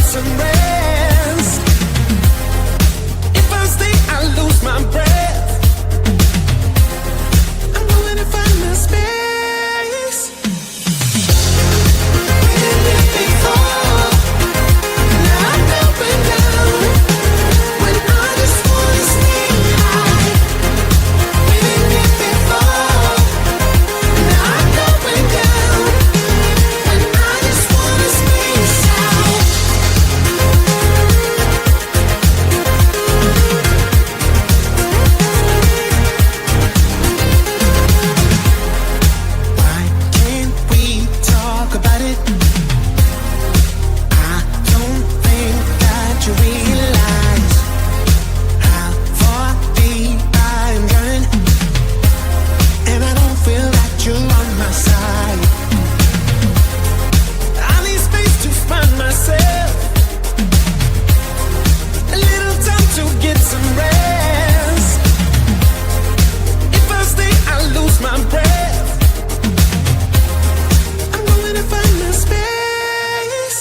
some rest. If I stay, I lose my breath. I'm going to find my space. We did it before. Now I'm up and down. When I just wanna stay high. We did it before. Now I'm up and down. When I just wanna space out. Why can't we talk about it? I don't think that you realize how far deep I'm going, and I don't feel that you're on my side. I need space to find myself, a little time to get some rest. If I stay, I lose my breath. I'm going to find my space.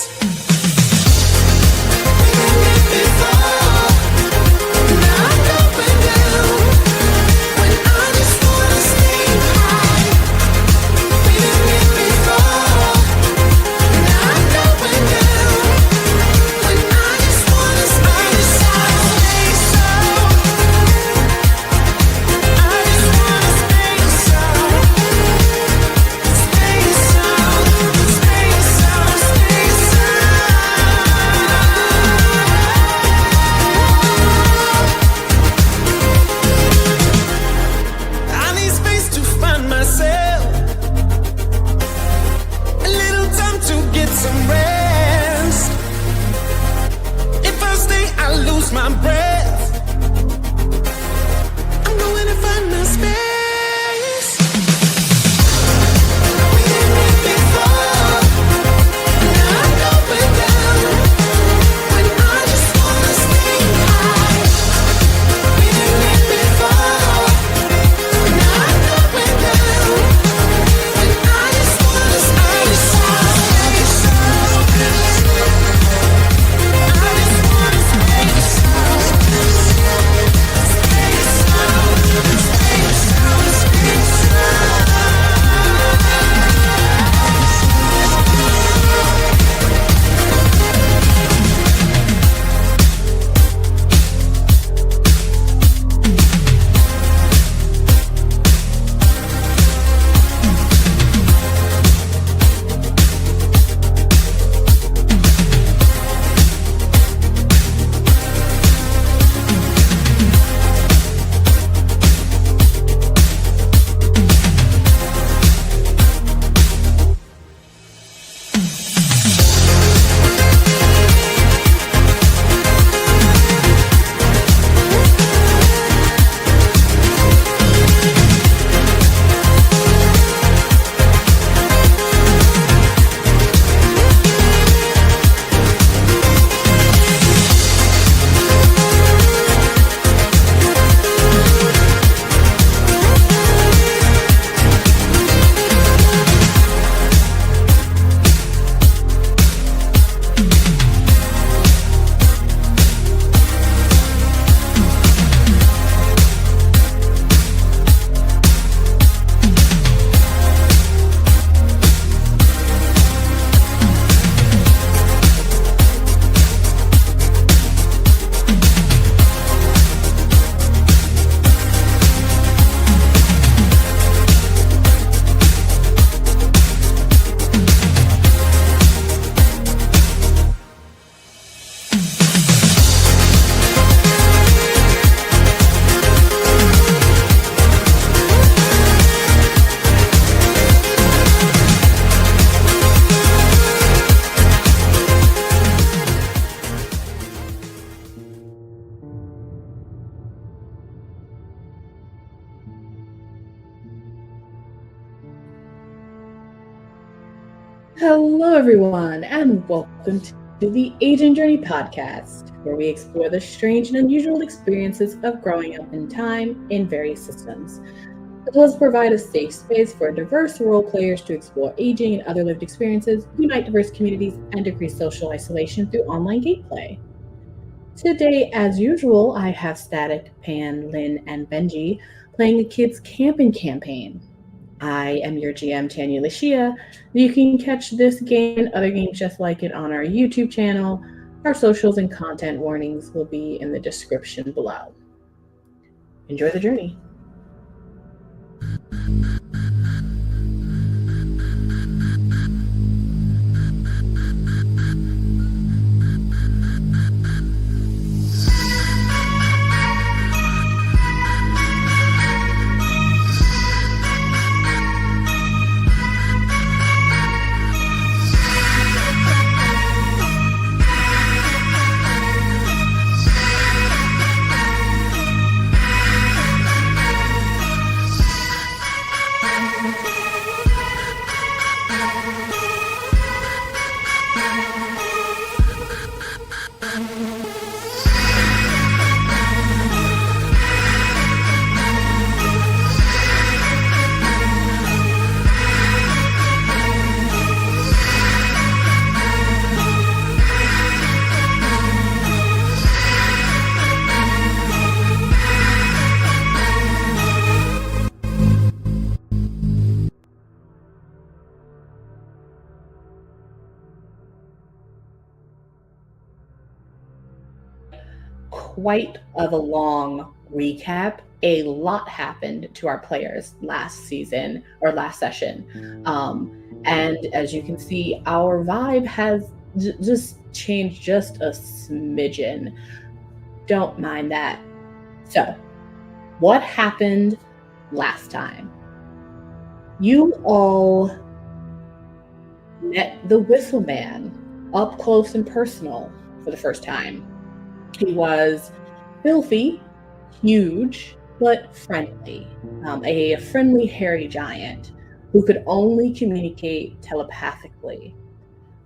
We did it before. Now I'm up and down. When I just wanna stay high. We did it before. Now I'm up and down. When I just wanna space out. Space out. I just wanna space out. Space out. Space out. Space out. I need space to find myself, a little time to get some rest. If I stay, I lose my breath. I'm going to find my space. We did it before. Now I'm up and down. When I just wanna stay high. We did it before. Now I'm up and down. When I just wanna space out. Space out. I just wanna space out. Space out. Space out. Space out. Hello, everyone, and welcome to the Aging Journey podcast, where we explore the strange and unusual experiences of growing up in time in various systems. as well as provide a safe space for diverse role players to explore aging and other lived experiences, unite diverse communities, and decrease social isolation through online gameplay. Today, as usual, I have Static, Pan, Lynn, and Benji playing a Kids Campin campaign. I am your GM, TanyaLashea. You can catch this game and other games just like it on our YouTube channel. Our socials and content warnings will be in the description below. Enjoy the journey. Quite of a long recap. A lot happened to our players last season or last session. And as you can see, our vibe has just changed just a smidgen. Don't mind that. So, what happened last time? You all met the Whistle Man up close and personal for the first time. He was filthy, huge, but friendly. A friendly, hairy giant who could only communicate telepathically.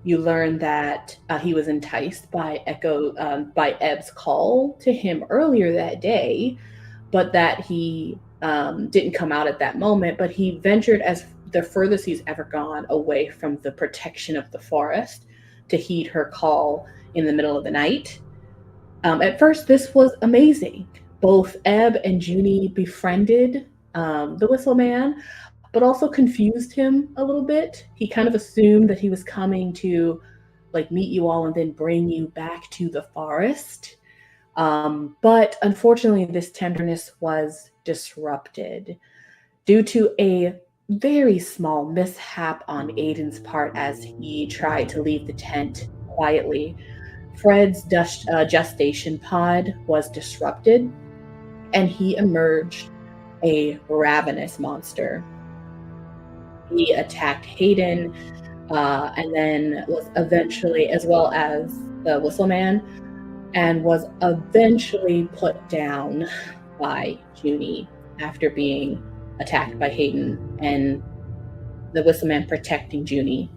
You learn that he was enticed by Ebb's call to him earlier that day, but that he didn't come out at that moment. But he ventured as the furthest he's ever gone away from the protection of the forest to heed her call in the middle of the night. At first, this was amazing. Both Ebb and Juni befriended the Whistle Man, but also confused him a little bit. He kind of assumed that he was coming to meet you all and then bring you back to the forest. But unfortunately, this tenderness was disrupted due to a very small mishap on Aiden's part as he tried to leave the tent quietly. Fred's gestation pod was disrupted, and he emerged a ravenous monster. He attacked Hayden, and then was eventually, as well as the Whistle Man, and was eventually put down by Juni after being attacked by Hayden and the Whistle Man protecting Juni.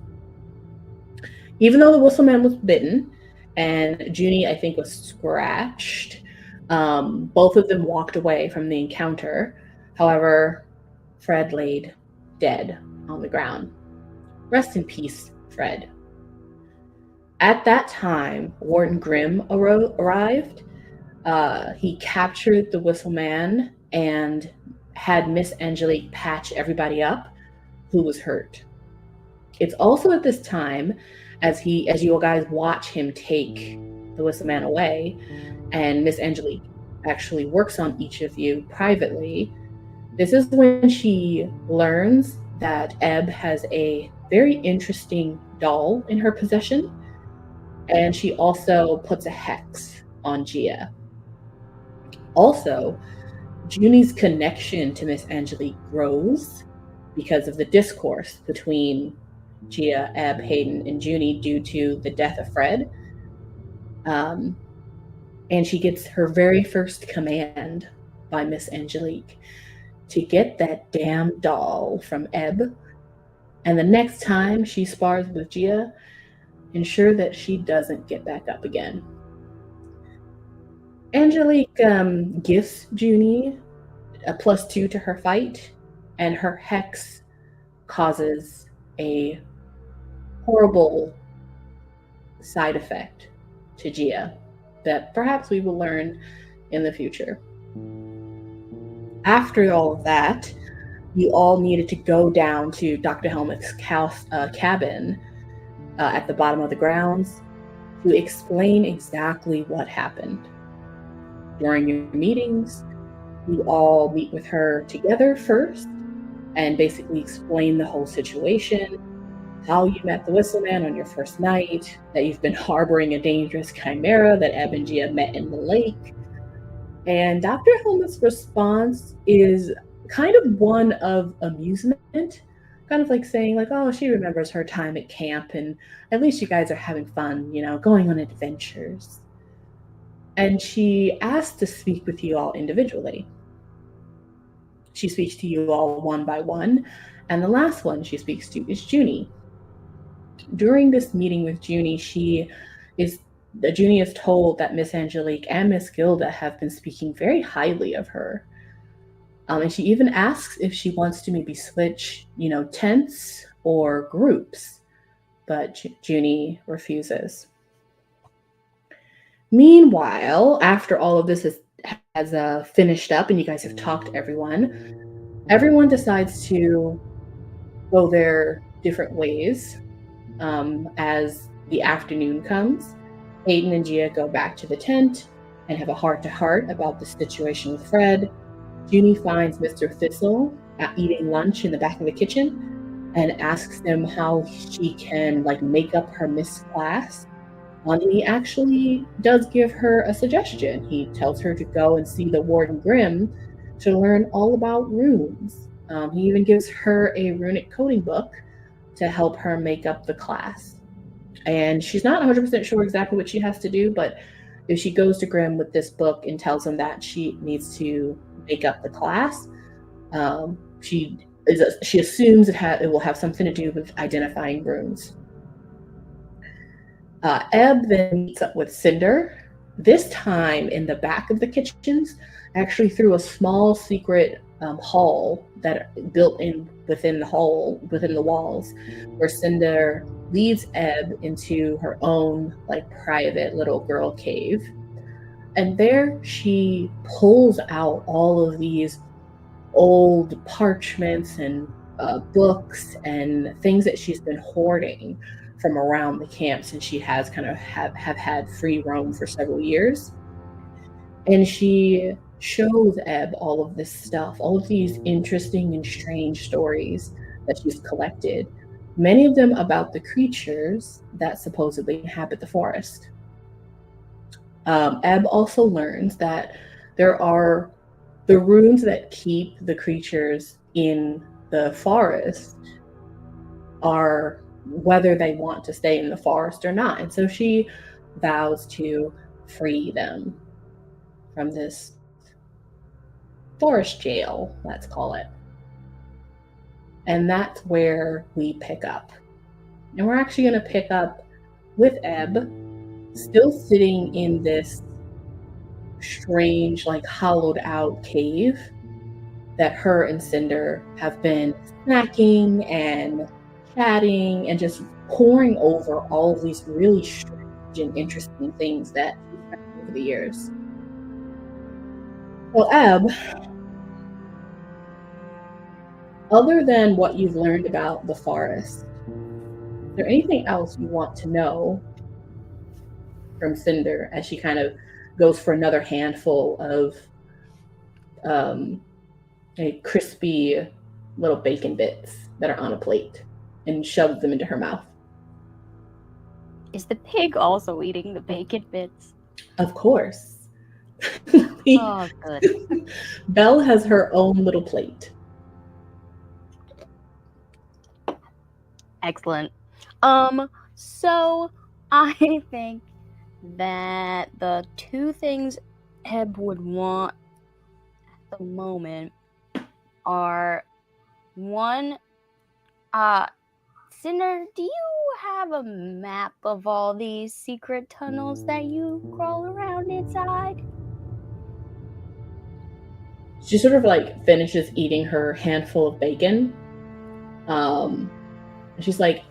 Even though the Whistle Man was bitten and Juni, I think, was scratched, both of them walked away from the encounter. However, Fred laid dead on the ground. Rest in peace, Fred. At that time, Warden Grimm arrived. He captured the Whistle Man and had Miss Angelique patch everybody up who was hurt. It's also at this time, as you guys watch him take the Whistle Man away, and Miss Angelique actually works on each of you privately, this is when she learns that Ebb has a very interesting doll in her possession, and she also puts a hex on Gia. Also, Juni's connection to Miss Angelique grows because of the discourse between Gia, Ebb, Hayden, and Juni due to the death of Fred. And she gets her very first command by Miss Angelique to get that damn doll from Ebb. And the next time she spars with Gia, ensure that she doesn't get back up again. Angelique gifts Juni a +2 to her fight and her hex causes a horrible side effect to Gia that perhaps we will learn in the future. After all of that, you all needed to go down to Dr. Helmut's cabin at the bottom of the grounds to explain exactly what happened. During your meetings, you all meet with her together first and basically explain the whole situation, how you met the Whistleman on your first night, that you've been harboring a dangerous chimera that Ebb and Gia met in the lake. And Dr. Helmut's response is kind of one of amusement, kind of like saying, like, oh, she remembers her time at camp, and at least you guys are having fun, going on adventures. And she asks to speak with you all individually. She speaks to you all one by one, and the last one she speaks to is Juni. During this meeting with Juni, Juni is told that Miss Angelique and Miss Gilda have been speaking very highly of her. And she even asks if she wants to maybe switch, tents or groups, but Juni refuses. Meanwhile, after all of this has finished up and you guys have talked to everyone decides to go their different ways. As the afternoon comes, Hayden and Gia go back to the tent and have a heart-to-heart about the situation with Fred. Juni finds Mr. Thistle eating lunch in the back of the kitchen and asks him how she can make up her missed class. And he actually does give her a suggestion. He tells her to go and see the Warden Grimm to learn all about runes. He even gives her a runic coding book to help her make up the class. And she's not 100% sure exactly what she has to do, but if she goes to Grimm with this book and tells him that she needs to make up the class, she assumes it will have something to do with identifying runes. Ebb then meets up with Cinder, this time in the back of the kitchens, actually through a small secret hall that built within the walls, where Cinder leads Ebb into her own private little girl cave. And there she pulls out all of these old parchments and books and things that she's been hoarding from around the camp since she has kind of have had free roam for several years. And she shows Ebb all of this stuff, all of these interesting and strange stories that she's collected, many of them about the creatures that supposedly inhabit the forest. Ebb also learns that there are the runes that keep the creatures in the forest are whether they want to stay in the forest or not. And so she vows to free them from this forest jail, let's call it. And that's where we pick up. And we're actually going to pick up with Ebb still sitting in this strange, hollowed out cave that her and Cinder have been snacking and chatting and just poring over all of these really strange and interesting things that she's found over the years. Well, Ebb, other than what you've learned about the forest, is there anything else you want to know from Cinder as she kind of goes for another handful of crispy little bacon bits that are on a plate and shoves them into her mouth? Is the pig also eating the bacon bits? Of course. Oh, good. Belle has her own little plate. Excellent. So I think that the two things Ebb would want at the moment are one, Cinder, do you have a map of all these secret tunnels that you crawl around inside? she sort of like finishes eating her handful of bacon. She's like,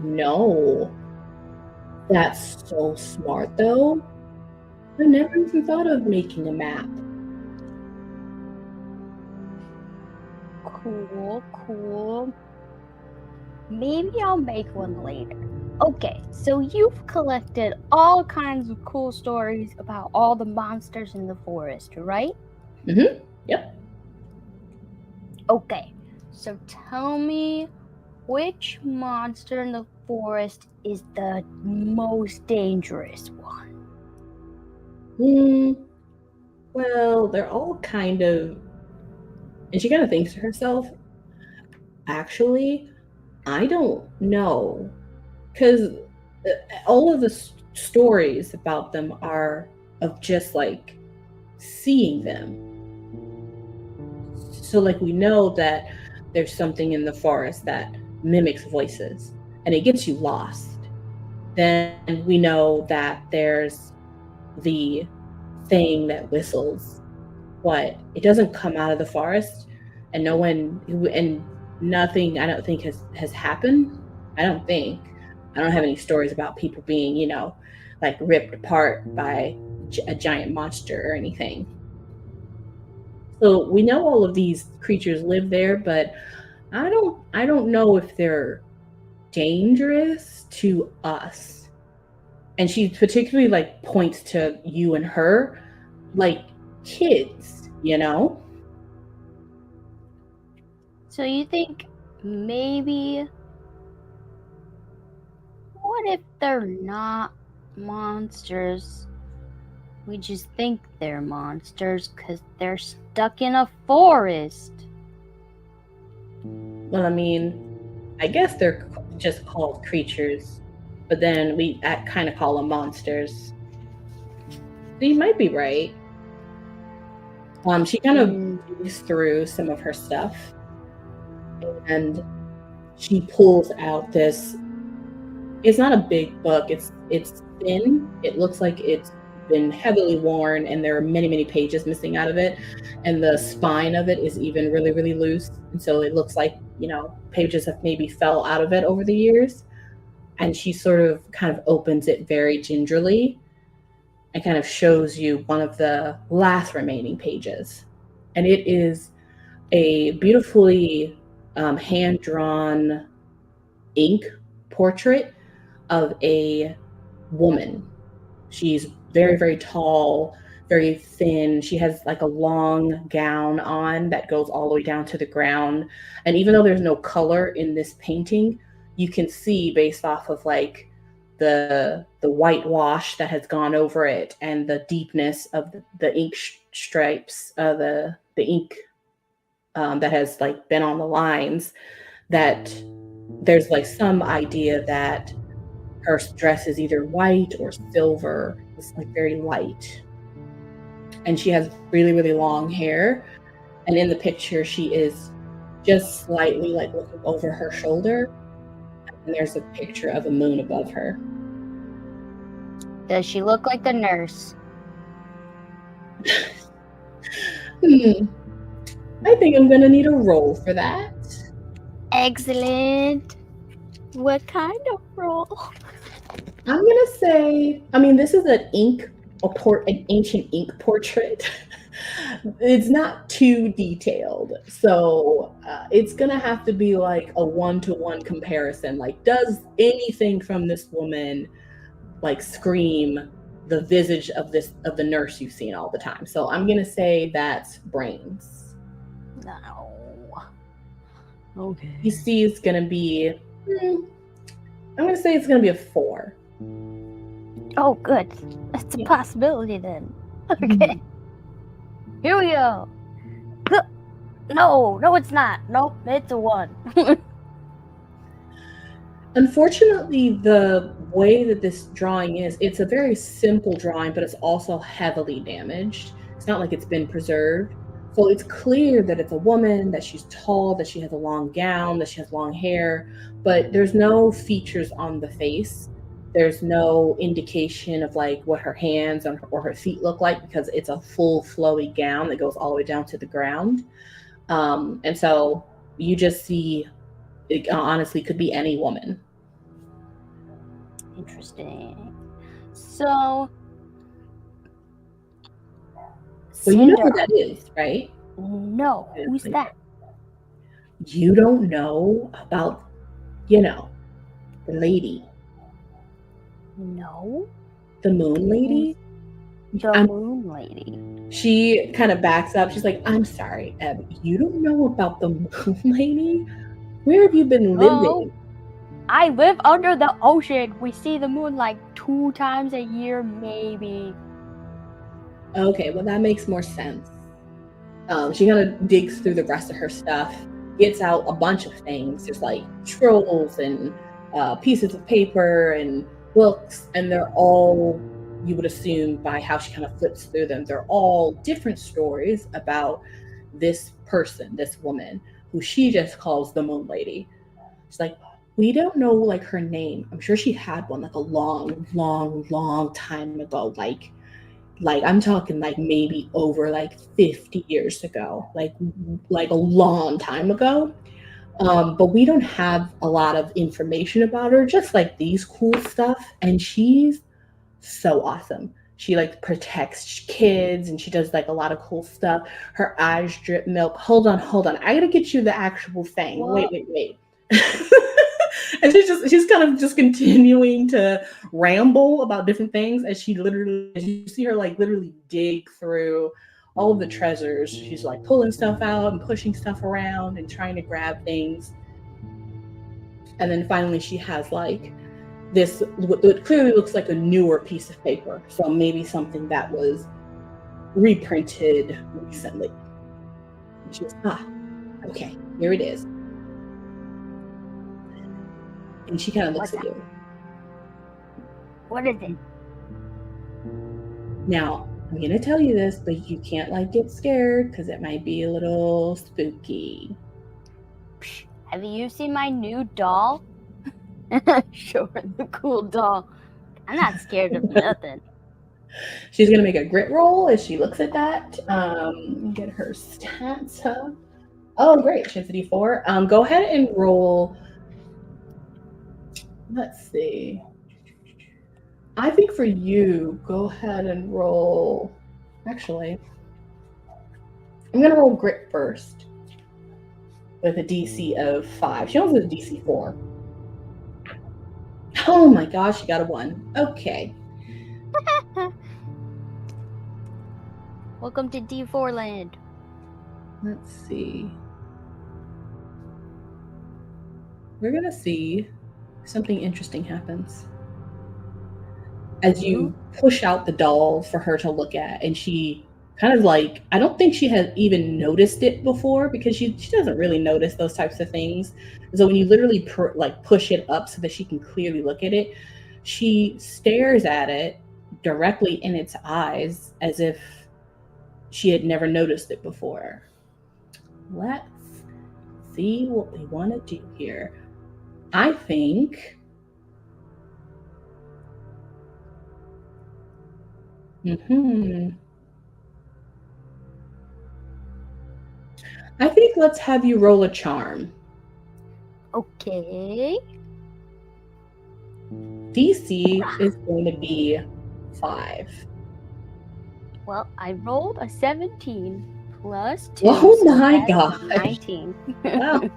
no, that's so smart though. I never even thought of making a map. Cool. Maybe I'll make one later. Okay, so you've collected all kinds of cool stories about all the monsters in the forest, right? Mm-hmm. Yep. Okay, so tell me which monster in the forest is the most dangerous one? Well, they're all kind of... And she kind of thinks to herself, actually, I don't know. Because all of the stories about them are of just like seeing them. So like we know that there's something in the forest that mimics voices and it gets you lost. Then we know that there's the thing that whistles, but it doesn't come out of the forest, and nothing I don't think has happened. I don't have any stories about people being, like ripped apart by a giant monster or anything. So we know all of these creatures live there, but I don't know if they're dangerous to us. And she particularly like points to you and her, like kids, So you think maybe... What if they're not monsters? We just think they're monsters because they're stuck in a forest. Well, I mean, I guess they're just called creatures, but then we kind of call them monsters. So you might be right. She kind of goes through some of her stuff, and she pulls out this. It's not a big book. It's thin. It looks like it's been heavily worn, and there are many, many pages missing out of it, and the spine of it is even really, really loose, and so it looks like pages have maybe fell out of it over the years. And she sort of kind of opens it very gingerly and kind of shows you one of the last remaining pages, and it is a beautifully hand-drawn ink portrait of a woman. She's very, very tall, very thin. She has like a long gown on that goes all the way down to the ground. And even though there's no color in this painting, you can see based off of like the whitewash that has gone over it and the deepness of the ink stripes, the ink that has like been on the lines, that there's like some idea that her dress is either white or silver. It's like very light. And she has really, really long hair. And in the picture, she is just slightly like looking over her shoulder. And there's a picture of a moon above her. Does she look like the nurse? I think I'm gonna need a roll for that. Excellent. What kind of role? I'm gonna say, this is an ancient ink portrait. It's not too detailed, so it's gonna have to be like a 1-to-1 comparison. Like, does anything from this woman like scream the visage of the nurse you've seen all the time? So I'm gonna say that's brains. No. Okay. DC is gonna be. I'm gonna say it's gonna be a 4. Oh, good. That's a possibility then. Okay. Here we go. No, it's not. Nope, it's a 1. Unfortunately, the way that this drawing is, it's a very simple drawing, but it's also heavily damaged. It's not like it's been preserved. So it's clear that it's a woman, that she's tall, that she has a long gown, that she has long hair, but there's no features on the face There's no indication of like what her hands or her feet look like because it's a full flowy gown that goes all the way down to the ground. And so you just see, it honestly could be any woman. Interesting. So, Well, you know who Cinder. that is, right? No, who's that? You don't know about, the lady, No, the moon lady? the moon lady. She kind of backs up. She's like, I'm sorry, Ebb, you don't know about the moon lady? Where have you been living? I live under the ocean. We see the moon like 2 times a year, maybe. Okay, well, that makes more sense. She kind of digs through the rest of her stuff, gets out a bunch of things. There's like scrolls and pieces of paper and books, and they're all, you would assume by how she kind of flips through them, they're all different stories about this person, this woman, who she just calls the Moon Lady. She's like, we don't know like her name. I'm sure she had one like a long time ago. Like I'm talking like maybe over like 50 years ago, like a long time ago. But we don't have a lot of information about her, just like these cool stuff. And she's so awesome. She like protects kids and she does like a lot of cool stuff. Her eyes drip milk. Hold on. I gotta get you the actual thing. What? Wait. And she's kind of just continuing to ramble about different things as you see her like literally dig through all of the treasures. She's like pulling stuff out and pushing stuff around and trying to grab things. And then finally she has like this, what clearly looks like a newer piece of paper. So maybe something that was reprinted recently. And she goes, okay, here it is. And she kind of looks at you. What is it? Now, I'm going to tell you this, but you can't like get scared because it might be a little spooky. Have you seen my new doll? Show her the cool doll. I'm not scared of nothing. She's going to make a grit roll as she looks at that. Get her stats up. Oh, great. She has a D4. Go ahead and roll. Let's see. I think for you, go ahead and roll. Actually, I'm going to roll grit first with a DC of 5. She also has a DC 4. Oh my gosh, she got a 1. Okay. Welcome to D4 land. Let's see. We're going to see something interesting happens. As you push out the doll for her to look at, and she kind of like, I don't think she has even noticed it before because she doesn't really notice those types of things. So when you literally push it up so that she can clearly look at it, she stares at it directly in its eyes as if she had never noticed it before. Let's see what we want to do here. I think I think let's have you roll a charm. Okay. DC is going to be 5. Well, I rolled a 17 plus 2. Oh my so gosh. 19. Wow.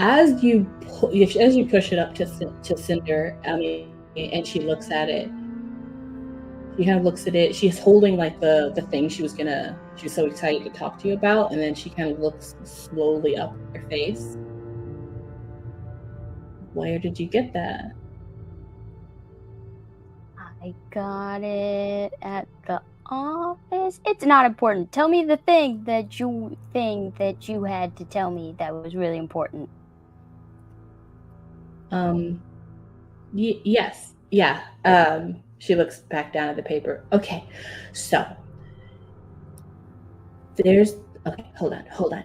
As you push it up to Cinder, and she looks at it. She kind of looks at it. She's holding like the thing she was so excited to talk to you about, and then she kind of looks slowly up at her face. Where did you get that? I got it at the office. It's not important. Tell me the thing that you had to tell me that was really important. Yes. Yeah. She looks back down at the paper. Okay. So there's hold on.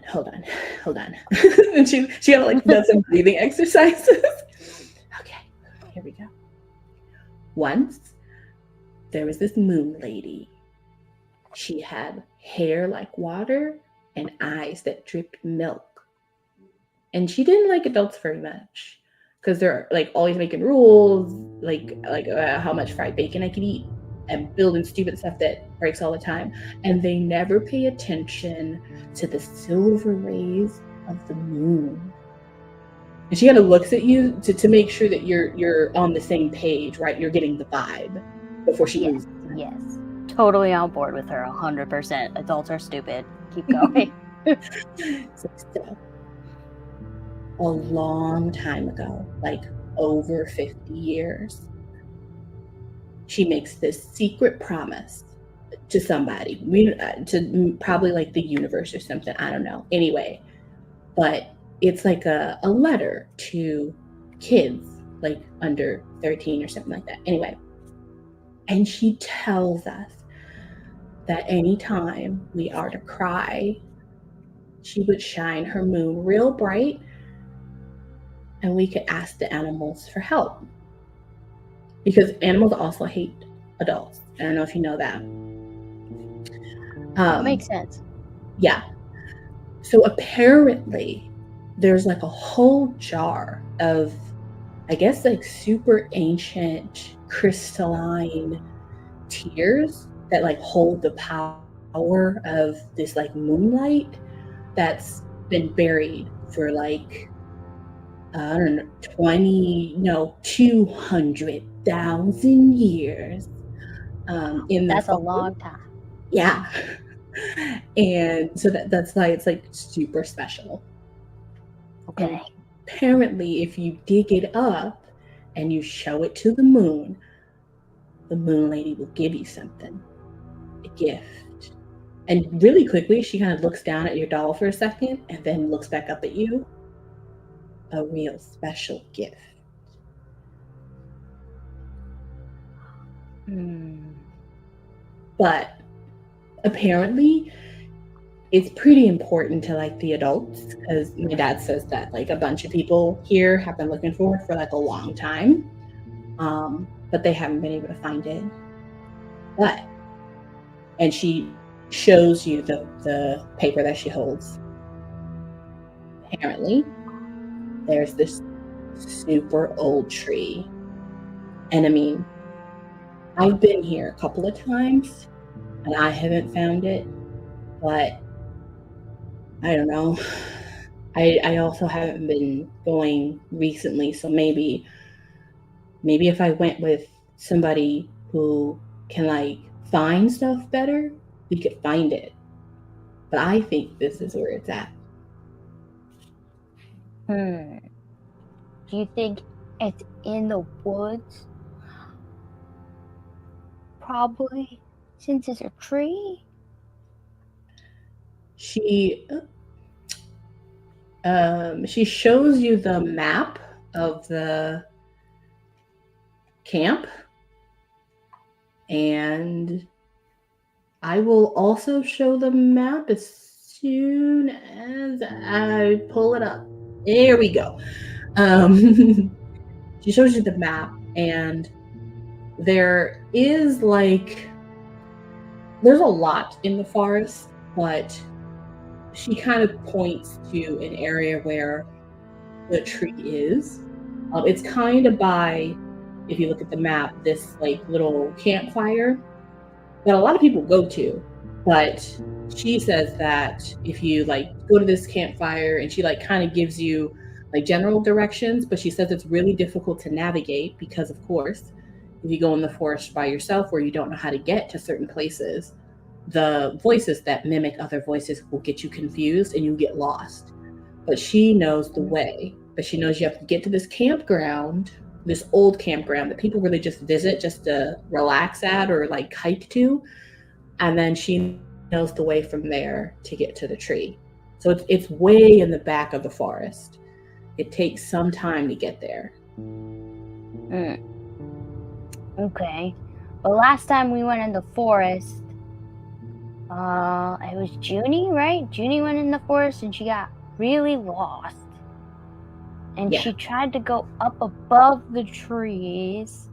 And she kind of like does some breathing exercises. Okay. here we go. Once, there was this moon lady. She had hair like water and eyes that dripped milk. And she didn't like adults very much because they're like always making rules, like how much fried bacon I could eat and building stupid stuff that breaks all the time. And they never pay attention to the silver rays of the moon. And she kind of looks at you to make sure that you're on the same page, right? You're getting the vibe before she moves. Yes. Totally on board with her, 100%. Adults are stupid. Keep going. So, a long time ago, like over 50 years, she makes this secret promise to somebody, to probably like the universe or something. I don't know. Anyway, but it's like a letter to kids like under 13 or something like that. Anyway, and she tells us that anytime we are to cry, she would shine her moon real bright and we could ask the animals for help. Because animals also hate adults. I don't know if you know that. Makes sense. Yeah. So apparently there's like a whole jar of, I guess, like super ancient crystalline tears that like hold the power of this like moonlight that's been buried for like, I don't know, 200,000 years. In That's the a long time. Yeah. And so that's why it's like super special. Okay. And apparently, if you dig it up and you show it to the moon lady will give you something, a gift. And really quickly, she kind of looks down at your doll for a second and then looks back up at you. A real special gift. But apparently, it's pretty important to like the adults because my dad says that like a bunch of people here have been looking for it for like a long time, but they haven't been able to find it. And she shows you the paper that she holds. Apparently, there's this super old tree, and I mean, I've been here a couple of times and I haven't found it, but I don't know. I also haven't been going recently, so maybe if I went with somebody who can like find stuff better, we could find it. But I think this is where it's at. Do you think it's in the woods? Probably, since it's a tree. She shows you the map of the camp, and I will also show the map as soon as I pull it up. There we go. She shows you the map, and there is like, there's a lot in the forest, but she kind of points to an area where the tree is. It's kind of by, if you look at the map, this like little campfire that a lot of people go to. But she says that if you like go to this campfire, and she like kind of gives you like general directions, but she says it's really difficult to navigate because, of course, if you go in the forest by yourself where you don't know how to get to certain places, the voices that mimic other voices will get you confused and you get lost. But she knows the way. But she knows you have to get to this campground, this old campground that people really just visit just to relax at or like hike to. And then she knows the way from there to get to the tree. So it's way in the back of the forest. It takes some time to get there. Okay. But last time we went in the forest, it was Juni, right? Juni went in the forest and she got really lost. And Yeah. she tried to go up above the trees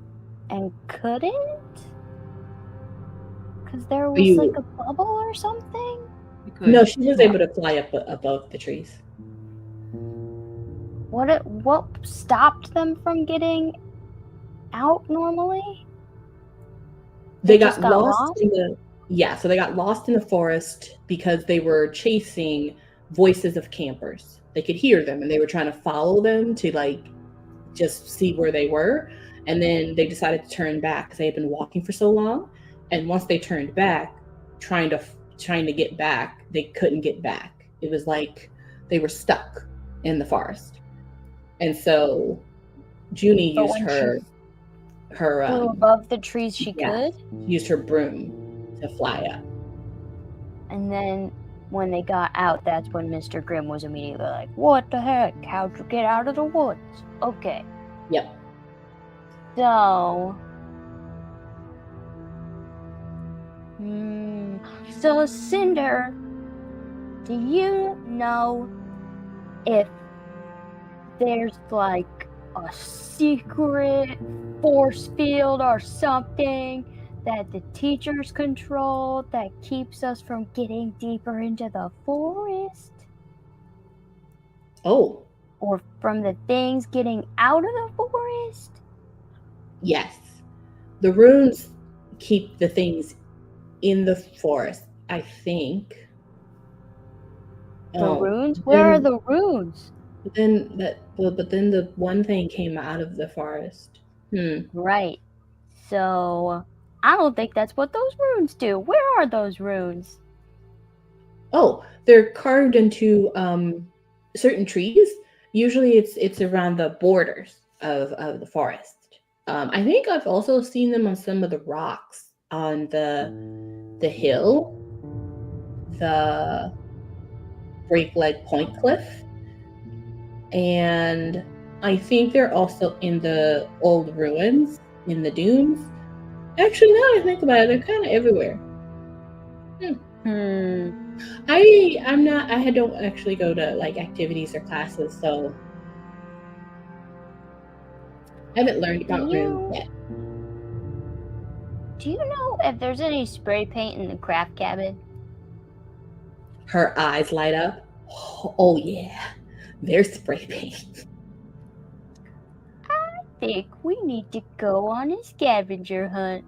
and couldn't? Because there was like a bubble or something? No, she was able to fly up above the trees. What stopped them from getting out normally? They just got got lost lost? in the so they got lost in the forest because they were chasing voices of campers. They could hear them and they were trying to follow them to like just see where they were. And then they decided to turn back because they had been walking for so long. And once they turned back, trying to get back, they couldn't get back. It was like they were stuck in the forest. And so Juni But used when her flew above the trees, she yeah, could? used her broom to fly up. And then when they got out, that's when Mr. Grimm was immediately like, what the heck? How'd you get out of the woods? Okay. Yep. So... So, Cinder, do you know if there's like a secret force field or something that the teachers control that keeps us from getting deeper into the forest? Oh. Or from the things getting out of the forest? Yes. The runes keep the things in the forest, I think. The runes? Where are the runes? But then the one thing came out of the forest. Right. So I don't think that's what those runes do. Where are those runes? Oh, they're carved into certain trees. Usually it's around the borders of the forest. I think I've also seen them on some of the rocks on the hill, the Break Leg Point Cliff. And I think they're also in the old ruins in the dunes. Actually, now I think about it, they're kind of everywhere. I don't actually go to like activities or classes, so I haven't learned about runes yet. Do you know if there's any spray paint in the craft cabin? Her eyes light up. Oh yeah, there's spray paint. I think we need to go on a scavenger hunt.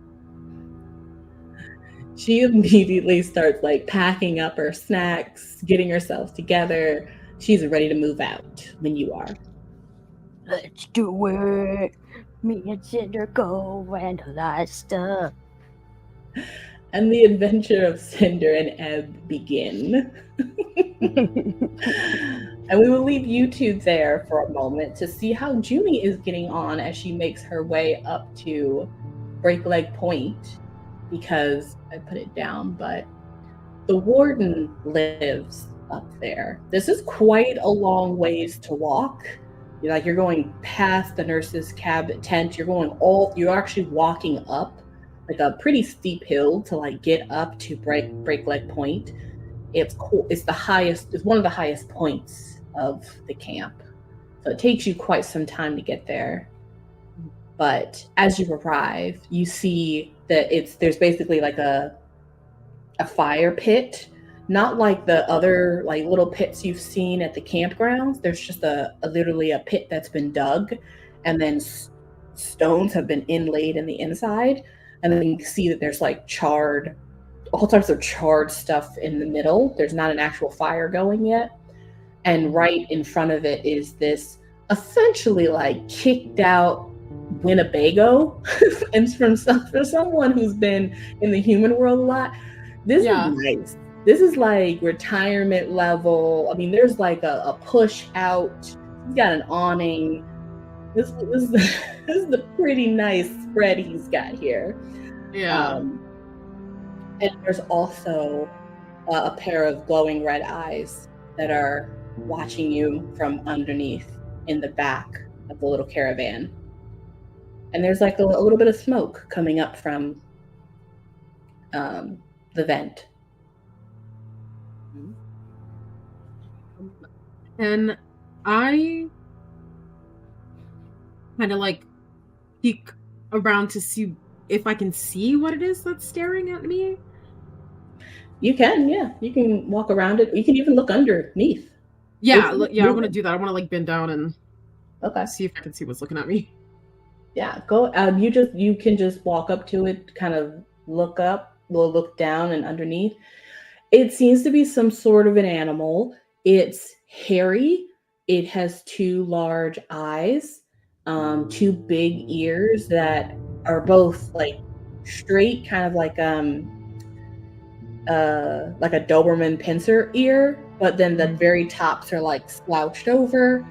She immediately starts like packing up her snacks, getting herself together. She's ready to move out when you are. Let's do it. Me and Cinder go vandalize stuff. And the adventure of Cinder and Ebb begin. And we will leave you two there for a moment to see how Juni is getting on as she makes her way up to Break Leg Point, because I put it down, but the warden lives up there. This is quite a long ways to walk. You're going past the nurse's tent. You're actually walking up like a pretty steep hill to like get up to Break Leg Point. It's cool. It's one of the highest points of the camp. So it takes you quite some time to get there. But as you arrive, you see that there's basically like a fire pit, not like the other like little pits you've seen at the campgrounds. There's just literally a pit that's been dug, and then stones have been inlaid in the inside, and then you can see that there's like all types of charred stuff in the middle. There's not an actual fire going yet, and right in front of it is this essentially like kicked out Winnebago. And for someone who's been in the human world a lot, this is nice. This is like retirement level. I mean, there's like a push out. He's got an awning. This is the pretty nice spread he's got here. Yeah. And there's also a pair of glowing red eyes that are watching you from underneath in the back of the little caravan. And there's like a little bit of smoke coming up from the vent. And I kind of like peek around to see if I can see what it is that's staring at me. You can, yeah. You can walk around it. You can even look underneath. Yeah, It's yeah, I want to moving. do that. I want to like bend down and Okay. see if I can see what's looking at me. Yeah, go. You can just walk up to it, kind of look up, look down, and underneath. It seems to be some sort of an animal. It's hairy. It has two large eyes, two big ears that are both like straight, kind of like a Doberman pincer ear, but then the very tops are like slouched over.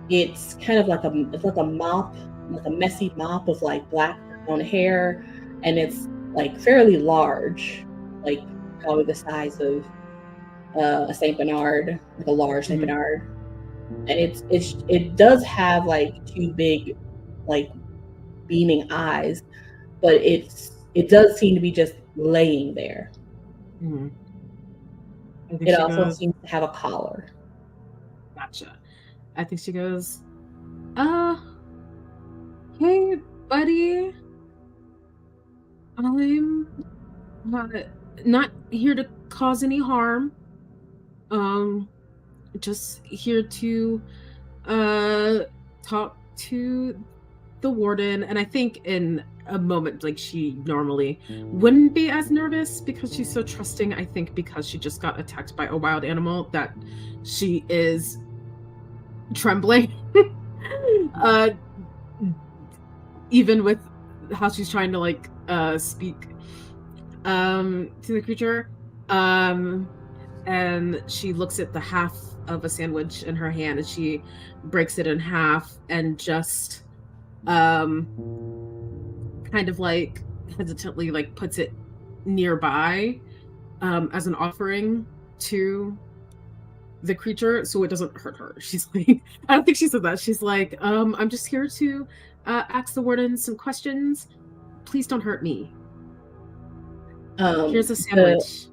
It's kind of like it's like a mop, like a messy mop of like black brown hair, and it's like fairly large, like probably the size of a Saint Bernard, like a large Saint Bernard. And it does have like two big, like beaming eyes, but it does seem to be just laying there. Mm-hmm. I think It she also goes, seems to have a collar. gotcha. I think she goes, hey, buddy. I'm not here to cause any harm. Just here to talk to the warden. And I think in a moment like she normally wouldn't be as nervous because she's so trusting. I think because she just got attacked by a wild animal that she is trembling. Even with how she's trying to like speak to the creature. And she looks at the half of a sandwich in her hand and she breaks it in half and just kind of like hesitantly like puts it nearby as an offering to the creature so it doesn't hurt her. She's like, I don't think she said that. She's like, I'm just here to ask the warden some questions. Please don't hurt me. Here's a sandwich.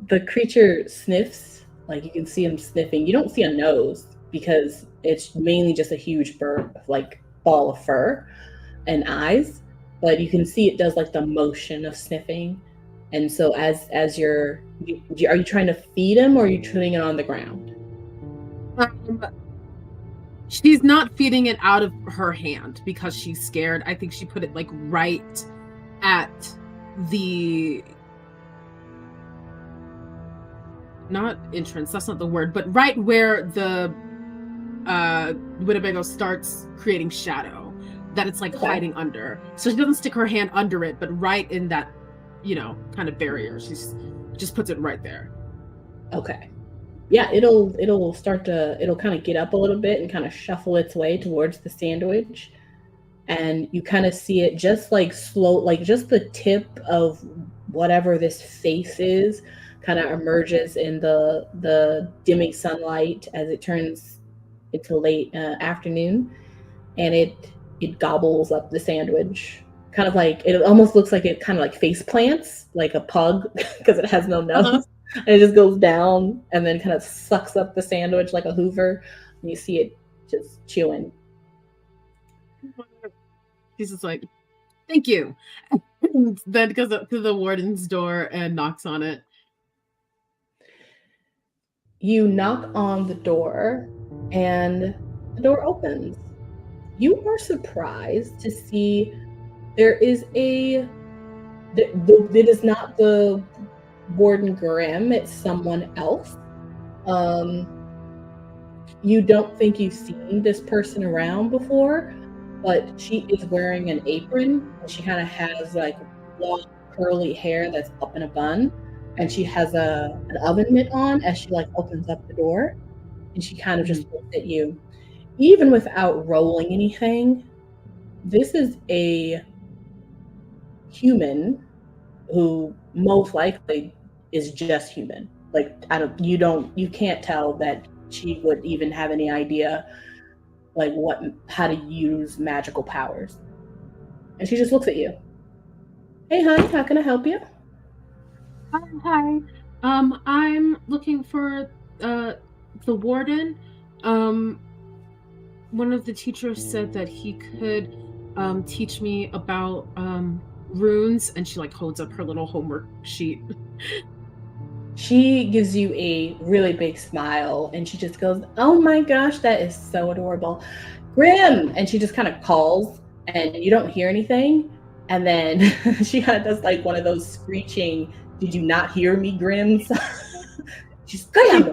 The creature sniffs, like you can see him sniffing. You don't see a nose because it's mainly just a huge like ball of fur and eyes, but you can see it does like the motion of sniffing. And so are you trying to feed him or are you putting it on the ground? She's not feeding it out of her hand because she's scared. I think she put it like right at the not entrance, that's not the word, but right where the Winnebago starts creating shadow that it's like hiding under. So she doesn't stick her hand under it, but right in that, kind of barrier. She's just puts it right there. Okay. Yeah, it'll kind of get up a little bit and kind of shuffle its way towards the sandwich. And you kind of see it just like slow, like just the tip of whatever this face is kind of emerges in the dimming sunlight as it turns into late afternoon, and it gobbles up the sandwich. Kind of like it almost looks like it kind of like face plants like a pug because it has no nose. And it just goes down and then kind of sucks up the sandwich like a Hoover. And you see it just chewing. She's just like, thank you. Then goes up to the warden's door and knocks on it. You knock on the door and the door opens. You are surprised to see there is it is not the Warden Grimm, it's someone else. You don't think you've seen this person around before, but she is wearing an apron. She kind of has like long curly hair that's up in a bun, and she has an oven mitt on as she like opens up the door, and she kind of just looks at you. Even without rolling anything, this is a human who most likely is just human. Like you can't tell that she would even have any idea like how to use magical powers. And she just looks at you. Hey honey, how can I help you? Hi. I'm looking for the warden. one of the teachers said that he could teach me about runes, and she like holds up her little homework sheet. She gives you a really big smile and she just goes, "Oh my gosh, that is so adorable. Grim!" And she just kind of calls and you don't hear anything. And then she kind of does like one of those screeching, "Did you not hear me, Grims?" She's Grim!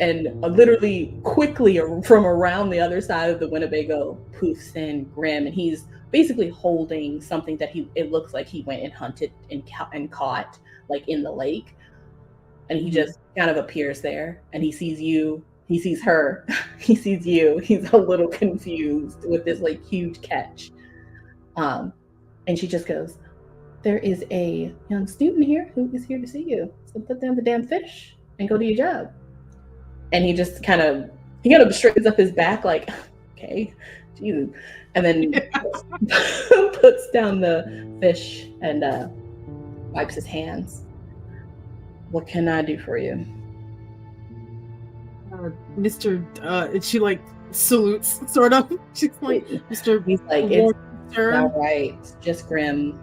And literally quickly from around the other side of the Winnebago poofs in Grim. And he's basically holding something that it looks like he went and hunted and caught like in the lake, and he just kind of appears there and he sees you, he sees her, he sees you. He's a little confused with this like huge catch, and she just goes, "There is a young student here who is here to see you, so put down the damn fish and go do your job." And he just kind of straightens up his back like, "Okay, Jesus," and then puts down the fish and wipes his hands. "What can I do for you?" Mr. She like salutes, sort of. She's like, "Mr. He's like, "It's all right, just Grim."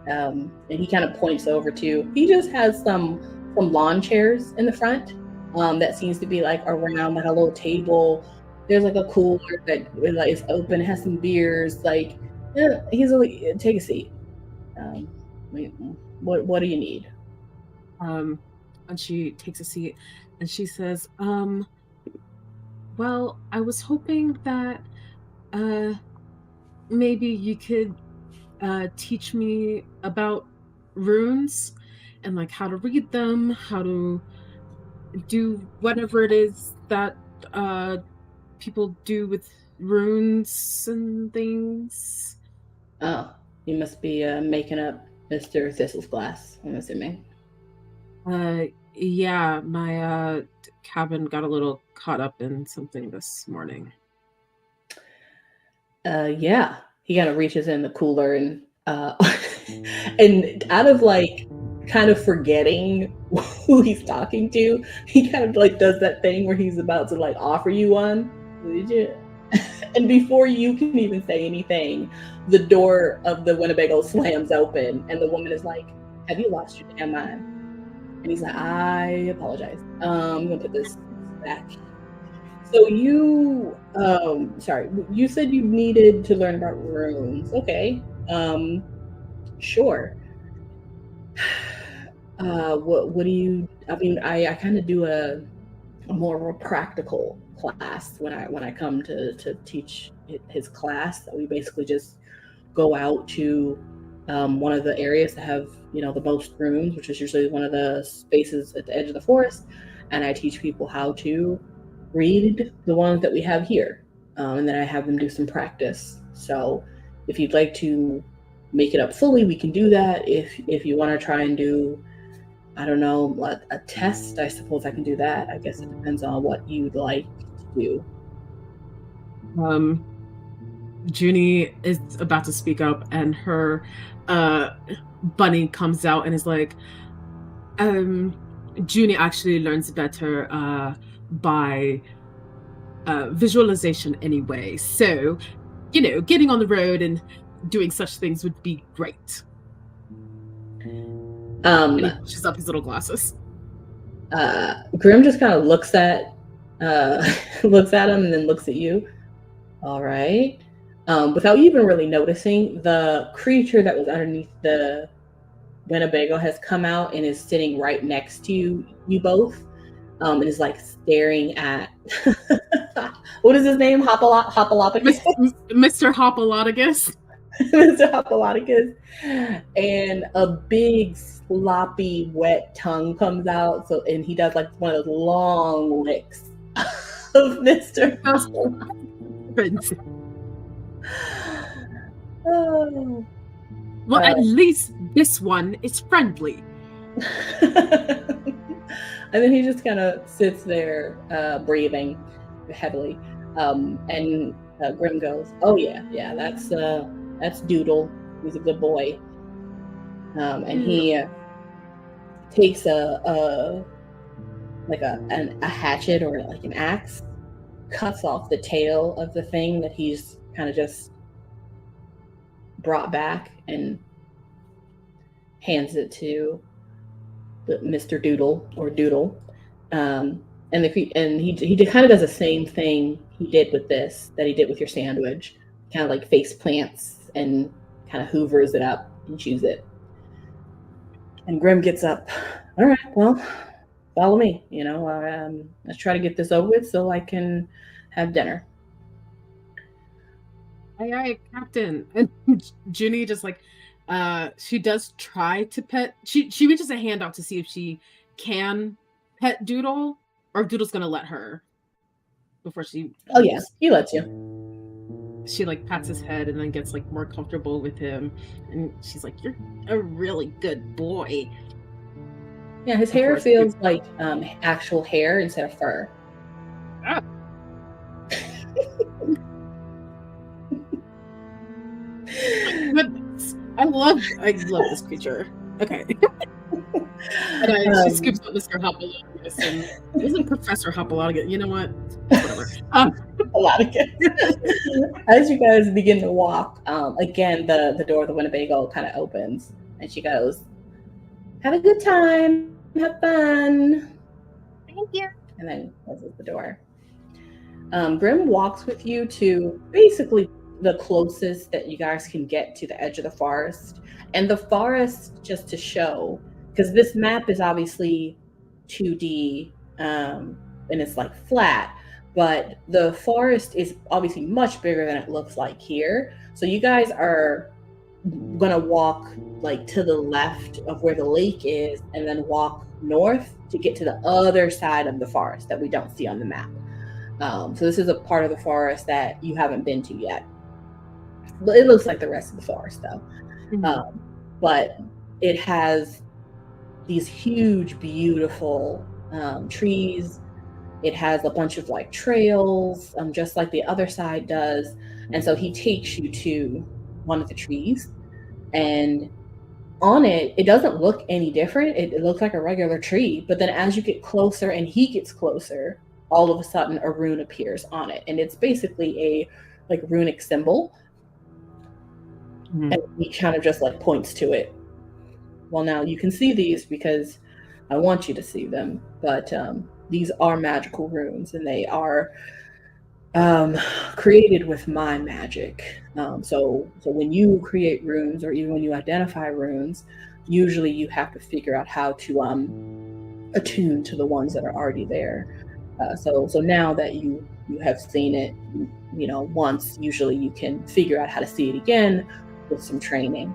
And he kind of points over to, he just has some lawn chairs in the front that seems to be like around like a little table. There's like a cooler that like is open, has some beers. Like, yeah, he's like, "Take a seat. What do you need?" And she takes a seat and she says, well, I was hoping that maybe you could teach me about runes and like how to read them, how to do whatever it is that people do with runes and things. Oh, you must be making up Mr. Thistlesglass, I'm assuming. Yeah, my cabin got a little caught up in something this morning. Yeah. He kind of reaches in the cooler and and out of like kind of forgetting who he's talking to, he kind of like does that thing where he's about to like offer you one. And before you can even say anything, the door of the Winnebago slams open and the woman is like, "Have you lost your damn mind?" And he's like, "I apologize. I'm gonna put this back." So you, sorry, you said you needed to learn about runes. Okay, sure. What do you? I mean, I kind of do a more of a practical class when I come to teach his class. We basically just go out to one of the areas that have the most rooms, which is usually one of the spaces at the edge of the forest, and I teach people how to read the ones that we have here, and then I have them do some practice. So if you'd like to make it up fully, we can do that. If you want to try and do, I don't know, a test, I suppose I can do that. I guess it depends on what you'd like to do. Juni is about to speak up and her bunny comes out and is like, Juni actually learns better by visualization anyway. So, getting on the road and doing such things would be great. And he pushes up his little glasses. Grim just kind of looks at him and then looks at you. All right. Without you even really noticing, the creature that was underneath the Winnebago has come out and is sitting right next to you both, and is like staring at what is his name? Hopalopicus? Mr. Hopalopicus. Mr. Hopalopicus. And a big sloppy wet tongue comes out, and he does like one of those long licks of Mr. Hopalopicus. Oh. Well, at least this one is friendly. And then he just kind of sits there, breathing heavily. And Grim goes, "Oh yeah, that's Doodle. He's a good boy." And he takes a hatchet or like an axe, cuts off the tail of the thing that he's kind of just brought back and hands it to Mr. Doodle or Doodle. And he kind of does the same thing he did with this that he did with your sandwich. Kind of like face plants and kind of hoovers it up and chews it. And Grim gets up. All right, well, follow me. Let's try to get this over with so I can have dinner. Aye, Captain. And Juni just like, she does try to pet. She reaches a hand out to see if she can pet Doodle, or Doodle's gonna let her before she. Oh yeah, he lets you. She like pats his head and then gets like more comfortable with him, and she's like, "You're a really good boy." Yeah, his hair feels like actual hair instead of fur. Ah. Goodness. I love this creature. Okay. And she scoops up Mr. Hopalongous and isn't Professor Hopalongous. You know what? Whatever. As you guys begin to walk, again the door of the Winnebago kind of opens, and she goes, "Have a good time. Have fun." Thank you. And then closes the door. Grim walks with you to basically the closest that you guys can get to the edge of the forest. And the forest, just to show, because this map is obviously 2D and it's like flat, but the forest is obviously much bigger than it looks like here. So you guys are gonna walk like to the left of where the lake is and then walk north to get to the other side of the forest that we don't see on the map. So this is a part of the forest that you haven't been to yet. But it looks like the rest of the forest though. Mm-hmm. But it has these huge, beautiful trees. It has a bunch of like trails, just like the other side does. And so he takes you to one of the trees, and on it, it doesn't look any different. It looks like a regular tree. But then as you get closer and he gets closer, all of a sudden a rune appears on it. And it's basically a like runic symbol. Mm-hmm. And he kind of just like points to it. Well, now you can see these because I want you to see them. But these are magical runes, and they are created with my magic. So when you create runes, or even when you identify runes, usually you have to figure out how to attune to the ones that are already there. So now that you have seen it, once, usually you can figure out how to see it again with some training.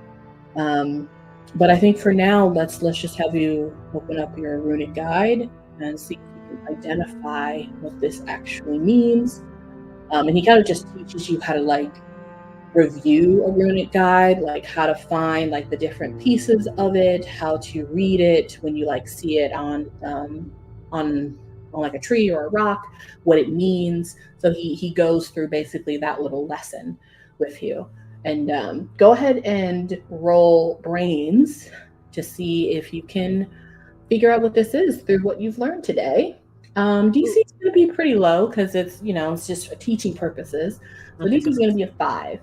But I think for now, let's just have you open up your runic guide and see if you can identify what this actually means. And he kind of just teaches you how to like review a runic guide, like how to find like the different pieces of it, how to read it when you like see it on like a tree or a rock, what it means. So he goes through basically that little lesson with you. And go ahead and roll brains to see if you can figure out what this is through what you've learned today. DC is going to be pretty low because it's, it's just for teaching purposes. So DC is going to be a 5.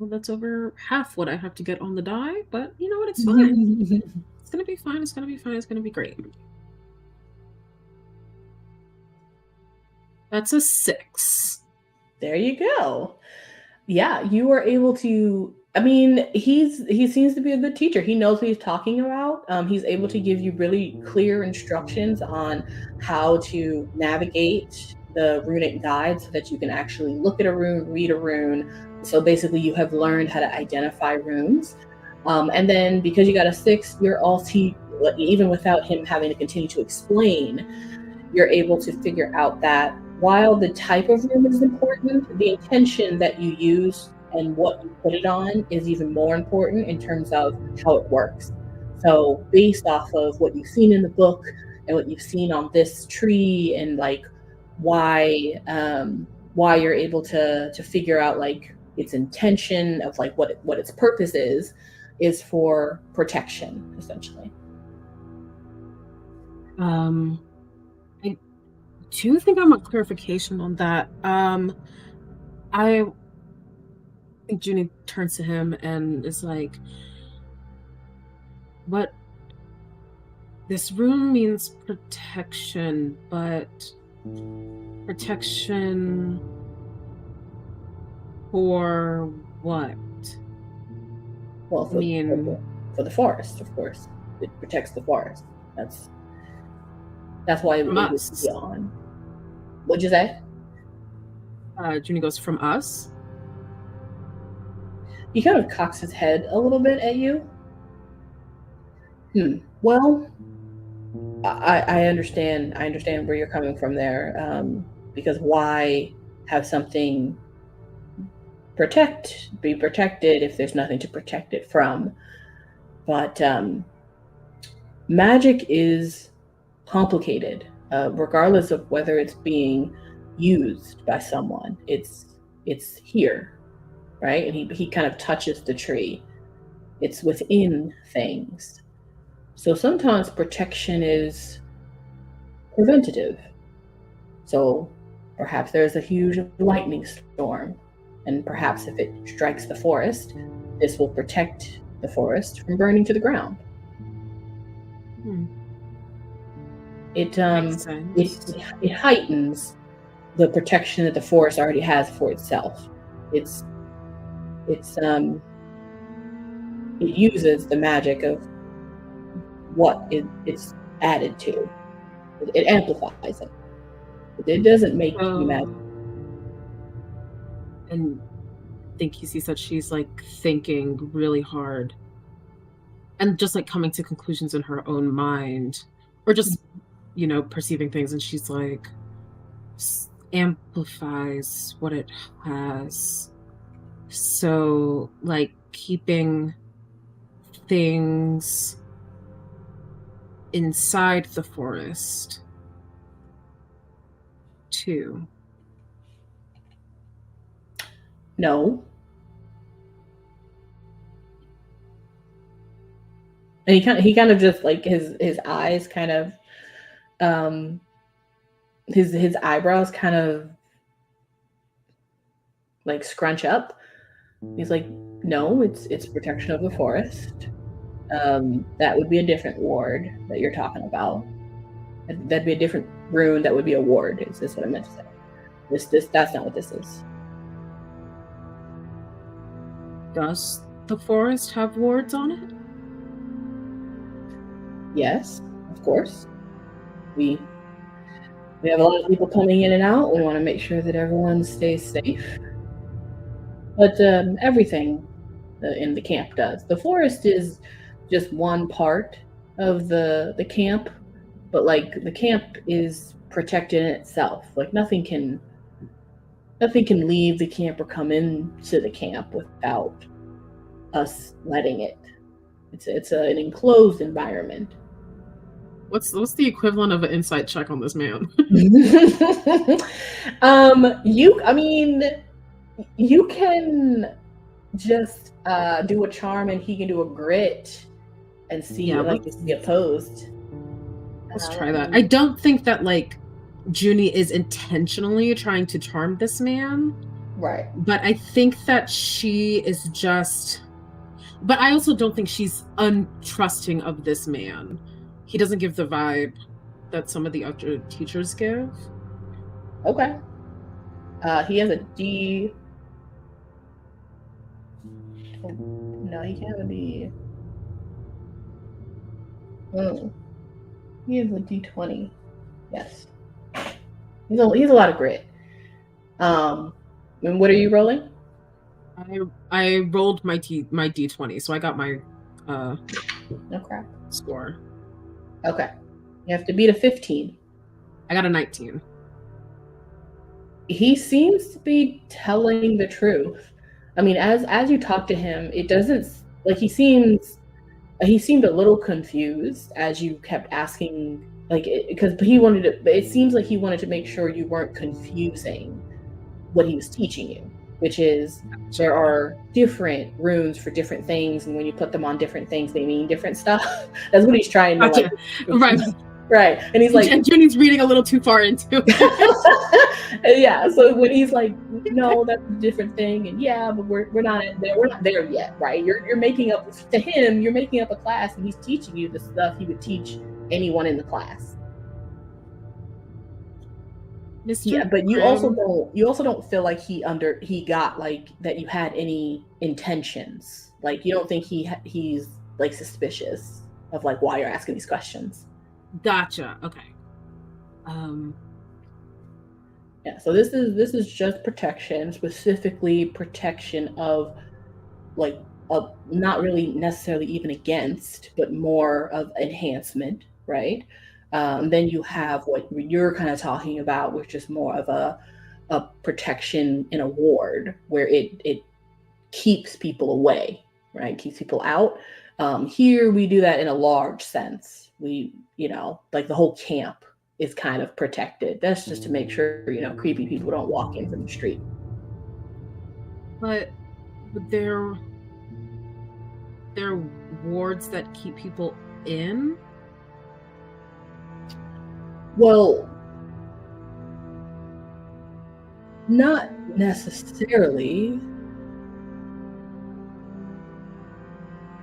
Well, that's over half what I have to get on the die, but you know what? It's fine. It's going to be fine. It's going to be fine. It's going to be great. That's a 6. There you go. Yeah, you were able to. I mean, he seems to be a good teacher. He knows what he's talking about. He's able to give you really clear instructions on how to navigate the runic guide so that you can actually look at a rune, read a rune. So basically you have learned how to identify runes. And then because you got a 6, you're also, even without him having to continue to explain, you're able to figure out that while the type of rune is important, the intention that you use and what you put it on is even more important in terms of how it works. So based off of what you've seen in the book and what you've seen on this tree, and like why you're able to figure out like its intention of like what its purpose is for protection, essentially. do think I want clarification on that. I think Junie turns to him and is like, what? This rune means protection, but protection for what? Well, I mean, for the forest, of course. It protects the forest. That's why it from would us. be on. What'd you say? Junie goes, from us? He kind of cocks his head a little bit at you. Well, I understand. I understand where you're coming from there. Because why have something be protected if there's nothing to protect it from? But magic is complicated, regardless of whether it's being used by someone. It's here, right? And he kind of touches the tree. It's within things. So sometimes protection is preventative. So perhaps there's a huge lightning storm, and perhaps if it strikes the forest, this will protect the forest from burning to the ground. It heightens the protection that the forest already has for itself. It uses the magic of what it's added to. It amplifies it. It doesn't make you magic. And I think he sees that she's like thinking really hard and just like coming to conclusions in her own mind, or just, you know, perceiving things. And she's like, amplifies what it has. So like keeping things inside the forest too. No. And he kind of just like his eyes kind of his eyebrows kind of like scrunch up. He's like, no, it's protection of the forest. That would be a different ward that you're talking about. That'd be a different rune. That would be a ward. Is this what I meant to say? That's not what this is. Does the forest have wards on it? Yes, of course. We have a lot of people coming in and out. We want to make sure that everyone stays safe. But everything in the camp does. The forest is just one part of the camp, but like the camp is protected in itself. Like nothing can leave the camp or come into the camp without us letting it. It's an enclosed environment. What's the equivalent of an insight check on this man? You can just do a charm, and he can do a grit and see be opposed. Let's try that. I don't think that like Junie is intentionally trying to charm this man. Right. But I think that she is just, but I also don't think she's untrusting of this man. He doesn't give the vibe that some of the other teachers give. Okay. He has a D. No, he can't have a D. He has a D20. Yes. He's a lot of grit. And what are you rolling? I rolled my D20, so I got my score. Okay. You have to beat a 15. I got a 19. He seems to be telling the truth. I mean, as you talk to him, it doesn't like he seemed a little confused as you kept asking, like, because it seems like he wanted to make sure you weren't confusing what he was teaching you, which is there are different runes for different things, and when you put them on different things, they mean different stuff. That's what he's trying to right. Right. And he's like, and Juni's reading a little too far into it. yeah. So when he's like, no, that's a different thing, and yeah, but we're not there. We're not there yet, right? You're making up to him. You're making up a class, and he's teaching you the stuff he would teach anyone in the class. Mr. Yeah, but you Grimm, also don't feel like he got like that you had any intentions. Like you don't think he's like suspicious of like why you're asking these questions. Gotcha. Okay. Yeah, so this is just protection, specifically protection of like not really necessarily even against, but more of enhancement, right? Then you have what you're kind of talking about, which is more of a protection in a ward where it keeps people away, right? Keeps people out. Here we do that in a large sense. We, like the whole camp is kind of protected. That's just to make sure, creepy people don't walk in from the street. But there are wards that keep people in. Well, not necessarily.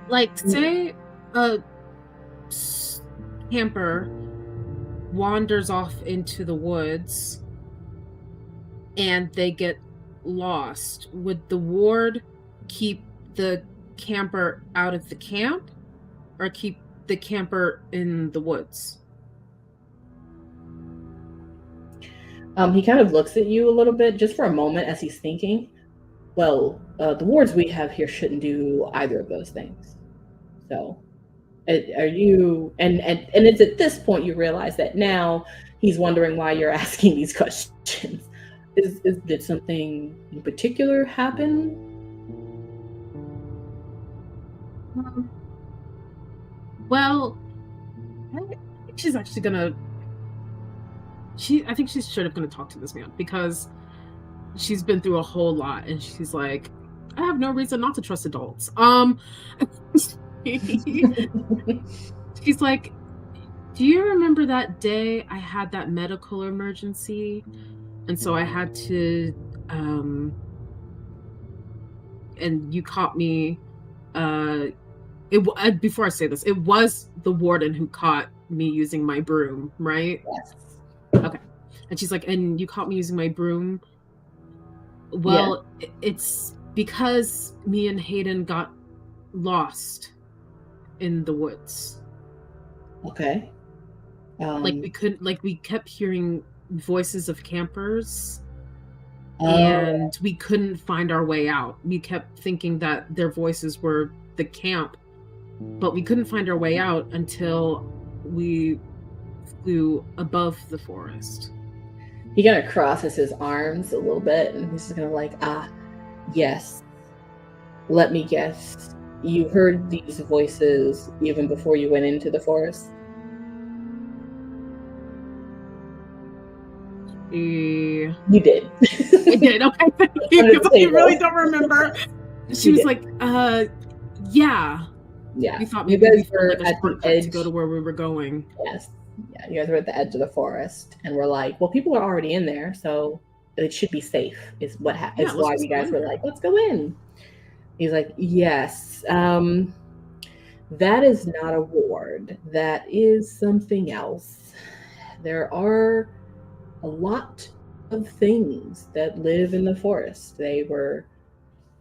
Like, say a camper wanders off into the woods and they get lost. Would the ward keep the camper out of the camp or keep the camper in the woods? He kind of looks at you a little bit just for a moment as he's thinking. Well, the wards we have here shouldn't do either of those things. So, are you? And it's at this point you realize that now he's wondering why you're asking these questions. Did something in particular happen? Well, I think she's actually gonna. I think she's straight up gonna talk to this man because she's been through a whole lot, and she's like, I have no reason not to trust adults. She's like, do you remember that day I had that medical emergency, and so I had to, and you caught me. Before I say this, it was the warden who caught me using my broom, right? Yes. Okay. And she's like, and you caught me using my broom. Well, yeah. It's because me and Hayden got lost in the woods. Okay. We kept hearing voices of campers, and we couldn't find our way out. We kept thinking that their voices were the camp, but we couldn't find our way out until we flew above the forest. He kind of crosses his arms a little bit, and he's just kind of like, yes. Let me guess. You heard these voices even before you went into the forest? You did. I did, okay. I really don't remember. She was like, yeah. Yeah. We thought maybe we were like a shortcut to go to where we were going. Yes. Yeah, you guys were at the edge of the forest, and we're like, well, people are already in there, so it should be safe, is what happened. It's why you guys were like, let's go in. He's like, yes, that is not a ward. That is something else. There are a lot of things that live in the forest. They were,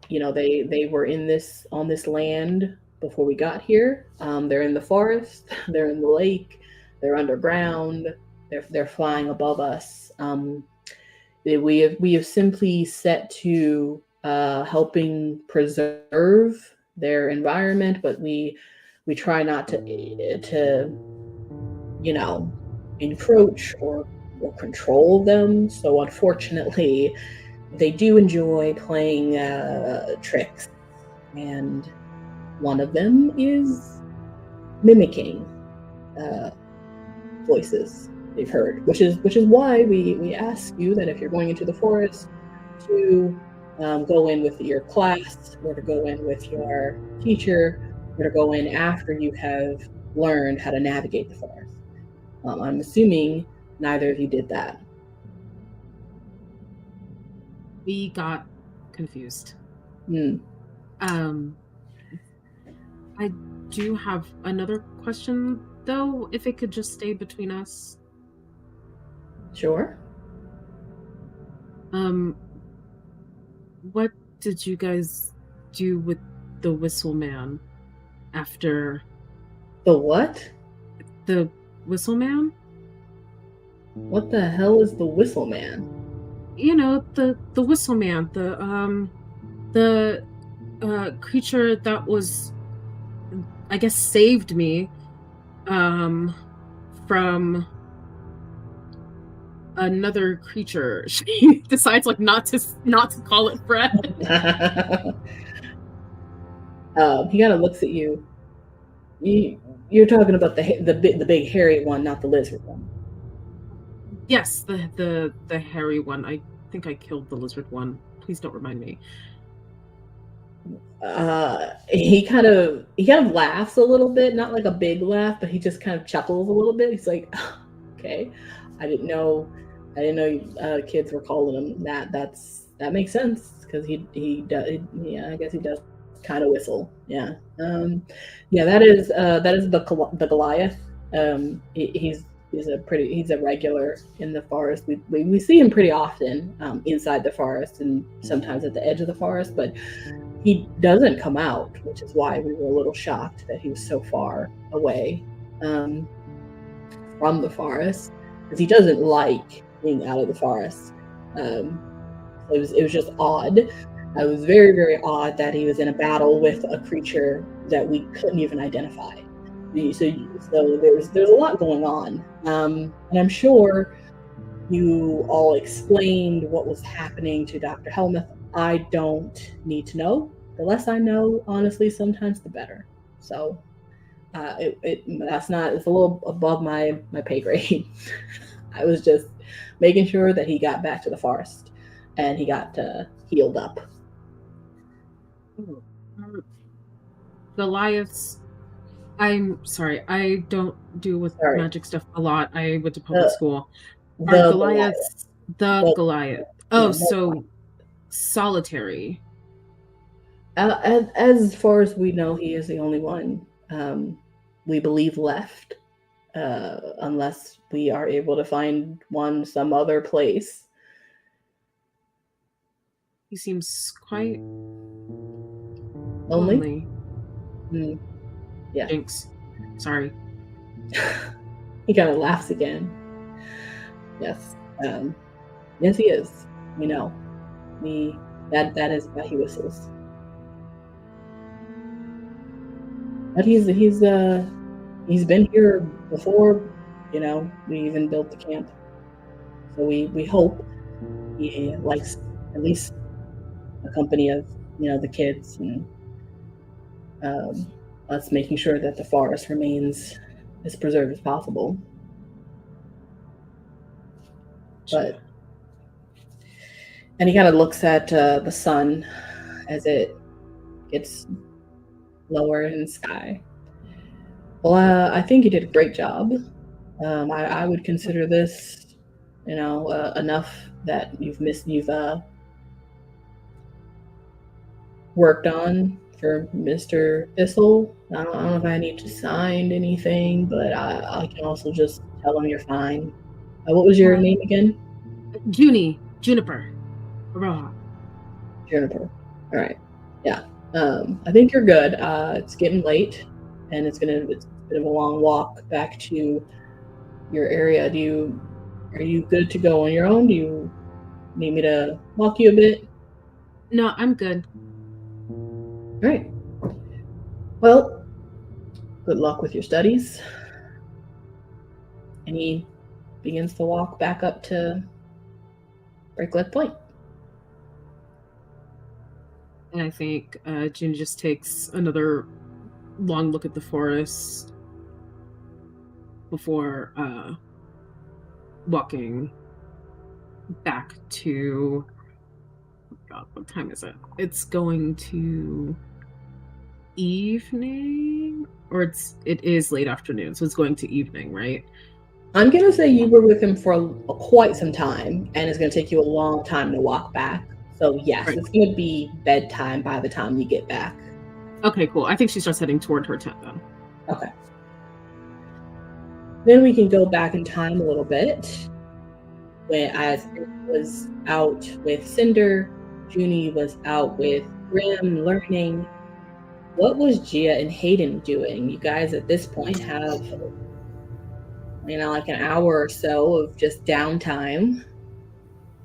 they were on this land before we got here. They're in the forest. They're in the lake. They're underground. They're flying above us. We have simply set to helping preserve their environment, but we try not to encroach or control them. So unfortunately, they do enjoy playing tricks, and one of them is mimicking voices they've heard, which is why we ask you that if you're going into the forest to go in with your class, or to go in with your teacher, or to go in after you have learned how to navigate the forest. I'm assuming neither of you did that. We got confused. Hmm. I do have another question, though, if it could just stay between us. Sure. What did you guys do with the Whistle Man after The what? the Whistle Man? What the hell is the Whistle Man? You know, the Whistle Man, the creature that was, I guess, saved me from another creature. She decides like not to call it Fred. He kind of looks at you. You're talking about the big hairy one, not the lizard one. Yes, the hairy one. I think I killed the lizard one. Please don't remind me. He kind of laughs a little bit, not like a big laugh, but he just kind of chuckles a little bit. He's like, "Okay, I didn't know you, kids were calling him that. That makes sense because he does. Yeah, I guess he does kind of whistle. Yeah, yeah. That is the Goliath. He's a regular in the forest. We see him pretty often inside the forest and sometimes at the edge of the forest, but he doesn't come out, which is why we were a little shocked that he was so far away from the forest, because he doesn't like being out of the forest. It was just odd. It was very, very odd that he was in a battle with a creature that we couldn't even identify. So there's a lot going on, and I'm sure you all explained what was happening to Dr. Helmuth. I don't need to know. The less I know, honestly, sometimes the better. So it's a little above my pay grade. I was just making sure that he got back to the forest and he got healed up. Goliaths. I'm sorry, I don't do with magic stuff a lot. I went to public school. Are Goliaths the Goliath? Oh, yeah, so solitary. As far as we know, he is the only one we believe left, unless we are able to find one some other place. He seems quite lonely. Yeah. Jinx. Sorry. He kind of laughs again. Yes. Yes, he is. We know. That is why he whistles. But he's been here before, we even built the camp. So we hope he likes at least the company of, the kids and us making sure that the forest remains as preserved as possible. And he kind of looks at the sun as it gets lower in the sky. Well, I think you did a great job. I would consider this, enough that you've worked on for Mr. Thistle. I don't know if I need to sign anything, but I can also just tell him you're fine. What was your name again? Juniper Aroha. Juniper. All right. Yeah. I think you're good. It's getting late, and it's a bit of a long walk back to your area. Are you good to go on your own? Do you need me to walk you a bit? No, I'm good. All right. Well, good luck with your studies. And he begins to walk back up to Breaklet Point. And I think June just takes another long look at the forest before walking back to... Oh God, what time is it? It's going to evening, or it is late afternoon, so it's going to evening, right? I'm going to say you were with him for quite some time, and it's going to take you a long time to walk back. So, yes, Right. it's going to be bedtime by the time you get back. Okay, cool. I think she starts heading toward her tent then. Okay. Then we can go back in time a little bit. When as it was out with Cinder, Juni was out with Grim learning. What was Gia and Hayden doing? You guys at this point have, like an hour or so of just downtime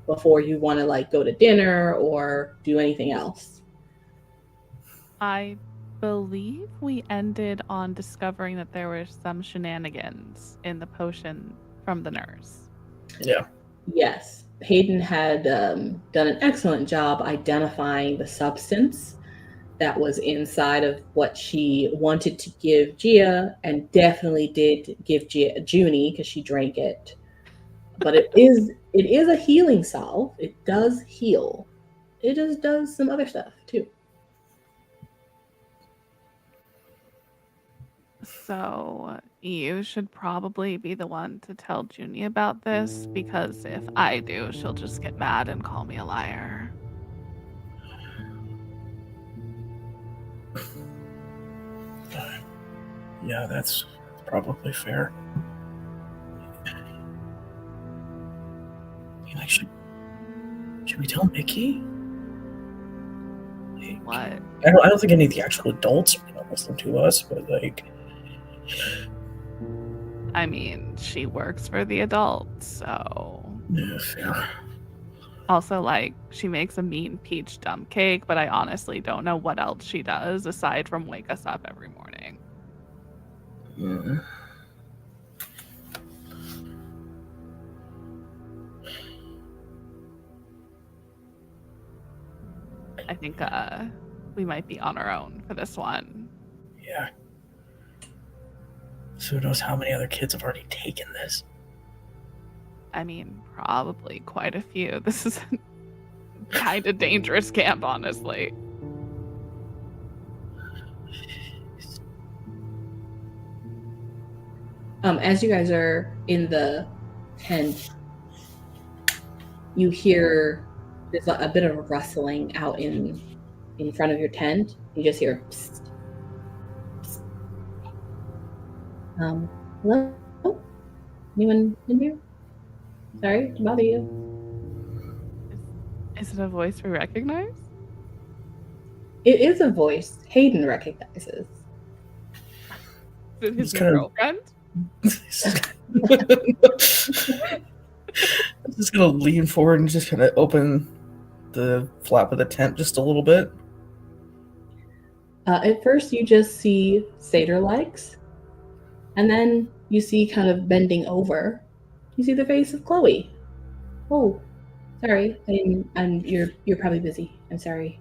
before you want to like go to dinner or do anything else. I believe we ended on discovering that there were some shenanigans in the potion from the nurse. Yeah. Yes, Hayden had done an excellent job identifying the substance that was inside of what she wanted to give Gia, and definitely did give Juni because she drank it. But it is a healing salve. It does heal. It just does some other stuff too. So you should probably be the one to tell Juni about this, because if I do, she'll just get mad and call me a liar. Yeah, that's probably fair. Like, should we tell Mickey? Like, What? I don't think any of the actual adults are gonna listen to us, but like, I mean, she works for the adults, so. yeah, fair. Also, like, she makes a mean peach dump cake, but I honestly don't know what else she does aside from wake us up every morning. Yeah. I think we might be on our own for this one. Yeah. So who knows how many other kids have already taken this? I mean, probably quite a few. This is a kind of dangerous camp, honestly. As you guys are in the tent, you hear there's a bit of a rustling out in front of your tent. You just hear psst, psst. Hello? Anyone in here? Sorry to bother you. Is it a voice we recognize? It is a voice Hayden recognizes. Is it his It's kind of- girlfriend? I'm just gonna lean forward and just kind of open the flap of the tent just a little bit. At first, you just see Seder legs, and then you see kind of bending over. You see the face of Chloe. Oh, sorry, you're probably busy. I'm sorry.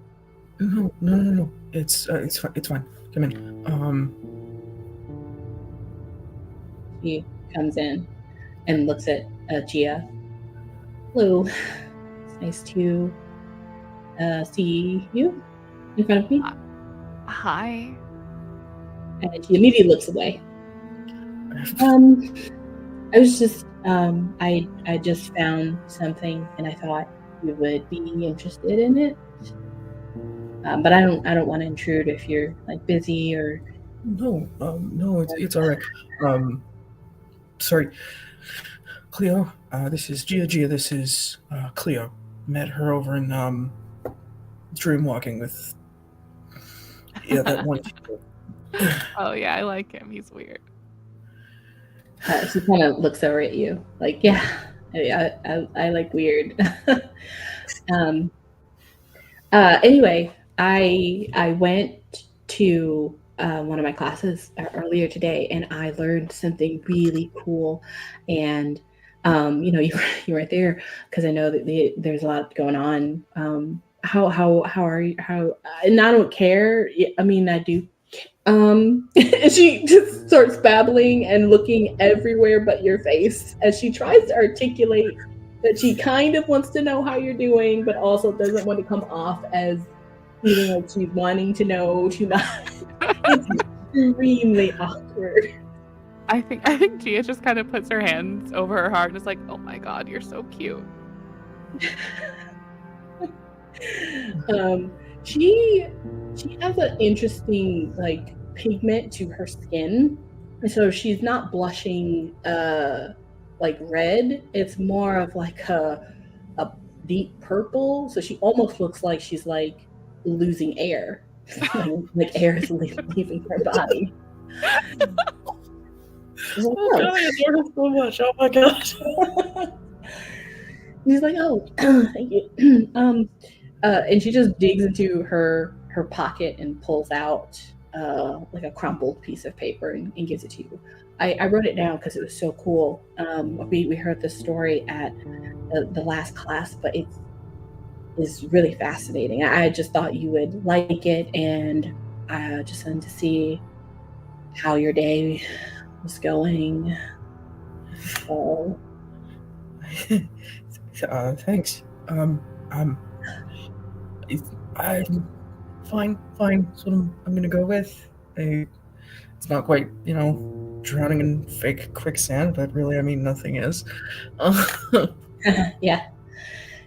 No. It's fine. Come in. She comes in and looks at Gia. Hello. It's nice to see you in front of me. Hi. And she immediately looks away. I was just I just found something and I thought you would be interested in it. But I don't want to intrude if you're like busy or. No, it's all right. Sorry, Cleo. This is Gia. This is Cleo. Met her over in Dream Walking with that one. Oh yeah, I like him. He's weird. She kind of looks over at you like, yeah, I like weird. Anyway, I went to one of my classes earlier today, and I learned something really cool. And you weren't there because I know that there's a lot going on. How are you? And I don't care. I mean, I do. And she just starts babbling and looking everywhere but your face as she tries to articulate that she kind of wants to know how you're doing, but also doesn't want to come off as feeling like she's wanting to know too much. It's extremely awkward. I think Gia just kind of puts her hands over her heart and is like, "Oh my god, you're so cute." She has an interesting like pigment to her skin, and so she's not blushing like red. It's more of like a deep purple. So she almost looks like she's like losing air, like air is leaving her body. She's like, Oh god, I adore her so much. Oh my god. He's like, oh, thank you. And she just digs into her pocket and pulls out like a crumpled piece of paper and gives it to you. I wrote it down because it was so cool. We heard this story at the last class, but it is really fascinating. I just thought you would like it, and I just wanted to see how your day was going. So, Thanks. I'm fine. That's what I'm gonna go with. It's not quite, drowning in fake quicksand, but really, I mean, nothing is. yeah,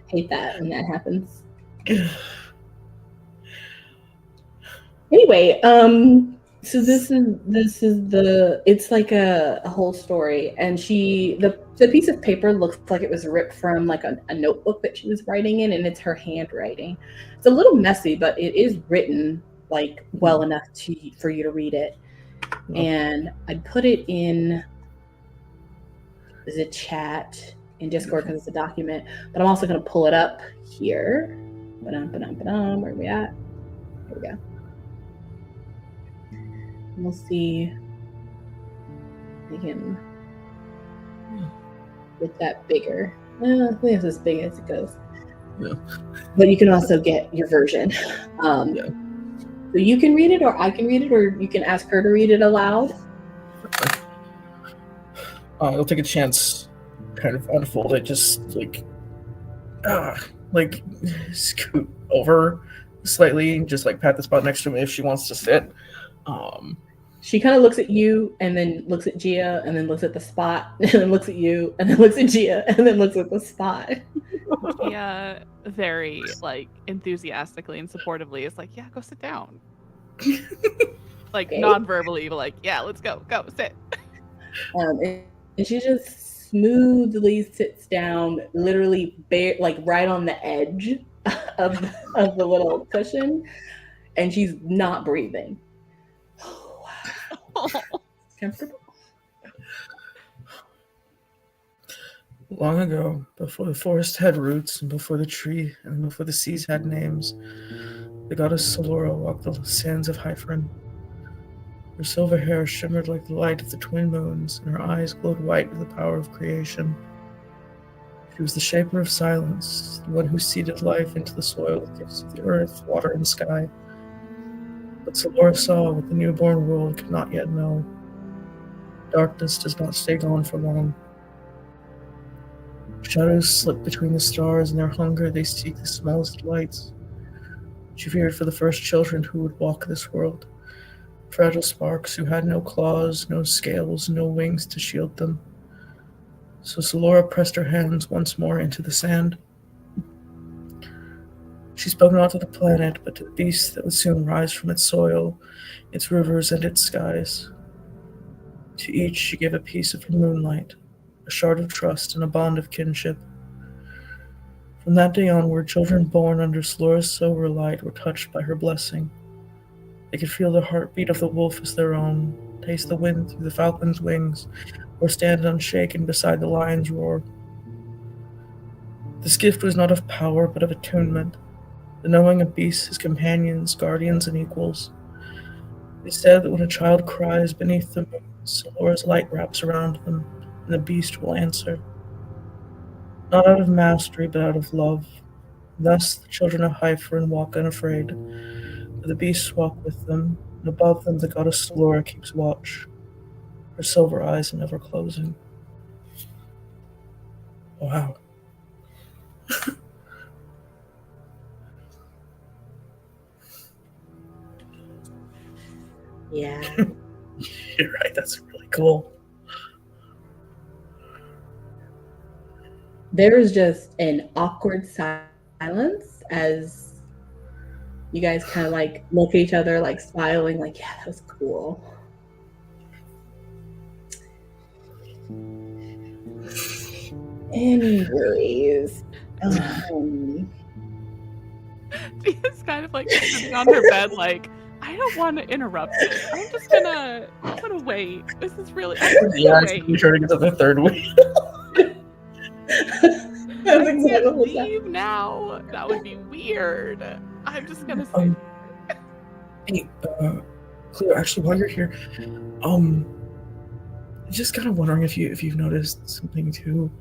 hate that when that happens. Anyway, so this is it's like a whole story, and the piece of paper looks like it was ripped from like a notebook that she was writing in, and it's her handwriting. It's a little messy, but it is written like well enough for you to read it. And I put it in the chat in Discord because it's a document, but I'm also going to pull it up here. Where are we at? Here we go. We'll see if we can get that bigger. I think it's as big as it goes. Yeah. But you can also get your version. So you can read it, or I can read it, or you can ask her to read it aloud. I'll take a chance, kind of unfold it, just like scoot over slightly, and just like pat the spot next to me if she wants to sit. She kind of looks at you, and then looks at Gia, and then looks at the spot, and then looks at you, and then looks at Gia, and then looks at the spot. Gia very like enthusiastically and supportively is like, "Yeah, go sit down." Like Okay. non-verbally, but like, "Yeah, let's go sit." And she just smoothly sits down, literally like right on the edge of the little cushion, and she's not breathing. Comfortable. Long ago, before the forest had roots, and before the tree, and before the seas had names, the goddess Solora walked the sands of Hyphren. Her silver hair shimmered like the light of the twin moons, and her eyes glowed white with the power of creation. She was the shaper of silence, the one who seeded life into the soil with gifts of the earth, water, and sky. But Solora saw what the newborn world could not yet know. Darkness does not stay gone for long. Shadows slip between the stars, and their hunger they seek the smallest lights. She feared for the first children who would walk this world. Fragile sparks who had no claws, no scales, no wings to shield them. So Solora pressed her hands once more into the sand. She spoke not to the planet, but to the beasts that would soon rise from its soil, its rivers, and its skies. To each she gave a piece of her moonlight, a shard of trust, and a bond of kinship. From that day onward, children born under Solora's silver light were touched by her blessing. They could feel the heartbeat of the wolf as their own, taste the wind through the falcon's wings, or stand unshaken beside the lion's roar. This gift was not of power, but of attunement, the knowing of beasts as companions, guardians, and equals. They said that when a child cries beneath the moon, Solora's light wraps around them, and the beast will answer. Not out of mastery, but out of love. Thus the children of Hyphren walk unafraid, but the beasts walk with them, and above them the goddess Solora keeps watch, her silver eyes never closing. Wow. Yeah. You're right, that's really cool. there's just an awkward silence as you guys kind of like look at each other, like smiling, like, yeah, that was cool. Anyways, She's kind of like sitting on her bed, like, I don't want to interrupt this. I'm gonna wait. This is really. I'm just Yeah, gonna I'm wait. trying to get to the third week. that's I exactly can't what's leave now. That would be weird. I'm just gonna say. Hey, Cleo, actually, while you're here, just kind of wondering if you've noticed something too.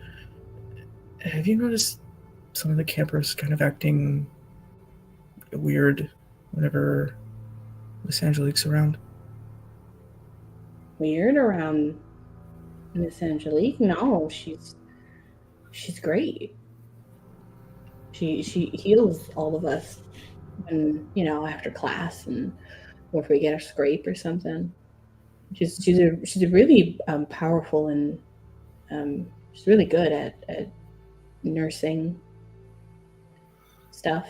Have you noticed some of the campers kind of acting weird whenever Miss Angelique's around? weird around Miss Angelique. No, she's great. She heals all of us when, after class, and or if we get a scrape or something. She's a really powerful, and she's really good at nursing stuff.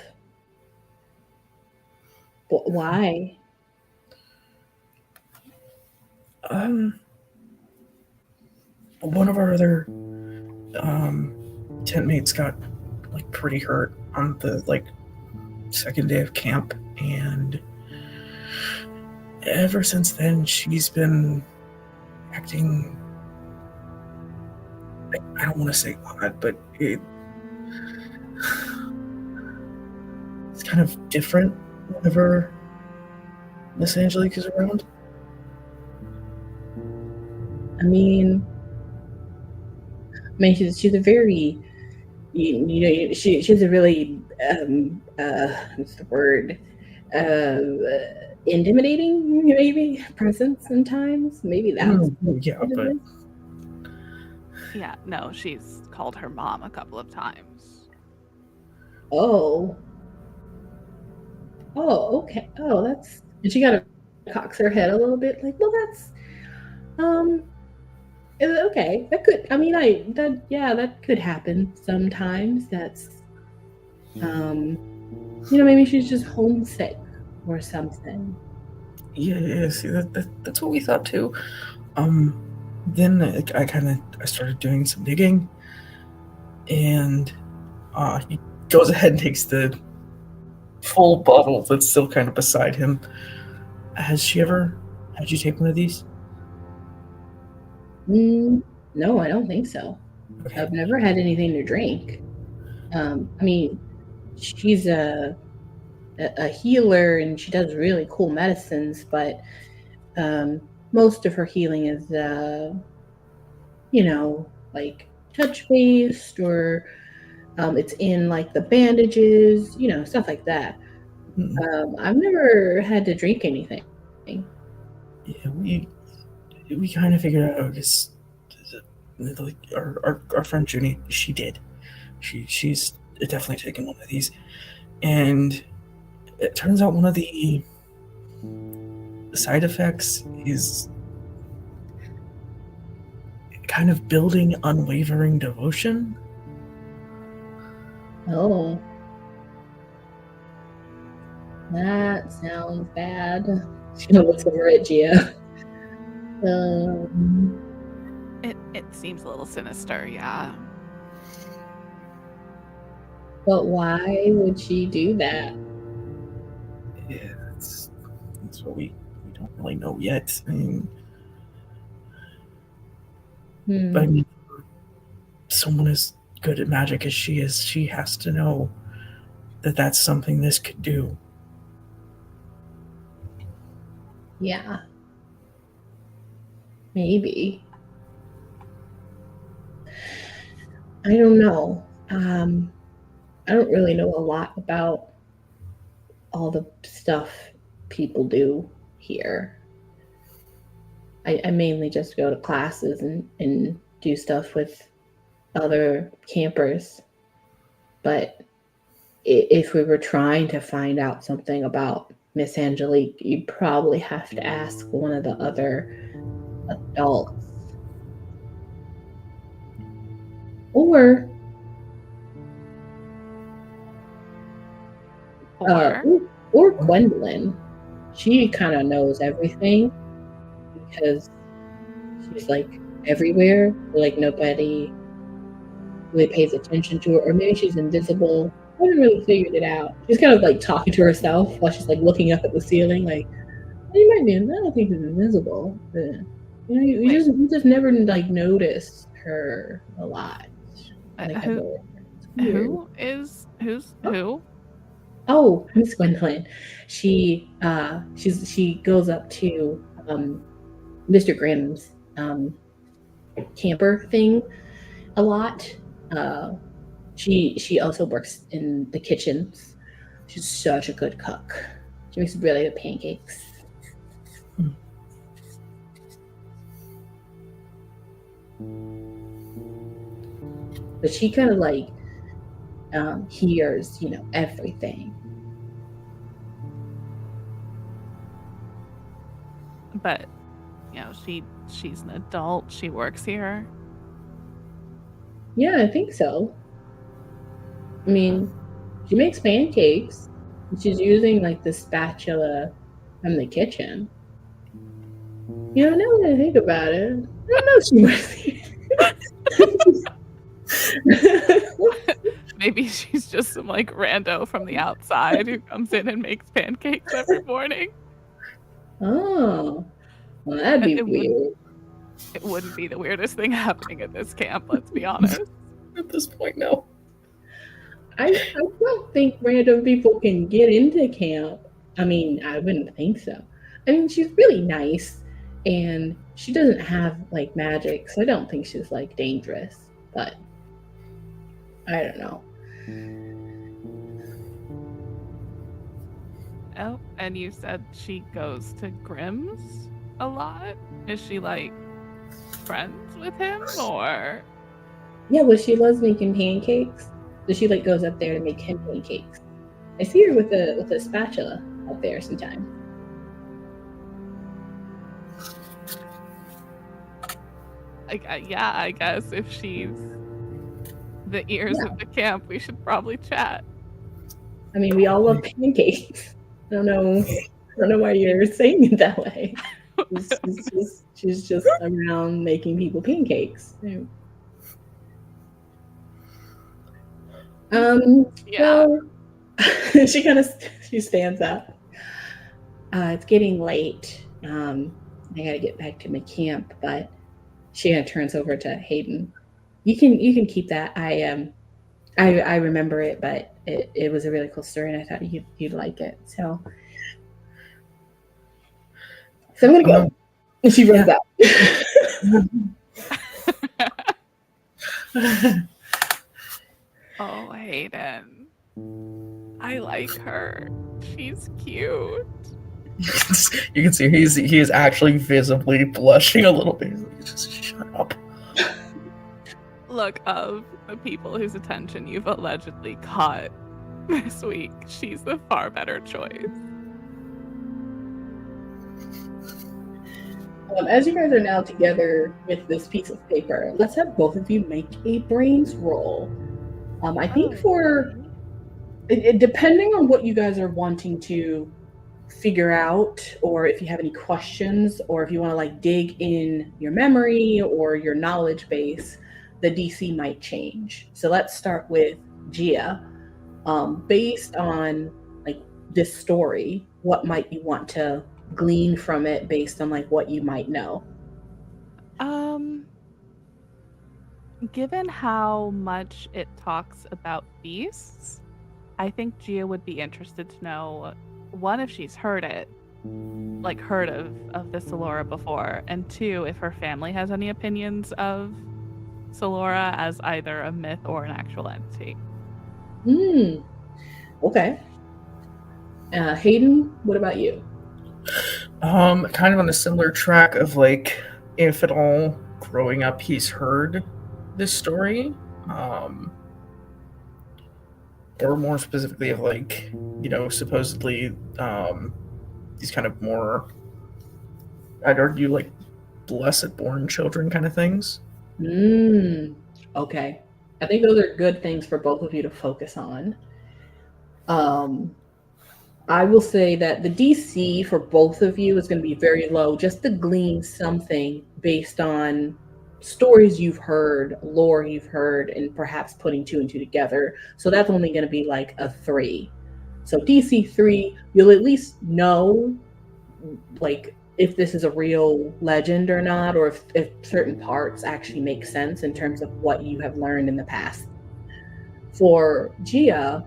Why? One of our other tent mates got like pretty hurt on the second day of camp, and ever since then she's been acting, I don't want to say odd, but it's kind of different whenever Miss Angelique is around. I mean, she's a very, she's a really what's the word? Intimidating, maybe presence sometimes. Maybe that's Yeah, what it but is. Yeah, no, she's called her mom a couple of times. Oh, okay. Oh, that's. And she got to cocks her head a little bit, like, well, that's okay. That could. I mean, that could happen sometimes. That's maybe she's just homesick or something. yeah. See, that's what we thought too. Then I started doing some digging, and he goes ahead and takes the full bottle that's still kind of beside him. Had you take one of these? No, I don't think so. Okay. I've never had anything to drink. I mean, she's a healer, and she does really cool medicines, but most of her healing is like touch based, or it's in like the bandages, stuff like that. I've never had to drink anything. Yeah, we kind of figured out because like our friend Juni, she did. She's definitely taken one of these, and it turns out one of the side effects is kind of building unwavering devotion. Oh, that sounds bad. She looks over at Gia. It seems a little sinister, yeah. But why would she do that? Yeah, that's what we don't really know yet. I mean, someone as good at magic as she is, she has to know that that's something this could do. Yeah. Maybe. I don't know. I don't really know a lot about all the stuff people do here. I mainly just go to classes and do stuff with other campers. But if we were trying to find out something about Miss Angelique, you'd probably have to ask one of the other adults. Or Or or Gwendolyn. She kind of knows everything because she's like everywhere. Like nobody really pays attention to her, or maybe she's invisible. I haven't really figured it out. She's kind of like talking to herself while she's like looking up at the ceiling, like you might be. I don't think she's invisible. But, you just never like notice her a lot. Like, who's who? Oh, Miss Gwendolyn. She goes up to Mr. Grimm's camper thing a lot. She also works in the kitchens. She's such a good cook. She makes really good pancakes. But she kind of like hears, everything. But she's an adult. She works here. Yeah, I think so. I mean, she makes pancakes. She's using like the spatula from the kitchen. Now that I think about it, I don't know if she works here. Maybe she's just some like rando from the outside who comes in and makes pancakes every morning. Oh, well, that'd be weird. It wouldn't be the weirdest thing happening at this camp, let's be honest. At this point, no. I don't think random people can get into camp. I mean, I wouldn't think so. I mean, she's really nice, and she doesn't have like magic, so I don't think she's like dangerous. But I don't know. Oh, and you said she goes to Grimm's a lot? Is she like friends with him, or? Yeah, well, she loves making pancakes, so she like goes up there to make him pancakes. I see her with a spatula up there sometimes. Yeah, I guess if she's the ears of the camp, we should probably chat. I mean, we all love pancakes. I don't know why you're saying it that way. She's just around making people pancakes. Well, she stands up. It's getting late. I gotta get back to my camp, but she kind of turns over to Hayden. You can keep that. I remember it, but it was a really cool story, and I thought you'd like it. So I'm gonna go. And she runs out. Oh, Hayden. I like her. She's cute. You can see he is actually visibly blushing a little bit. Just shut up. Look, of the people whose attention you've allegedly caught this week, she's the far better choice. As you guys are now together with this piece of paper, let's have both of you make a brains roll. I think depending on what you guys are wanting to figure out, or if you have any questions, or if you want to like dig in your memory or your knowledge base, the DC might change. So let's start with Gia. Based on like this story, what might you want to glean from it based on like what you might know? Given how much it talks about beasts, I think Gia would be interested to know, one, if she's heard of the Solora before, and two, if her family has any opinions of Solora as either a myth or an actual entity. Okay. Hayden, what about you? Kind of on a similar track of like, if at all growing up he's heard this story, or more specifically of like, supposedly these kind of more, I'd argue, like blessed born children kind of things. Okay. I think those are good things for both of you to focus on. I will say that the DC for both of you is going to be very low, just to glean something based on stories you've heard, lore you've heard, and perhaps putting two and two together. So that's only going to be like a 3. So DC 3, you'll at least know like if this is a real legend or not, or if certain parts actually make sense in terms of what you have learned in the past. For Gia,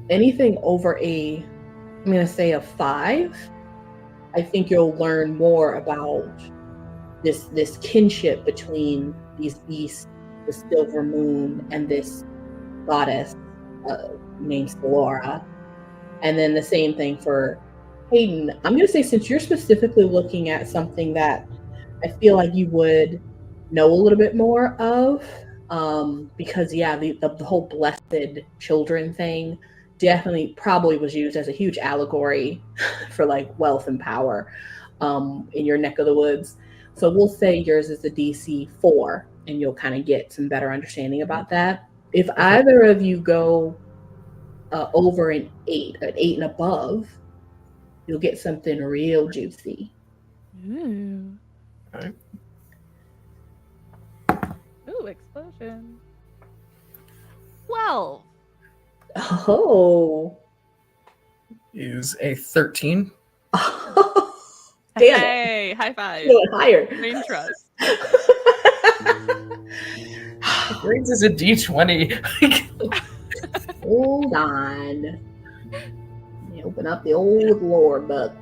anything over I'm going to say a 5, I think you'll learn more about this kinship between these beasts, the silver moon, and this goddess named Stelora. And then the same thing for Hayden. I'm going to say, since you're specifically looking at something that I feel like you would know a little bit more of, because yeah, the whole blessed children thing definitely probably was used as a huge allegory for like wealth and power in your neck of the woods. So we'll say yours is the DC 4, and you'll kind of get some better understanding about that. If either of you go over an 8 and above, you'll get something real juicy. Ooh. All right. Ooh, explosion. 12. Oh. Is a 13. Damn it. Hey, high five. You went higher. Brain trust. Brains is a D20. Hold on. Let me open up the old lore book.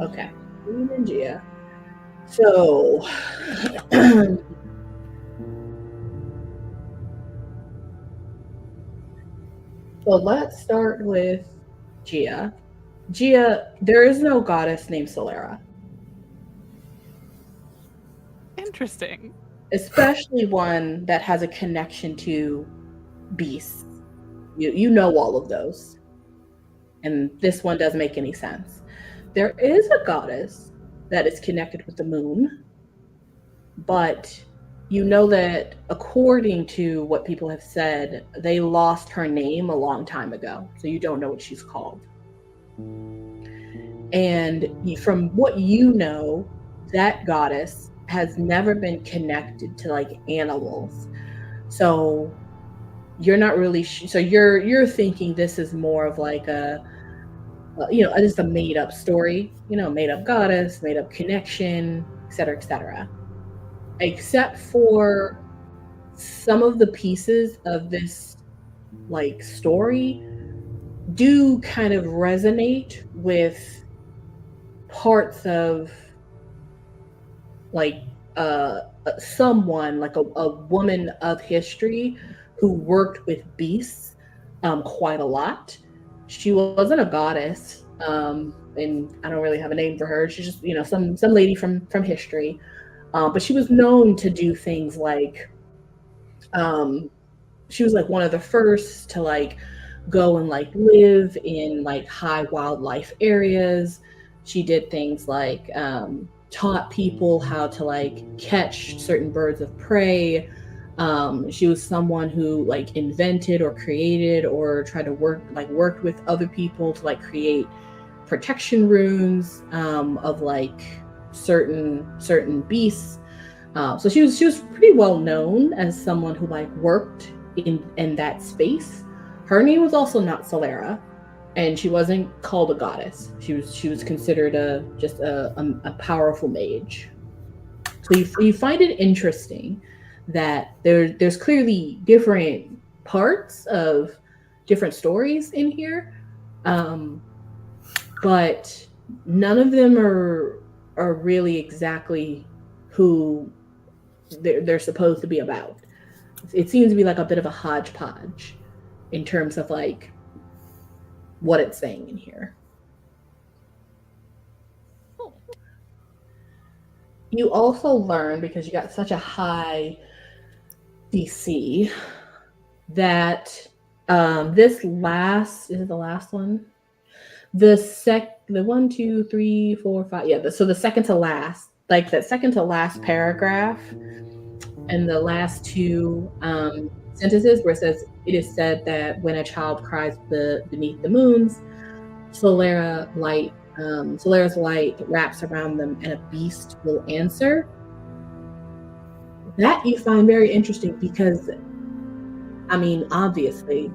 Okay. Hayden Gia. So so let's start with Gia. Gia, there is no goddess named Solera, Interesting. especially one that has a connection to beasts. You know all of those. And this one doesn't make any sense. There is a goddess that is connected with the moon, but you know that according to what people have said, they lost her name a long time ago. So you don't know what she's called. And from what you know, that goddess has never been connected to like animals. So you're not really so you're thinking this is more of like just a made up story, made up goddess, made up connection, etc., etc. Except for some of the pieces of this like story do kind of resonate with parts of like someone, like a woman of history who worked with beasts quite a lot. She wasn't a goddess, and I don't really have a name for her. She's just some lady from history, but she was known to do things like she was like one of the first to like go and like live in like high wildlife areas. She did things like taught people how to like catch certain birds of prey. She was someone who like invented or created or tried to worked with other people to like create protection runes of like certain beasts. So she was pretty well known as someone who like worked in that space. Her name was also not Solera, and she wasn't called a goddess. She was considered just a powerful mage. So you find it interesting that there's clearly different parts of different stories in here, but none of them are really exactly who they're supposed to be about. It seems to be like a bit of a hodgepodge in terms of like what it's saying in here. You also learn, because you got such a high DC, that is it the last one? The 1, 2, 3, 4, 5. Yeah. So the second to last, like that second to last paragraph, and the last two sentences where it says, "It is said that when a child cries beneath the moons, Solara's light wraps around them, and a beast will answer." That you find very interesting because, I mean, obviously,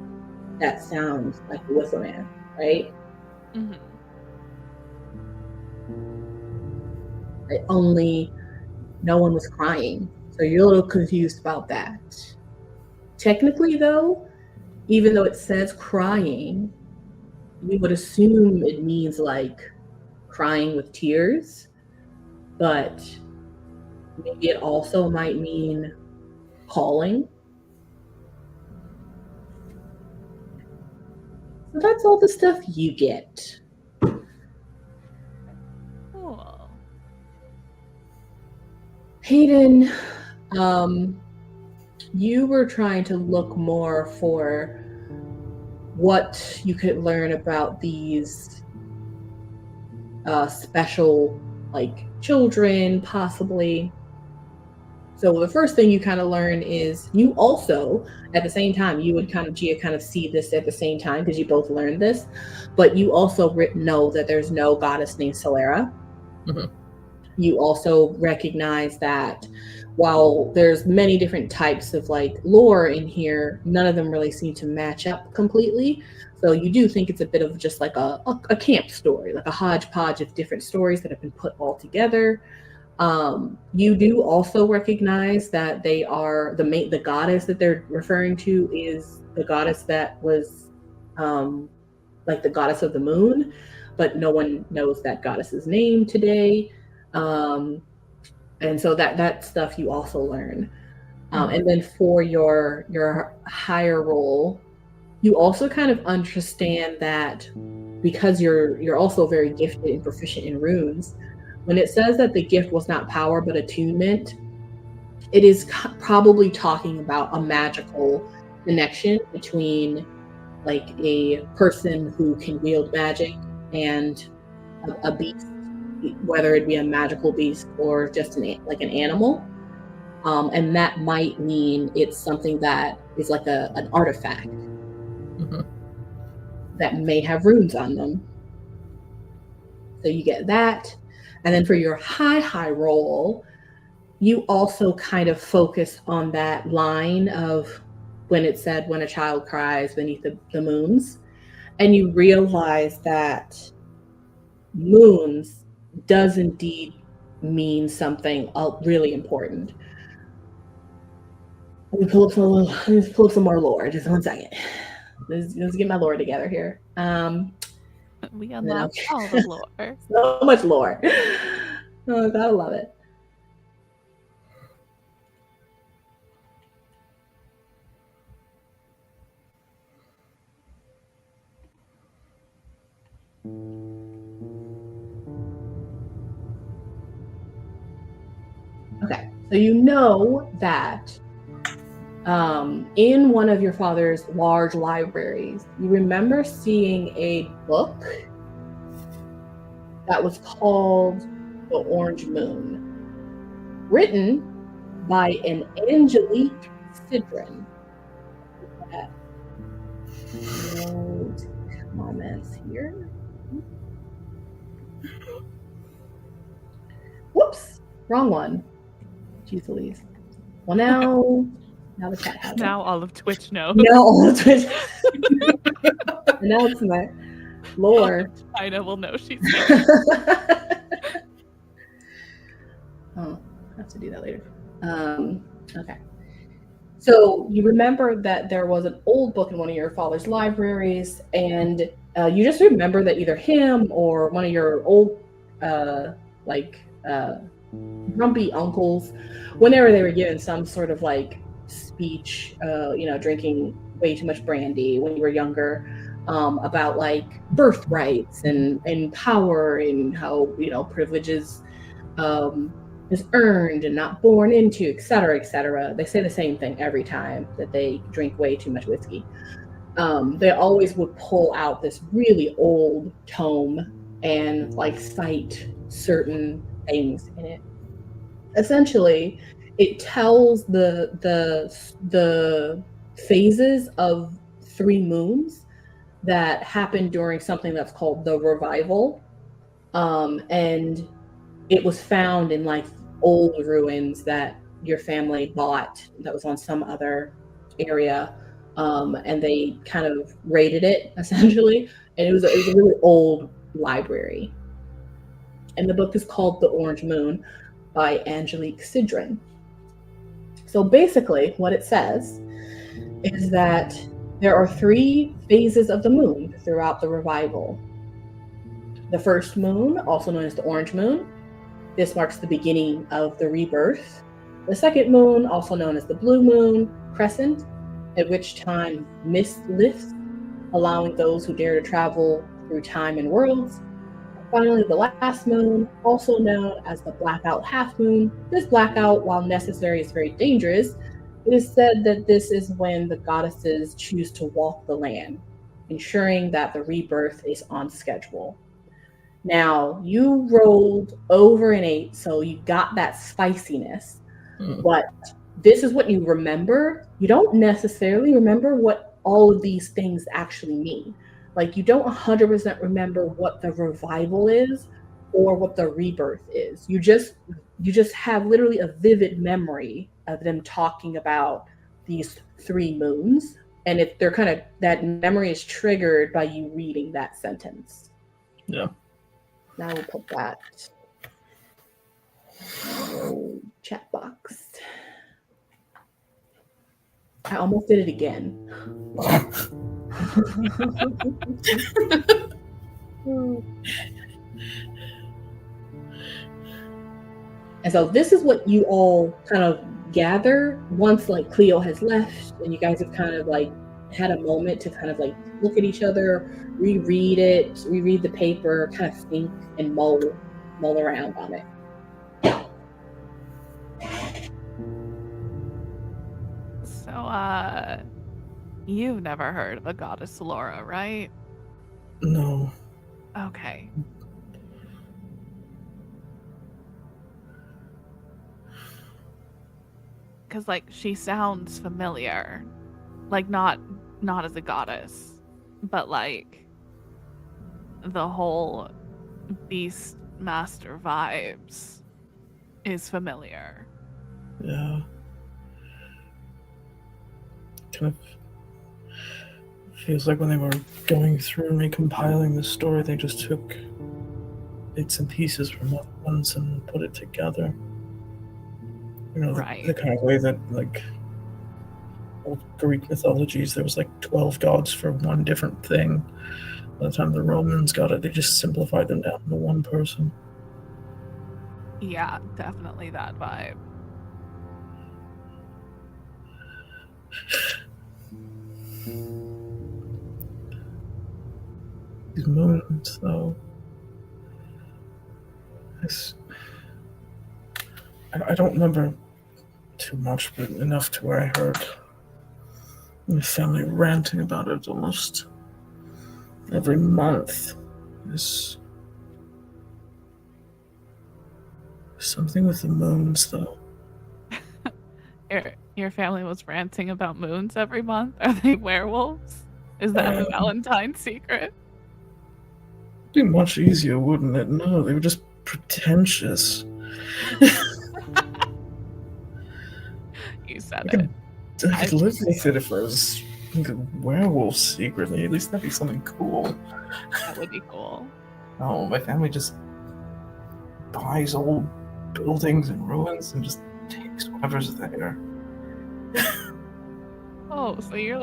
that sounds like the Whistle Man, right? Mhm. Only no one was crying, so you're a little confused about that. Technically, though, even though it says crying, we would assume it means like crying with tears, but maybe it also might mean calling. So that's all the stuff you get. Cool. Hayden, you were trying to look more for what you could learn about these special, like, children, possibly. So the first thing you kind of learn is you also, at the same time, you would Gia kind of see this at the same time because you both learned this, but you also know that there's no goddess named Solara. Mhm. You also recognize that while there's many different types of like lore in here, none of them really seem to match up completely. So you do think it's a bit of just like a camp story, like a hodgepodge of different stories that have been put all together. You do also recognize that they are the goddess that they're referring to is the goddess that was like the goddess of the moon, but no one knows that goddess's name today. And so that stuff you also learn. And then for your higher role, you also kind of understand that because you're also very gifted and proficient in runes, when it says that the gift was not power but attunement, it is probably talking about a magical connection between like a person who can wield magic and a beast, whether it be a magical beast or just an animal. And that might mean it's something that is like an artifact that may have runes on them. So you get that. And then for your high roll, you also kind of focus on that line of when it said, when a child cries beneath the moons. And you realize that moons does indeed mean something really important. Let me pull up some more lore. Just 1 second. Let's get my lore together here. We unlocked all the lore. So much lore. Oh, gotta love it. Okay, so you know that in one of your father's large libraries, you remember seeing a book that was called The Orange Moon, written by an Angelique Sidron. Comments here. Whoops, wrong one. Jeez Louise. Well, now the chat has it. Now all of Twitch knows. Now all of Twitch. Now it's my lore. Ina will know she's Oh, I have to do that later. Okay. So you remember that there was an old book in one of your father's libraries, and you just remember that either him or one of your old, grumpy uncles, whenever they were given some sort of like speech, drinking way too much brandy when you were younger, about like birthrights and power and how privileges is earned and not born into, etc., etc. They say the same thing every time that they drink way too much whiskey. they always would pull out this really old tome and like cite certain things in it. Essentially, it tells the phases of 3 moons that happened during something that's called the revival. And it was found in like old ruins that your family bought that was on some other area. And they kind of raided it essentially. And it was a really old library. And the book is called The Orange Moon by Angelique Sidran. So basically, what it says is that there are 3 phases of the moon throughout the revival. The first moon, also known as the orange moon, this marks the beginning of the rebirth. The second moon, also known as the blue moon crescent, at which time mist lifts, allowing those who dare to travel through time and worlds. Finally, the last moon, also known as the blackout half moon. This blackout, while necessary, is very dangerous. It is said that this is when the goddesses choose to walk the land, ensuring that the rebirth is on schedule. Now, you rolled over an 8, so you got that spiciness. But this is what you remember. You don't necessarily remember what all of these things actually mean. Like, you don't 100% remember what the revival is or what the rebirth is. You just have literally a vivid memory of them talking about these 3 moons, and if they're kind of, that memory is triggered by you reading that sentence. Yeah. Now we'll put that chat box. I almost did it again. And so this is what you all kind of gather once like Cleo has left and you guys have kind of like had a moment to kind of like look at each other, reread the paper, kind of think and mull around on it. So, you've never heard of the goddess Laura, right? No. Okay. Because, like, she sounds familiar. Like, not as a goddess, but, like, the whole Beast Master vibes is familiar. Yeah. Kind of feels like when they were going through and recompiling the story, they just took bits and pieces from other ones and put it together. You know, Right. the kind of way that, like, old Greek mythologies, there was like 12 gods for one different thing. By the time the Romans got it, they just simplified them down to one person. Yeah, definitely that vibe. These moons, though. I don't remember too much, but enough to where I heard my family ranting about it almost every month. There's something with the moons, though. Your family was ranting about moons every month? Are they werewolves? Is that the Valentine secret? It'd be much easier, wouldn't it? No, they were just pretentious. You said I it. could live with it if I was a werewolf secretly. At least that'd be something cool. That would be cool. No, my family just buys old buildings and ruins and just takes whatever's there. Oh, so you're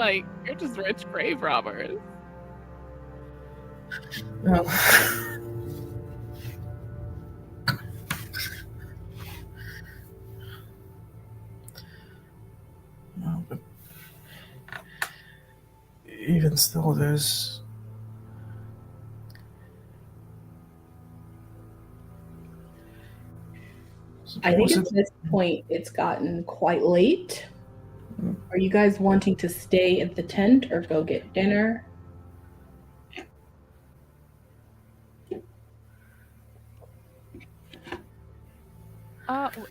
just rich grave robbers. Well, no, but even still, there's I think at this point it's gotten quite late. Are you guys wanting to stay at the tent or go get dinner?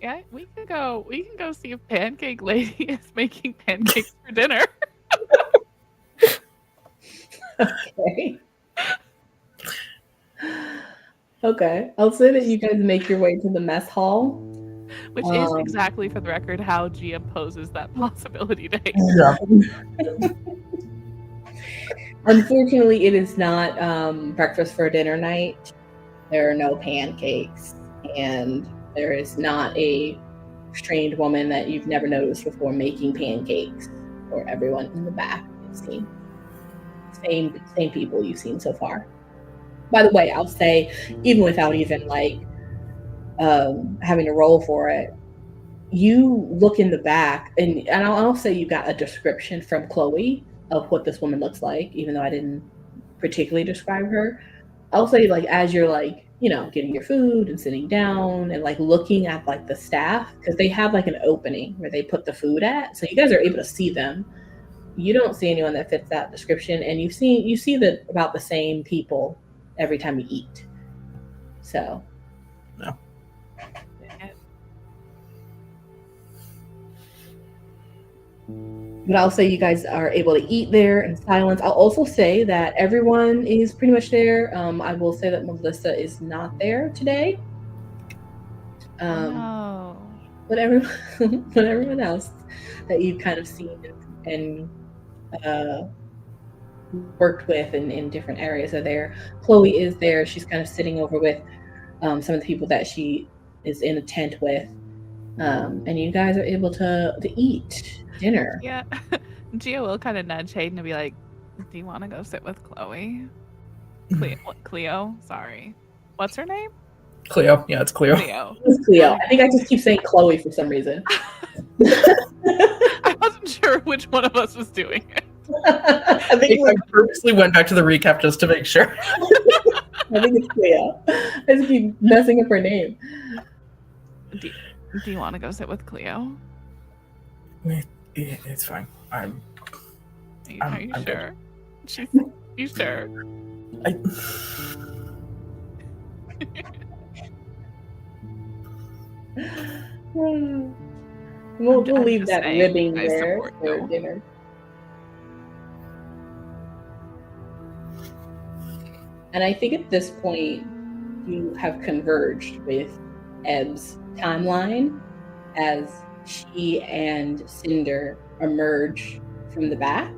Yeah, we can go. We can go see if Pancake Lady is making pancakes for dinner. Okay. Okay. I'll say that you guys make your way to the mess hall. Which is exactly, for the record, how Gia poses that possibility to Hayden. Yeah. Unfortunately, it is not breakfast for dinner night. There are no pancakes, and there is not a trained woman that you've never noticed before making pancakes for everyone in the back you've seen. Same people you've seen so far. By the way, I'll say, even without even like having to roll for it, you look in the back, and I'll say you got a description from Chloe of what this woman looks like, even though I didn't particularly describe her. I'll say, like, as you're like, you know, getting your food and sitting down and like looking at like the staff, because they have like an opening where they put the food at, so you guys are able to see them. You don't see anyone that fits that description, and you see that about the same people every time you eat. So No. But I'll say you guys are able to eat there in silence. I'll also say that everyone is pretty much there. I will say that Melissa is not there today. No. But everyone else that you've kind of seen and worked with in different areas are there. Chloe is there. She's kind of sitting over with some of the people that she is in a tent with. And you guys are able to eat dinner. Yeah. Gia will kind of nudge Hayden to be like, do you want to go sit with Chloe? Cleo? Sorry. What's her name? Cleo. Yeah, it's Cleo. Cleo. It's Cleo. I think I just keep saying Chloe for some reason. I wasn't sure which one of us was doing it. I think I purposely went back to the recap just to make sure. I think it's Cleo. I just keep messing up her name. Do you want to go sit with Cleo? It's fine. Are you I'm sure? You sure? We'll I'm leave just that saying, ribbing I there support for you. dinner. And I think at this point, you have converged with Ebb's timeline as she and Cinder emerge from the back,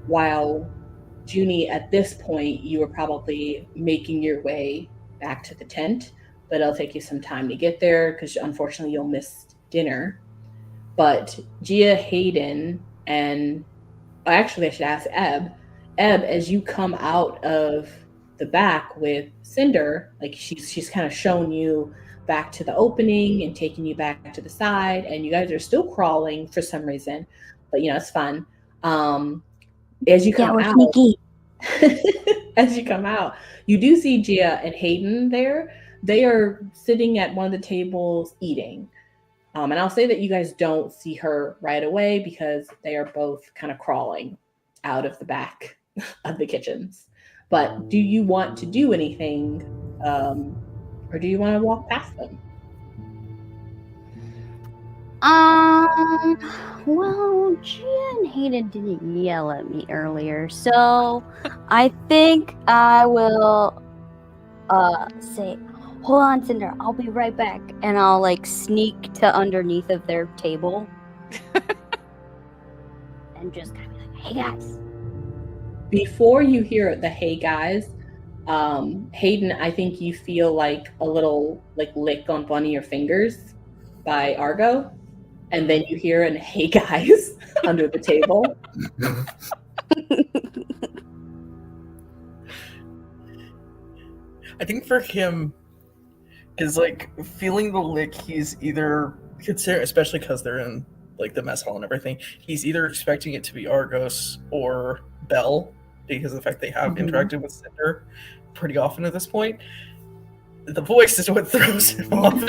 while Juni, at this point, you are probably making your way back to the tent, but it'll take you some time to get there because unfortunately you'll miss dinner. But Gia, Hayden, and actually I should ask Ebb, as you come out of the back with Cinder, like she's kind of shown you back to the opening and taking you back to the side, and you guys are still crawling for some reason, but you know, it's fun. As you come out, sneaky. as you come out, you do see Gia and Hayden there. They are sitting at one of the tables eating. And I'll say that you guys don't see her right away because they are both kind of crawling out of the back of the kitchens. But do you want to do anything, or do you want to walk past them? Well, Gia and Hayden didn't yell at me earlier, so I think I will say, hold on, Cinder, I'll be right back, and I'll like sneak to underneath of their table and just kind of be like, hey guys. Before you hear the hey guys, Hayden, I think you feel like a little like lick on one of your fingers by Argo, and then you hear an hey guys under the table. I think for him, is like feeling the lick. He's either consider, especially because they're in like the mess hall and everything. He's either expecting it to be Argos or Belle because of the fact they have interacted with Cinder pretty often at this point. The voice is what throws him off.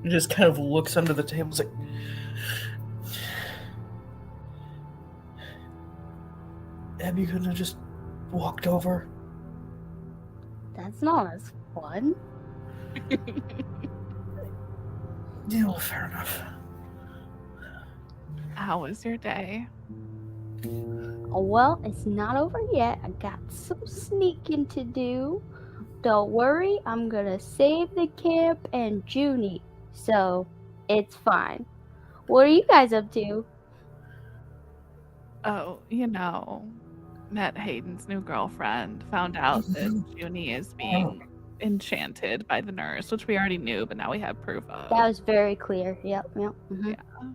He just kind of looks under the table. He's like, Ebb, you couldn't have just walked over. That's not as fun. Yeah, well, fair enough. How was your day? Well, it's not over yet. I got some sneaking to do. Don't worry, I'm gonna save the camp and Juni, so it's fine. What are you guys up to? Oh, met Hayden's new girlfriend. Found out that Juni is being enchanted by the nurse, which we already knew, but now we have proof of. That was very clear. Yep. Mhm. Yeah.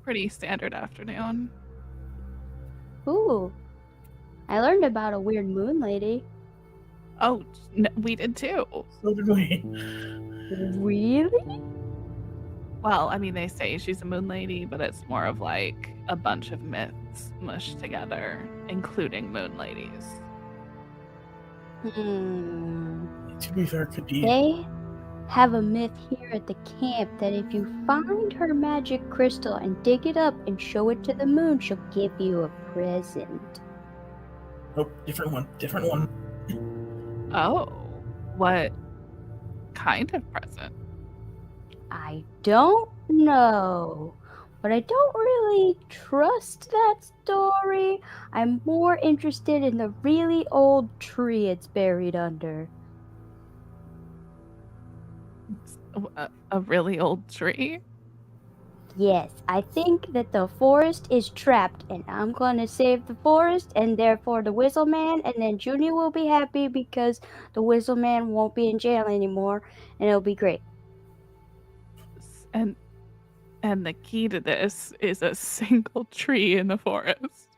Pretty standard afternoon. Ooh. I learned about a weird moon lady. Oh, we did too. So did we. Really? Well, I mean, they say she's a moon lady, but it's more of like a bunch of myths mushed together, including moon ladies. To be fair, could be. They have a myth here at the camp that if you find her magic crystal and dig it up and show it to the moon, she'll give you a present. Nope, different one. Oh, what kind of present? I don't know, but I don't really trust that story. I'm more interested in the really old tree it's buried under. A really old tree? Yes, I think that the forest is trapped, and I'm going to save the forest, and therefore the Whistle Man, and then Junior will be happy because the Whistle Man won't be in jail anymore, and it'll be great. And the key to this is a single tree in the forest.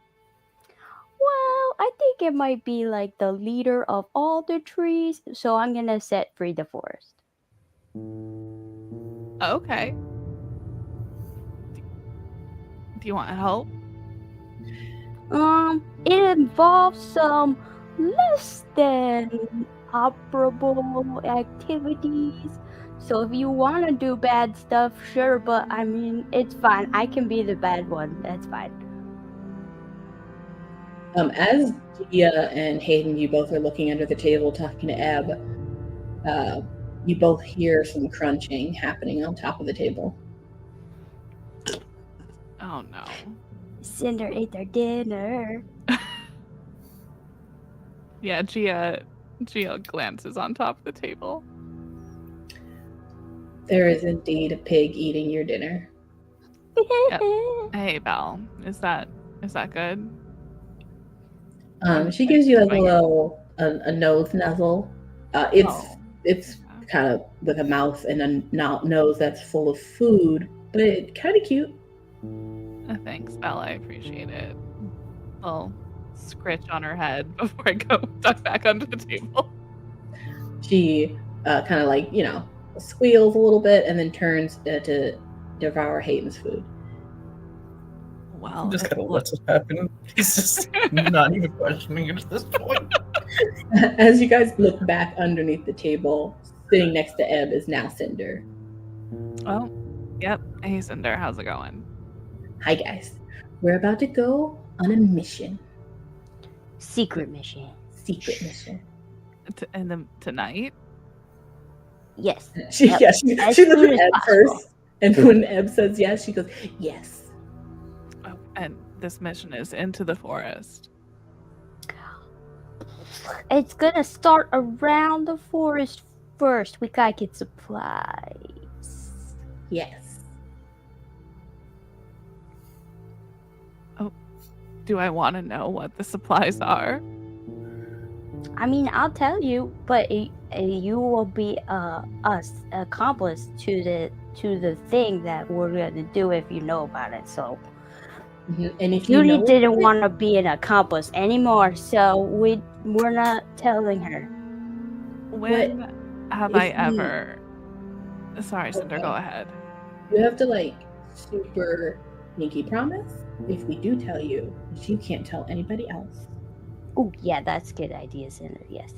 Well, I think it might be like the leader of all the trees, so I'm going to set free the forest. Okay. Do you want help? It involves some less than operable activities. So if you want to do bad stuff, sure, but I mean, it's fine. I can be the bad one. That's fine. As Gia and Hayden, you both are looking under the table talking to Ebb, you both hear some crunching happening on top of the table. Oh no. Cinder ate their dinner. Yeah, Gia glances on top of the table. There is indeed a pig eating your dinner. Yep. Hey, Belle, is that good? She gives you like a nose nuzzle. It's kind of with a mouth and a nose that's full of food, but it's kind of cute. Thanks, Belle. I appreciate it. I'll scritch on her head before I go duck back under the table. She kind of like, squeals a little bit and then turns to devour Hayden's food. Well, Just kind of lets it happen. He's just not even questioning it at this point. As you guys look back underneath the table, sitting next to Ebb is now Cinder. Oh, yep. Hey, Cinder, how's it going? Hi guys, we're about to go on a mission. Secret mission. Secret mission. Tonight? Yes. She Yep. she looks at Ebb first, and when Ebb says yes, she goes, yes. Oh, and this mission is into the forest. It's gonna start around the forest first. We gotta get supplies. Yes. Do I want to know what the supplies are? I mean, I'll tell you, but you will be us accomplice to the thing that we're gonna do if you know about it. So, And if Judy know didn't want to be an accomplice anymore, so we're not telling her. When have I if ever? Sorry, Cinder, go ahead. you have to super pinky promise. If we do tell you, you can't tell anybody else. Oh, yeah, that's a good idea, Cinder. Yes.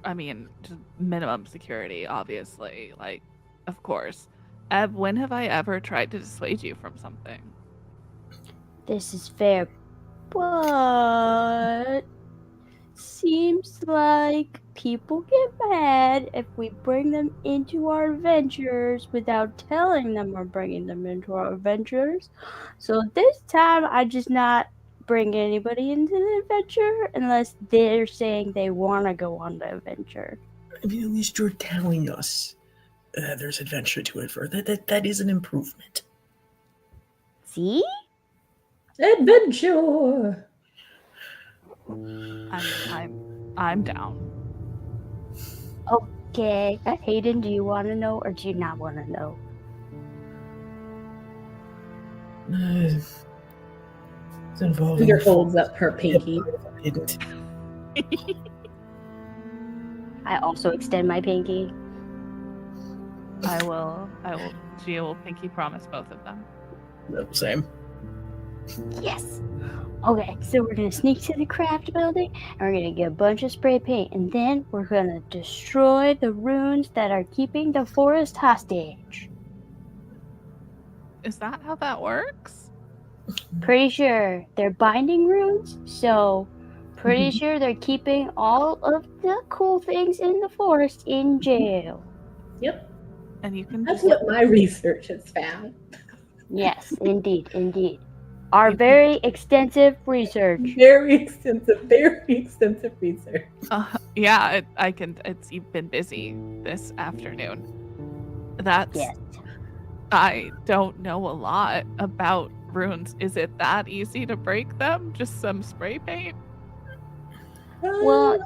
I mean, just minimum security, obviously. Like, of course. Ebb, when have I ever tried to dissuade you from something? This is fair, but seems like people get mad if we bring them into our adventures without telling them we're bringing them into our adventures. So this time, I just not bring anybody into the adventure unless they're saying they want to go on the adventure. I mean, at least you're telling us there's adventure to it. That is an improvement. See? Adventure. I'm down. Okay. Hayden, do you want to know or do you not want to know? It's involving. Cinder holds up her pinky. I also extend my pinky. I will Gia will pinky promise both of them. Same. Yes. Okay, so we're gonna sneak to the craft building and we're gonna get a bunch of spray paint and then we're gonna destroy the runes that are keeping the forest hostage. Is that how that works? Pretty sure they're binding runes, so pretty sure they're keeping all of the cool things in the forest in jail. Yep. And you can That's just what my research has found. Yes, indeed. Our very extensive research. Very extensive research. yeah, it's you've been busy this afternoon. That's Yes. I don't know a lot about runes. Is it that easy to break them? Just some spray paint? Well,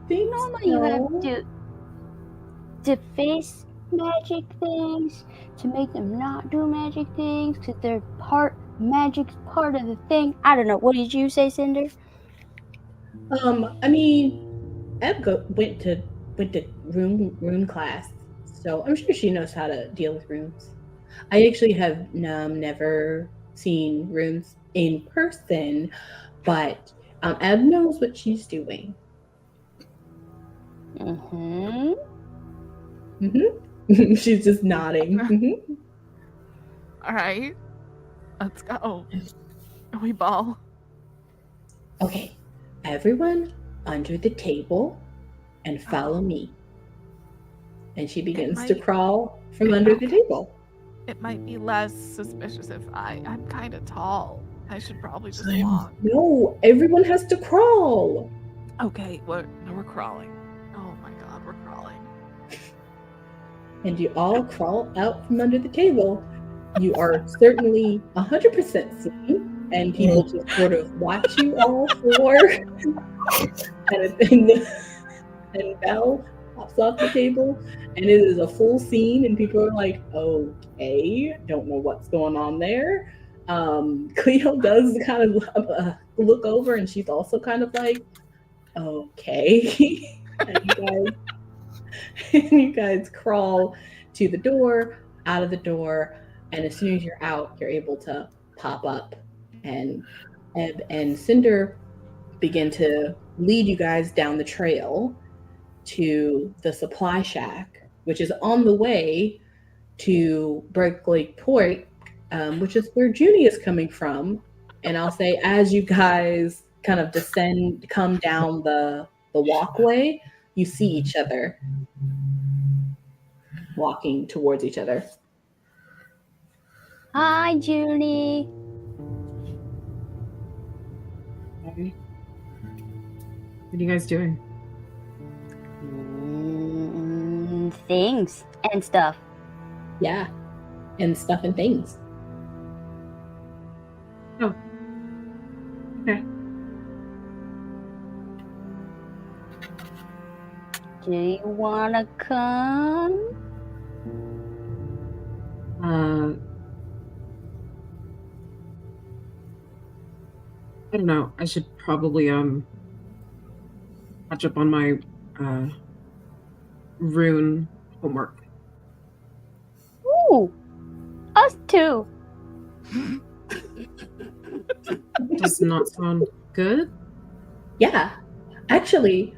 think normally you so. have to face magic things to make them not do magic things because they're magic's part of the thing. I don't know. What did you say, Cinder? I mean, Ebb went to rune class, so I'm sure she knows how to deal with runes. I actually have never seen runes in person, but Ebb knows what she's doing. Mm-hmm. She's just nodding. All right. Let's go. We ball. Okay, everyone under the table and follow me. And she begins to crawl from under the table. It might be less suspicious if I'm kind of tall. I should probably just Same. walk. No, everyone has to crawl. Okay, we're crawling. Oh my god, we're crawling. And you all crawl out from under the table. You are certainly 100% seen, and people just sort of watch you all for. and Belle pops off the table, and it is a full scene, and people are like, okay, don't know what's going on there. Cleo does kind of look over, and she's also kind of like, okay. And you guys crawl to the door, out of the door, and as soon as you're out, you're able to pop up, and Ebb and Cinder begin to lead you guys down the trail to the supply shack, which is on the way to Berkeley Port, which is where Juni is coming from. And I'll say, as you guys kind of come down the walkway, you see each other walking towards each other. Hi, Juni. What are you guys doing? Things and stuff. Yeah, and stuff and things. Oh. Okay. Do you want to come? I don't know. I should probably catch up on my rune homework. Ooh, us too. Does not sound good. Yeah, actually,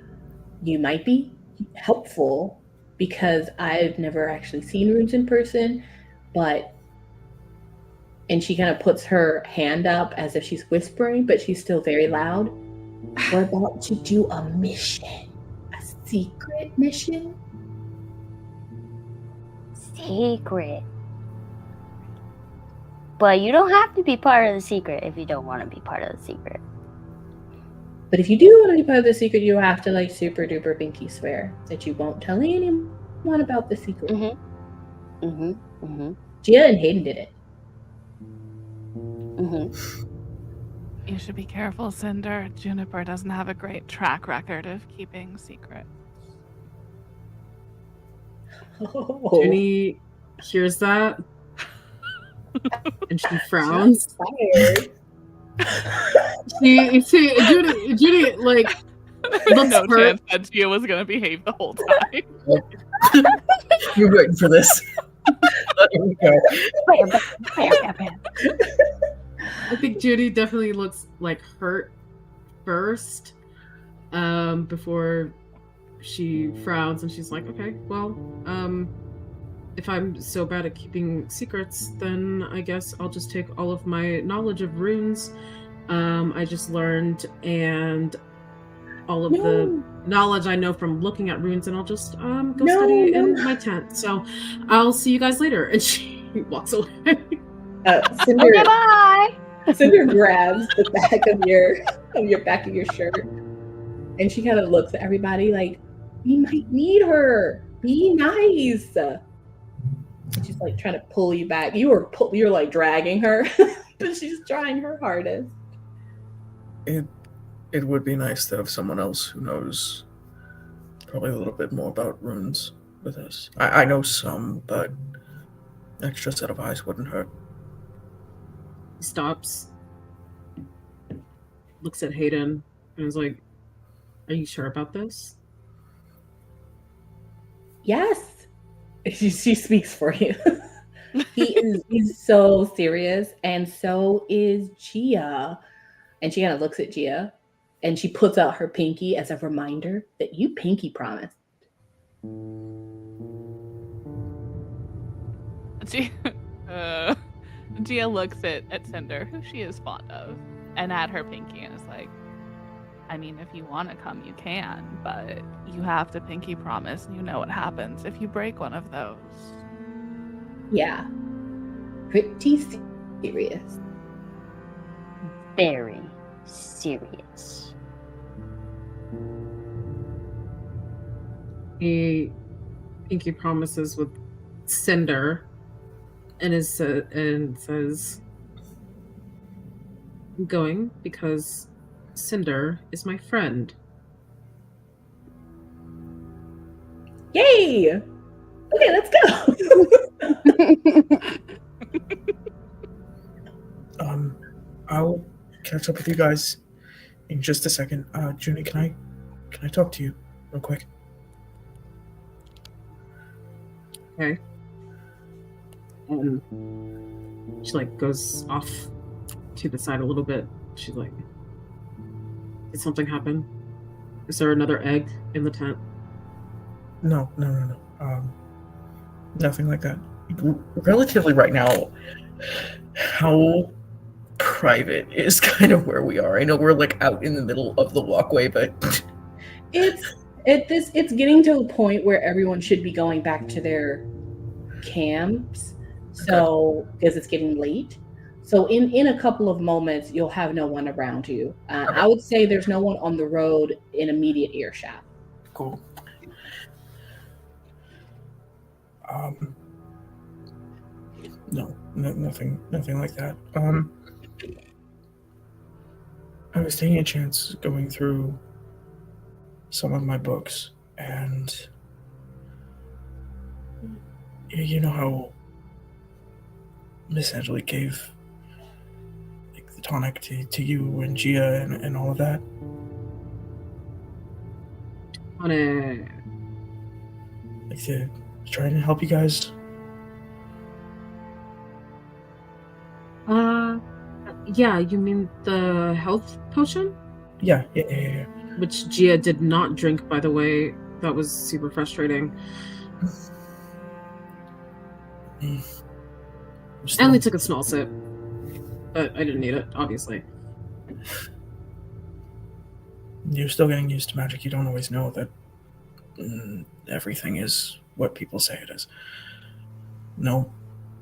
you might be helpful because I've never actually seen runes in person, and she kind of puts her hand up as if she's whispering, but she's still very loud. We're about to do a mission, a secret mission. Secret. But you don't have to be part of the secret if you don't want to be part of the secret. But if you do want to be part of the secret, you have to like super duper pinky swear that you won't tell anyone about the secret. Gia and Hayden did it. You should be careful, Cinder. Juniper doesn't have a great track record of keeping secrets. Oh. Juni hears that, and she frowns. Juni like looks No hurt. chance that Gia was gonna behave the whole time. You're waiting for this. Here we go. I think Judy definitely looks like hurt first, before she frowns, and she's like, okay, well, if I'm so bad at keeping secrets, then I guess I'll just take all of my knowledge of runes I just learned and all of the knowledge I know from looking at runes, and I'll just go study in my tent. So I'll see you guys later. And she walks away. Cinder, Okay, bye. Cinder grabs the back of your shirt, and she kind of looks at everybody like, "We might need her. Be nice." And she's like trying to pull you back. You're like dragging her, but she's trying her hardest. It would be nice to have someone else who knows probably a little bit more about runes with us. I know some, but an extra set of eyes wouldn't hurt. He stops, looks at Hayden, and is like, "Are you sure about this?" Yes, she speaks for you. He's so serious, and so is Gia. And she kind of looks at Gia, and she puts out her pinky as a reminder that you pinky promised. Gia looks at Cinder, who she is fond of, and at her pinky, and is like, I mean, if you want to come, you can, but you have to pinky promise, and you know what happens if you break one of those. Yeah. Pretty serious. Very serious. He pinky promises with Cinder, and says, "I'm going because Cinder is my friend." Yay! Okay, let's go. I'll catch up with you guys in just a second. Juni, can I talk to you real quick? Okay. And she like goes off to the side a little bit. She's like, "Did something happen? Is there another egg in the tent?" No. Nothing like that. Relatively right now, how private is kind of where we are. I know we're like out in the middle of the walkway, but it's getting to a point where everyone should be going back to their camps. So because it's getting late. So in a couple of moments you'll have no one around you. I would say there's no one on the road in immediate earshot. Cool. No, nothing like that. I was taking a chance going through some of my books, and you know how Miss Angela gave like the tonic to you and Gia and all of that? Tonic. Like to try and help you guys? Yeah, you mean the health potion? Yeah. Which Gia did not drink, by the way. That was super frustrating. I only took a small sip, but I didn't need it, obviously. You're still getting used to magic. You don't always know that everything is what people say it is. No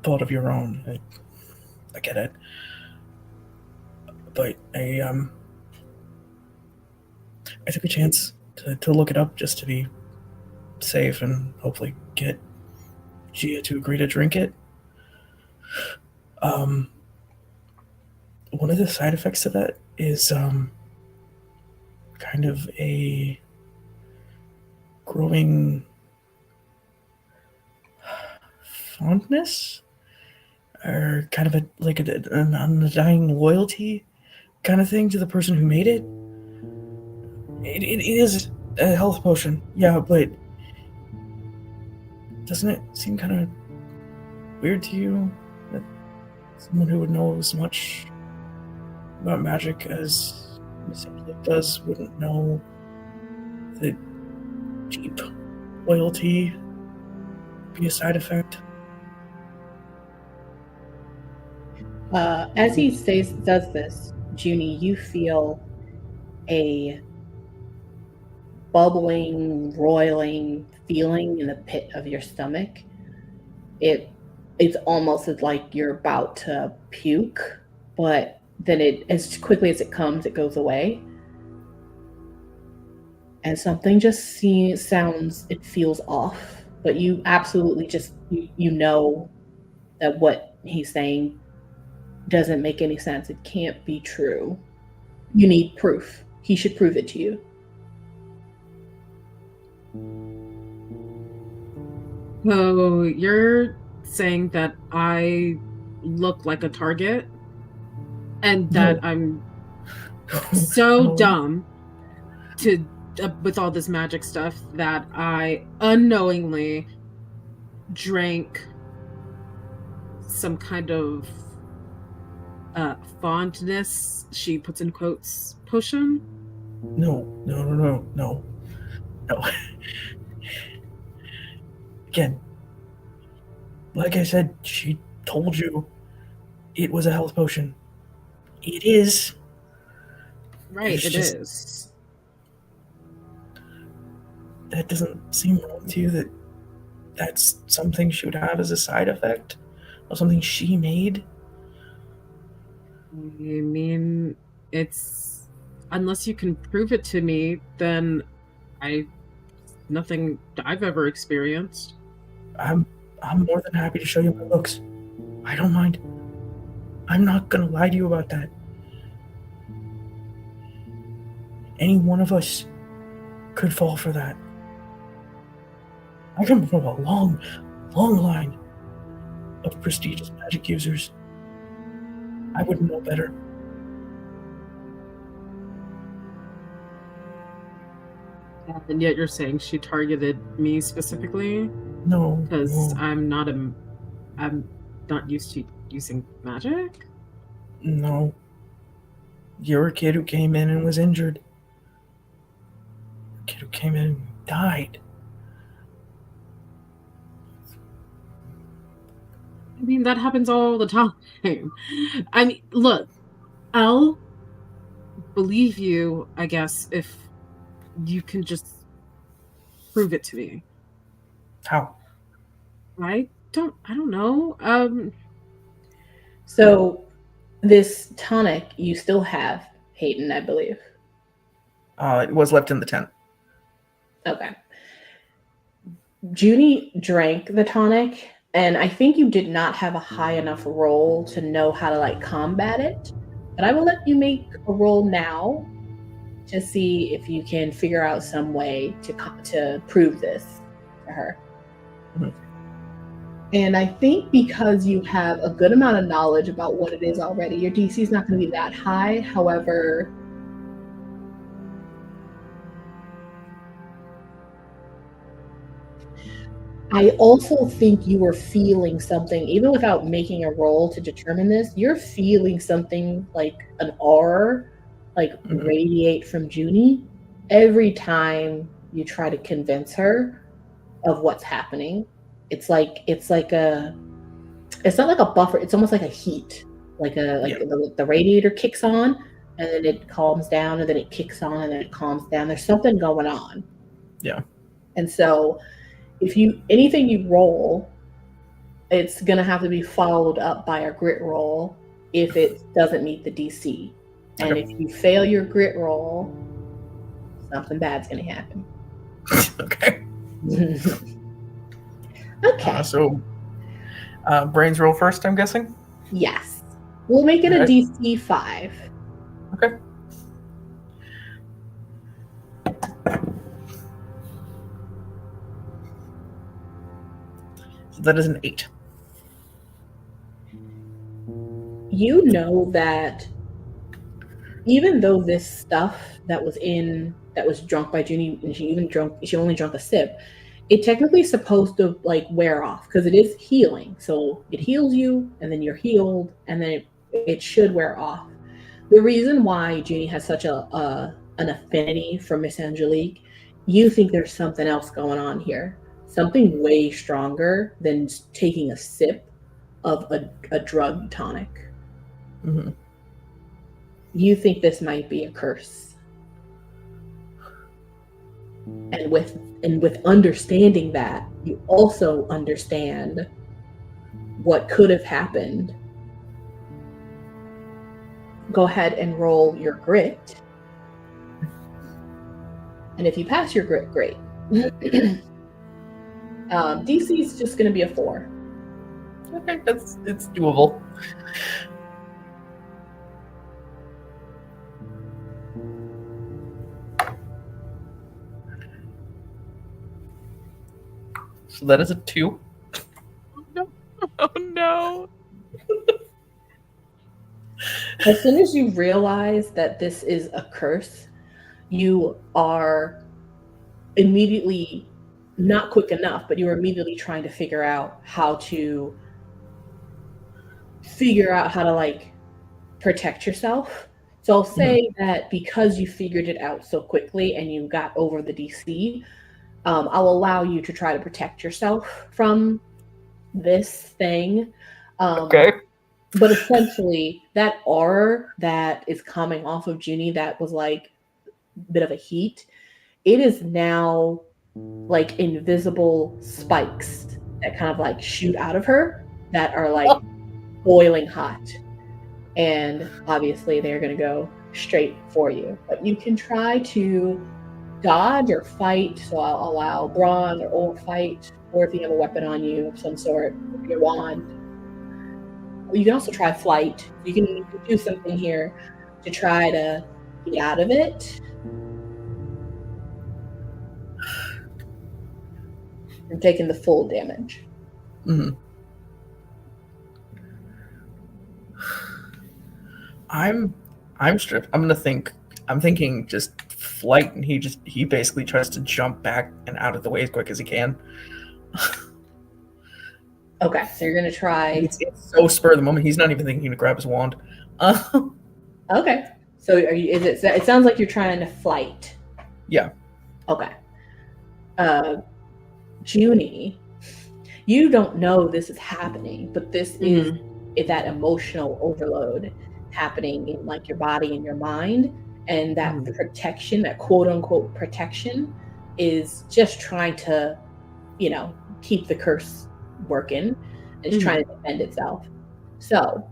fault of your own. I get it. But I took a chance to look it up just to be safe and hopefully get Gia to agree to drink it. One of the side effects of that is kind of a growing fondness, or kind of an undying loyalty kind of thing to the person who made it. It is a health potion, yeah, but doesn't it seem kind of weird to you that someone who would know as much about magic as Miss Angelique does wouldn't know that deep loyalty would be a side effect? As he does this, Juni, you feel a bubbling, roiling feeling in the pit of your stomach. It's almost like you're about to puke, but then as quickly as it comes, it goes away. And something just it feels off, but you absolutely you know that what he's saying doesn't make any sense. It can't be true. You need proof. He should prove it to you. So you're saying that I look like a target and that I'm so dumb to with all this magic stuff that I unknowingly drank some kind of fondness, she puts in quotes, potion? No. Again, like I said, she told you it was a health potion. It is. Right, it is. That doesn't seem wrong to you that that's something she would have as a side effect of something she made? I mean, it's... Unless you can prove it to me, then nothing I've ever experienced. I'm more than happy to show you my looks. I don't mind. I'm not gonna lie to you about that. Any one of us could fall for that. I come from a long line of prestigious magic users. I wouldn't know better. And yet you're saying she targeted me specifically? No. Because I'm not used to using magic? No. You're a kid who came in and was injured. A kid who came in and died. I mean, that happens all the time. I mean, look, I'll believe you, I guess, if you can just prove it to me. How? I don't know. So this tonic you still have, Hayden, I believe. It was left in the tent. Okay. Juni drank the tonic, and I think you did not have a high enough roll to know how to combat it. But I will let you make a roll now to see if you can figure out some way to prove this to her. Mm-hmm. And I think because you have a good amount of knowledge about what it is already, your DC is not going to be that high. However, I also think you were feeling something, even without making a roll to determine this, you're feeling something like an aura, radiate from Juni every time you try to convince her of what's happening. It's not like a buffer. It's almost like a heat, the radiator kicks on and then it calms down and then it kicks on and then it calms down. There's something going on. Yeah. And so if anything you roll, it's going to have to be followed up by a grit roll if it doesn't meet the DC. And if you fail your grit roll, something bad's going to happen. Okay. Okay. So brains roll first, I'm guessing? Yes. We'll make it a DC 5. Okay. So that is an 8. You know that even though this stuff that was drunk by Juni, and she only drank a sip, it technically is supposed to like wear off because it is healing. So it heals you and then you're healed and then it should wear off. The reason why Juni has such an affinity for Miss Angelique, you think there's something else going on here. Something way stronger than taking a sip of a drug tonic. Mm-hmm. You think this might be a curse. And with understanding that, you also understand what could have happened. Go ahead and roll your grit. And if you pass your grit, great. DC is just going to be a 4. Okay, it's doable. So that is a 2. Oh no. As soon as you realize that this is a curse, you are immediately, not quick enough, but you're immediately trying to figure out how to like protect yourself. So I'll say that because you figured it out so quickly and you got over the DC, I'll allow you to try to protect yourself from this thing. Okay. But essentially, that aura that is coming off of Juni that was like a bit of a heat, it is now like invisible spikes that kind of like shoot out of her that are like boiling hot. And obviously, they're going to go straight for you. But you can try to dodge or fight. So I'll allow brawn or fight, or if you have a weapon on you of some sort, your wand. You can also try flight. You can do something here to try to get out of it. And taking the full damage. Mm-hmm. I'm stripped. I'm thinking just flight, and he basically tries to jump back and out of the way as quick as he can. Okay, so you're gonna try. It's so spur of the moment. He's not even thinking to grab his wand. Okay, so it sounds like you're trying to flight. Yeah. Okay. Juni, you don't know this is happening, but this is that emotional overload happening in like your body and your mind, and that protection, that quote unquote protection, is just trying to, keep the curse working. It's trying to defend itself. So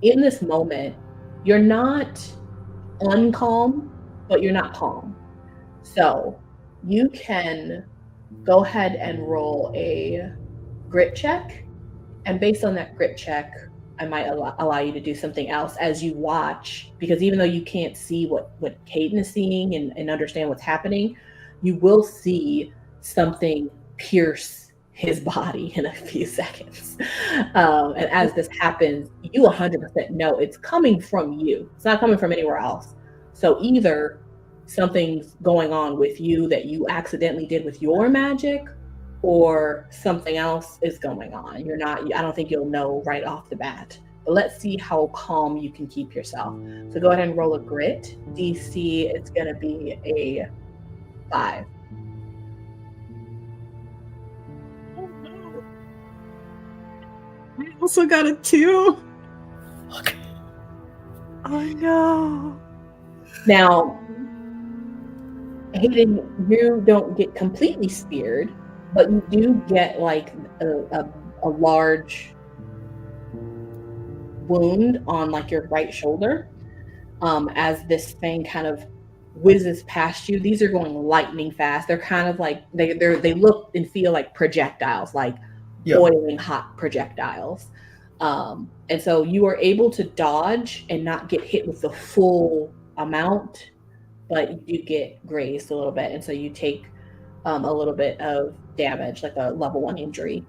in this moment, you're not uncalm, but you're not calm. So you can go ahead and roll a grit check, and based on that grit check, I might allow you to do something else as you watch, because even though you can't see what Hayden is seeing and understand what's happening, you will see something pierce his body in a few seconds. And as this happens, you 100% know it's coming from you. It's not coming from anywhere else. So either something's going on with you that you accidentally did with your magic, or something else is going on. I don't think you'll know right off the bat. But let's see how calm you can keep yourself. So go ahead and roll a grit. DC, it's going to be a 5. also got a 2. Fuck. Oh no. Now, Hayden, you don't get completely speared, but you do get like a large wound on like your right shoulder as this thing kind of whizzes past you. These are going lightning fast. They're kind of like they look and feel like projectiles, like boiling hot projectiles. And so you are able to dodge and not get hit with the full amount, but you get grazed a little bit, and so you take a little bit of damage, like a level 1 injury.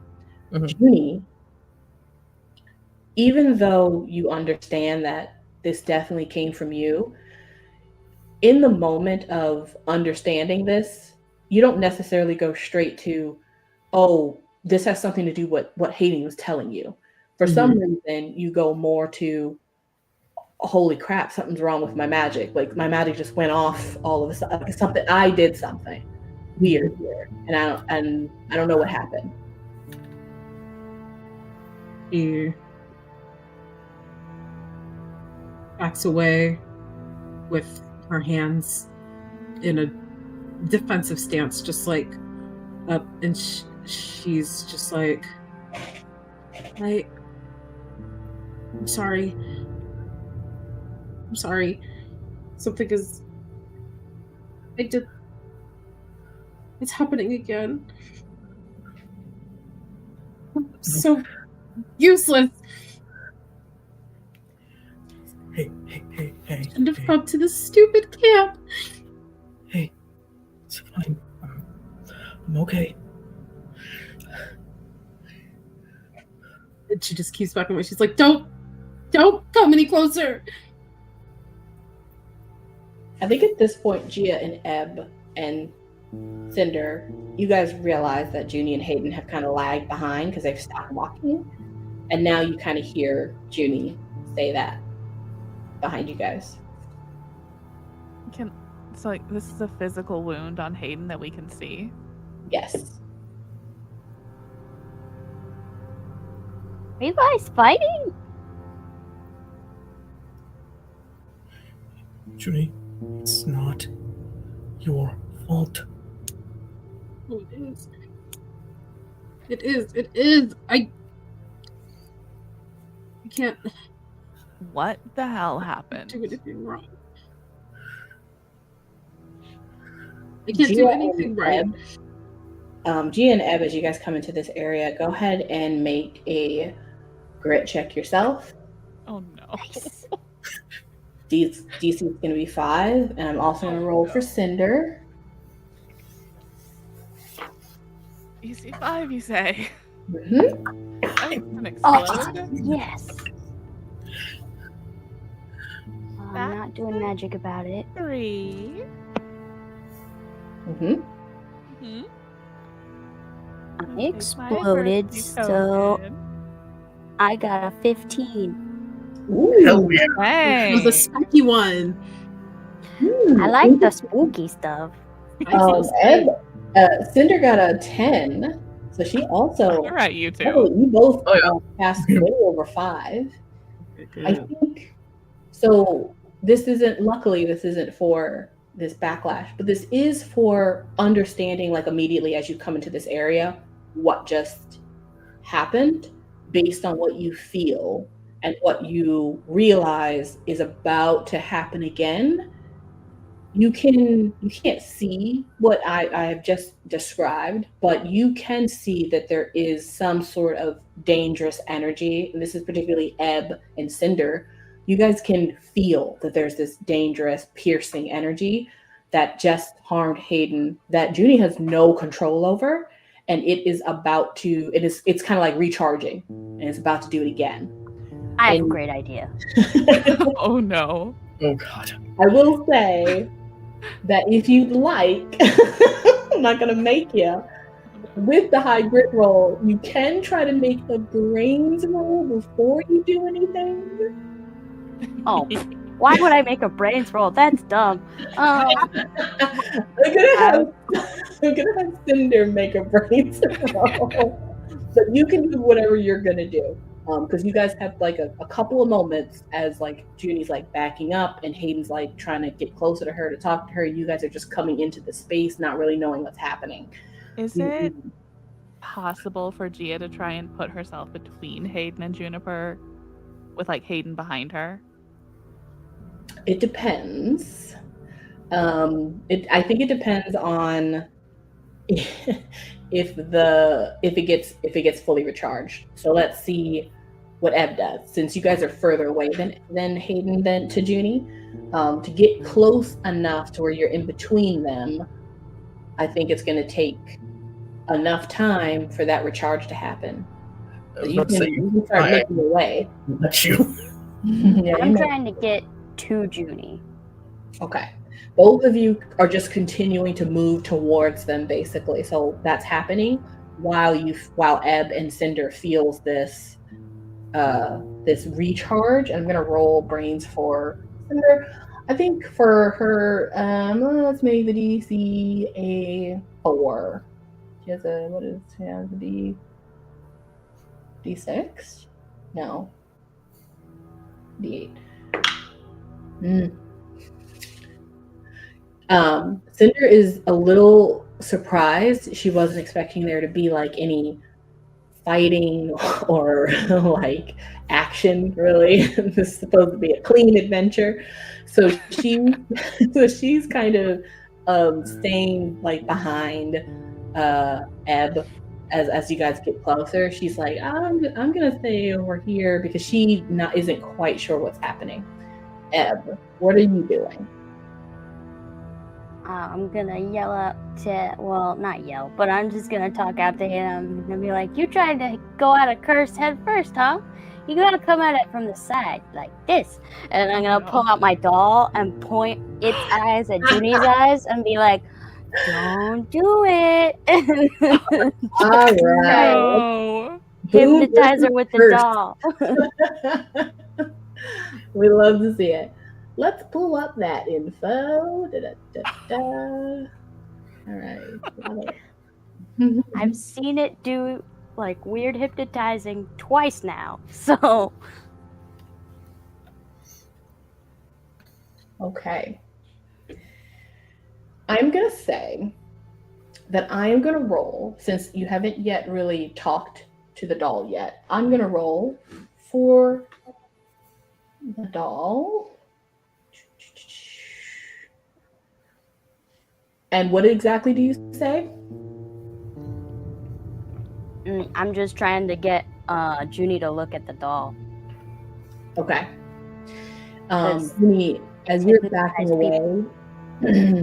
Juni, even though you understand that this definitely came from you, in the moment of understanding this, you don't necessarily go straight to, oh, this has something to do with what Hayden was telling you. For some reason, you go more to, holy crap, something's wrong with my magic. Like my magic just went off all of a sudden. Like something, I did something weird here, and I don't know what happened. He backs away with her hands in a defensive stance, just like up, and she's just like, I'm sorry. Something is. It's happening again. I'm so useless. Hey. And I've come to this stupid camp. Hey, it's fine. I'm okay. And she just keeps backing away. She's like, don't come any closer. I think at this point, Gia and Ebb and Cinder, you guys realize that Juni and Hayden have kind of lagged behind because they've stopped walking. And now you kind of hear Juni say that behind you guys. So like this is a physical wound on Hayden that we can see? Yes. Are you guys fighting? Juni, it's not your fault. Oh, it is. It is. I can't What the hell happened? do anything wrong. I can't do anything right. Gia and Ebb, as you guys come into this area, go ahead and make a grit check yourself. Oh no. DC is going to be 5, and I'm also going to roll for Cinder. Easy 5, you say? Mm-hmm. That's an Oh, explode. yes. I'm not doing magic about it. 3. Mm-hmm. Mm-hmm. I exploded, so I got a 15. Ooh. Hell yeah. Hey. It was a spiky one. I like the spooky stuff. Ebb, Cinder got a 10, so she also. All right, you two. You both passed Yeah. way over 5. I think so. Luckily, this isn't for this backlash, but this is for understanding, like immediately as you come into this area, what just happened based on what you feel and what you realize is about to happen again. You can't see what I have just described, but you can see that there is some sort of dangerous energy. And this is particularly Ebb and Cinder. You guys can feel that there's this dangerous, piercing energy that just harmed Hayden, that Juni has no control over, and it's kind of like recharging, and it's about to do it again. I have a great idea. Oh no. Oh god. I will say that if you'd like, I'm not going to make you, with the high grit roll, you can try to make a brains roll before you do anything. Oh, why would I make a brains roll? That's dumb. I'm gonna have Cinder make a brains roll, but you can do whatever you're gonna do. because you guys have like a couple of moments as like Juni's like backing up and Hayden's like trying to get closer to her to talk to her. You guys are just coming into the space, not really knowing what's happening. Is it possible for Gia to try and put herself between Hayden and Juniper with like Hayden behind her? It depends. I think it depends on if it gets fully recharged. So let's see what Ebb does. Since you guys are further away than Hayden than to Juni, to get close enough to where you're in between them, I think it's going to take enough time for that recharge to happen. So you can start making your way. That's you. I'm trying to get to Juni. Okay. Both of you are just continuing to move towards them, basically. So that's happening while Ebb and Cinder feels this recharge. I'm gonna roll brains for Cinder. I think for her, let's make the DC a 4. She has a D6? No. D8. Cinder is a little surprised. She wasn't expecting there to be like any fighting or like action, really. This is supposed to be a clean adventure. So she's kind of staying like behind Ebb as you guys get closer. She's like, I'm gonna stay over here because she isn't quite sure what's happening. Ebb, what are you doing? I'm gonna yell up to, well, not yell, but I'm just gonna talk out to him and be like, you tried to go at a curse head first, huh? You gotta come at it from the side, like this. And I'm gonna pull out my doll and point its eyes at Juni's eyes and be like, don't do it. All right. No. Hypnotize her with the doll. We love to see it. Let's pull up that info. All right. I've seen it do like weird hypnotizing twice now. So okay. I'm gonna say that I am gonna roll, since you haven't yet really talked to the doll yet. I'm gonna roll for the doll. And what exactly do you say? I'm just trying to get Juni to look at the doll. Okay. Juni, as you're backing away,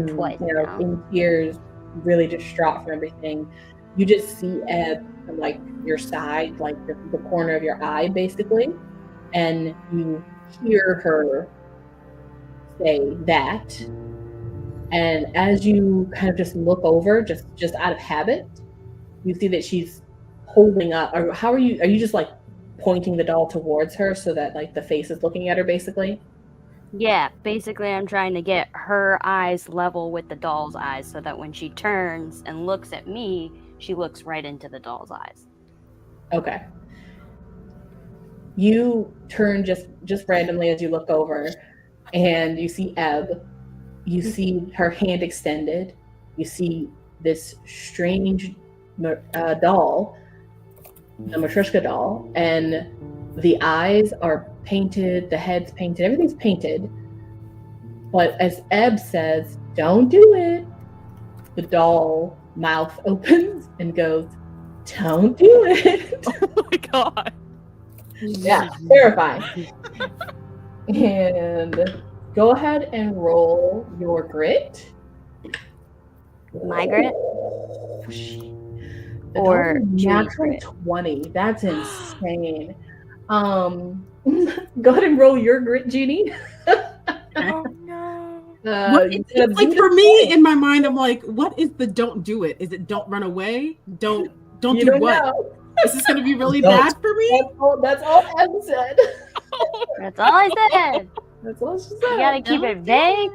Twice now. in tears, really distraught from everything, you just see Ebb from like your side, like the corner of your eye, basically, and you hear her say that. And as you kind of just look over, just out of habit, you see that she's holding up. Or how are you just like pointing the doll towards her so that like the face is looking at her, basically? Yeah, basically I'm trying to get her eyes level with the doll's eyes so that when she turns and looks at me, she looks right into the doll's eyes. Okay. You turn just randomly as you look over, and you see Ebb. You see her hand extended. You see this strange doll, a Matryoshka doll, and the eyes are painted, the head's painted, everything's painted. But as Ebb says, don't do it, the doll mouth opens and goes, don't do it. Oh my god. Yeah, terrifying. And go ahead and roll your grit. My grit? Or Juni's natural grit? 20. That's insane. Go ahead and roll your grit, Juni. Oh no. It's like for me in my mind, I'm like, what is the don't do it? Is it don't run away? Don't You do don't what? know. Is this gonna be really Don't. bad for me? That's all Ebb said. That's all I said. That's all she said. You gotta keep it vague.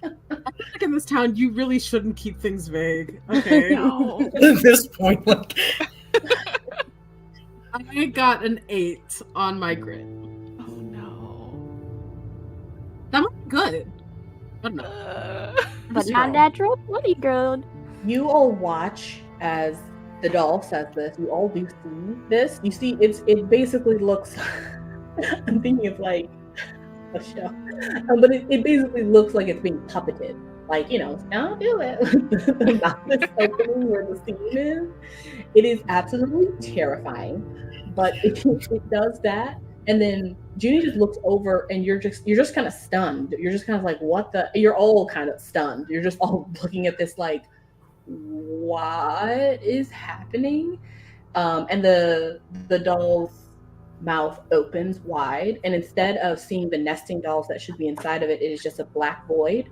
Like in this town, you really shouldn't keep things vague. Okay. No. At this point, like I got an 8 on my grid. Oh no. That might be good. I don't know. But Just not roll. natural 20, girl. You all watch as the doll says this. You all do see this. You see, it basically looks. I'm thinking of like a show, but it basically looks like it's being puppeted. Like, don't do it. The mouth is opening where the seam is. It is absolutely terrifying, but it does that. And then Junie just looks over, and you're just kind of stunned. You're just kind of like, what the? You're all kind of stunned. You're just all looking at this like, what is happening? And the doll's mouth opens wide, and instead of seeing the nesting dolls that should be inside of it, it is just a black void.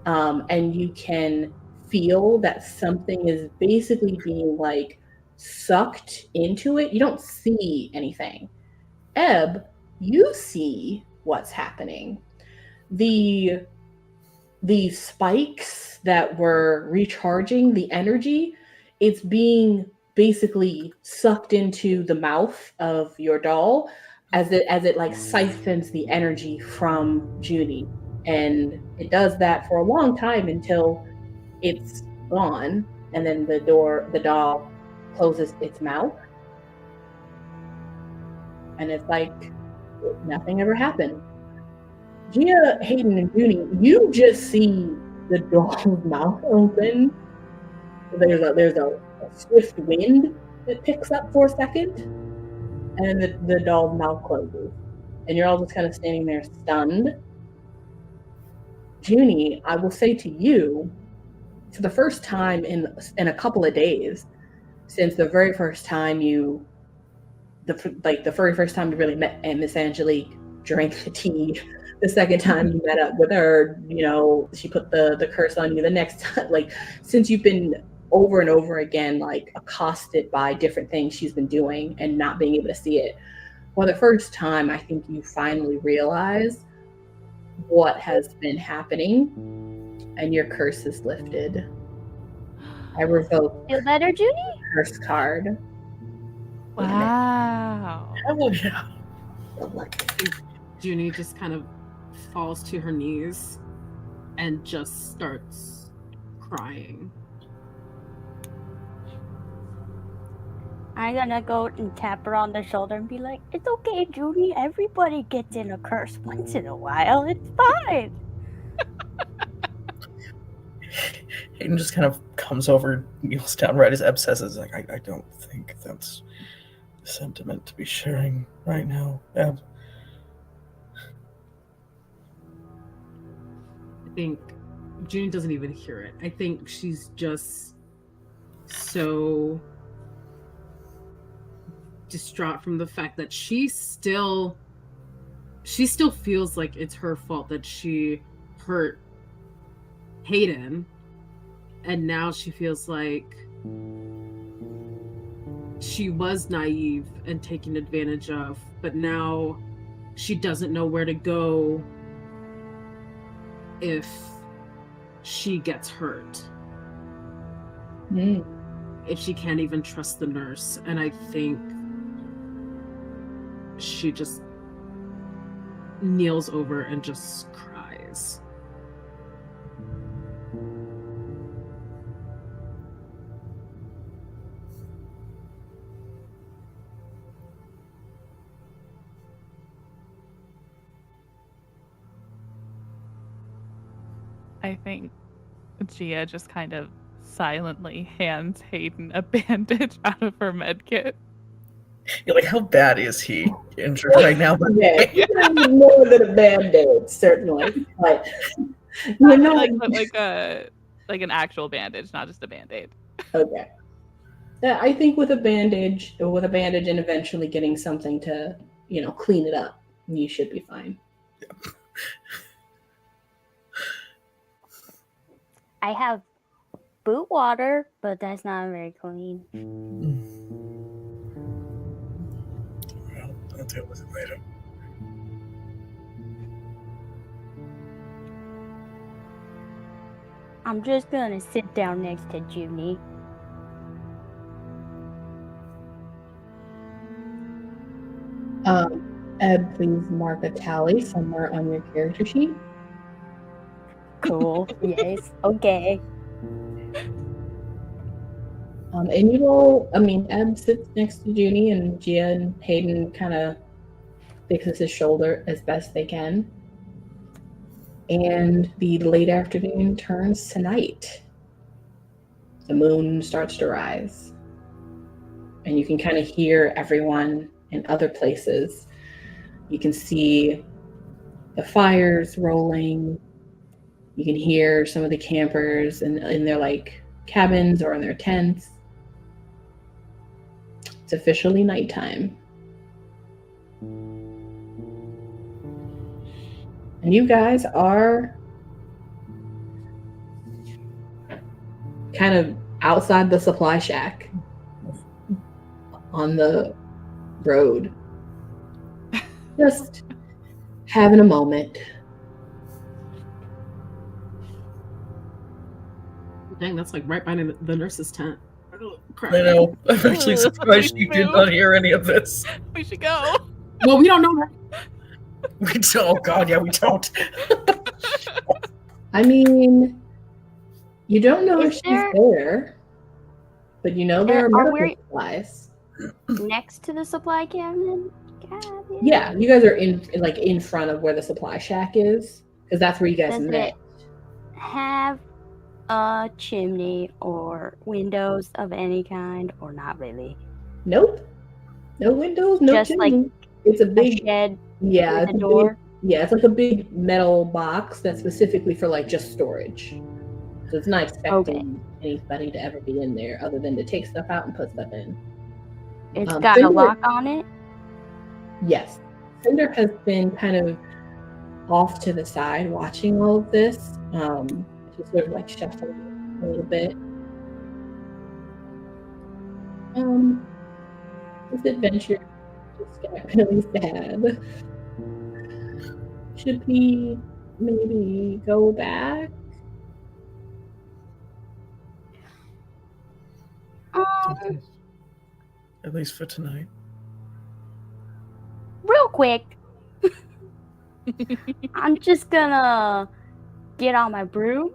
And you can feel that something is basically being like sucked into it. You don't see anything. Ebb, you see what's happening. The spikes that were recharging the energy, it's being basically sucked into the mouth of your doll as it like siphons the energy from Junie. And it does that for a long time until it's gone, and then the doll closes its mouth, and it's like nothing ever happened. Gia, Hayden, and Junie, you just see the doll's mouth open. There's a swift wind that picks up for a second, and then the doll's mouth closes, and you're all just kind of standing there stunned. Junie, I will say to you, for the first time in a couple of days, since the very first time the very first time you really met Miss Angelique, drank the tea. The second time you met up with her, she put the curse on you. The next time, like, since you've been over and over again, like, accosted by different things she's been doing and not being able to see it, for the first time, I think you finally realize what has been happening, and your curse is lifted. I revoke Feel better, Junie? curse card. Wow. Hell yeah. Junie just kind of falls to her knees and just starts crying. I'm gonna go and tap her on the shoulder and be like, it's okay, Junie. Everybody gets in a curse once in a while. It's fine. Hayden just kind of comes over, kneels down right as Ebb says it. Like, I don't think that's the sentiment to be sharing right now, Ebb. I think Junie doesn't even hear it. I think she's just so distraught from the fact that she still feels like it's her fault that she hurt Hayden, and now she feels like she was naive and taken advantage of, but now she doesn't know where to go if she gets hurt. If she can't even trust the nurse. And I think she just kneels over and just cries. I think Gia just kind of silently hands Hayden a bandage out of her med kit. You're like, how bad is he injured right now? Yeah, more than a band-aid, certainly. But like an actual bandage, not just a band-aid. Okay. Yeah, I think with a bandage and eventually getting something to, clean it up, you should be fine. I have boot water, but that's not very clean. Well, I'll deal with it later. I'm just gonna sit down next to Junie. Ebb, please mark a tally somewhere on your character sheet. Cool. Yes. Okay. And you all, Ebb sits next to Junie, and Gia and Hayden kind of fixes his shoulder as best they can. And the late afternoon turns to night. The moon starts to rise. And you can kind of hear everyone in other places. You can see the fires rolling. You can hear some of the campers in their like cabins or in their tents. It's officially nighttime. And you guys are kind of outside the supply shack on the road. Just having a moment. Dang, that's like right behind the nurse's tent. Oh, crap. I know. I'm actually Ugh, surprised we you did moved. not hear any of this. We should go. Well, we don't know her. We don't. Oh God, yeah, we don't. I mean, you don't know if Is she's there- there, but you know there are Are medical we- supplies. Next to the supply cabin. Yeah, you guys are in front of where the supply shack is, because that's where you guys Does met. it have a chimney or windows of any kind, or not really? Nope. No windows, no Just like chimney. It's a A big, shed yeah, with it's a a door. big, yeah, it's like a big metal box that's specifically for like just storage. So it's not expecting anybody to ever be in there other than to take stuff out and put stuff in. It's got a Cinder- lock on it. Yes. Cinder has been kind of off to the side watching all of this. She's sort of like shuffling a little bit. This adventure just got really sad. Should we maybe go back? At least for tonight. Real quick, I'm just gonna get on my broom,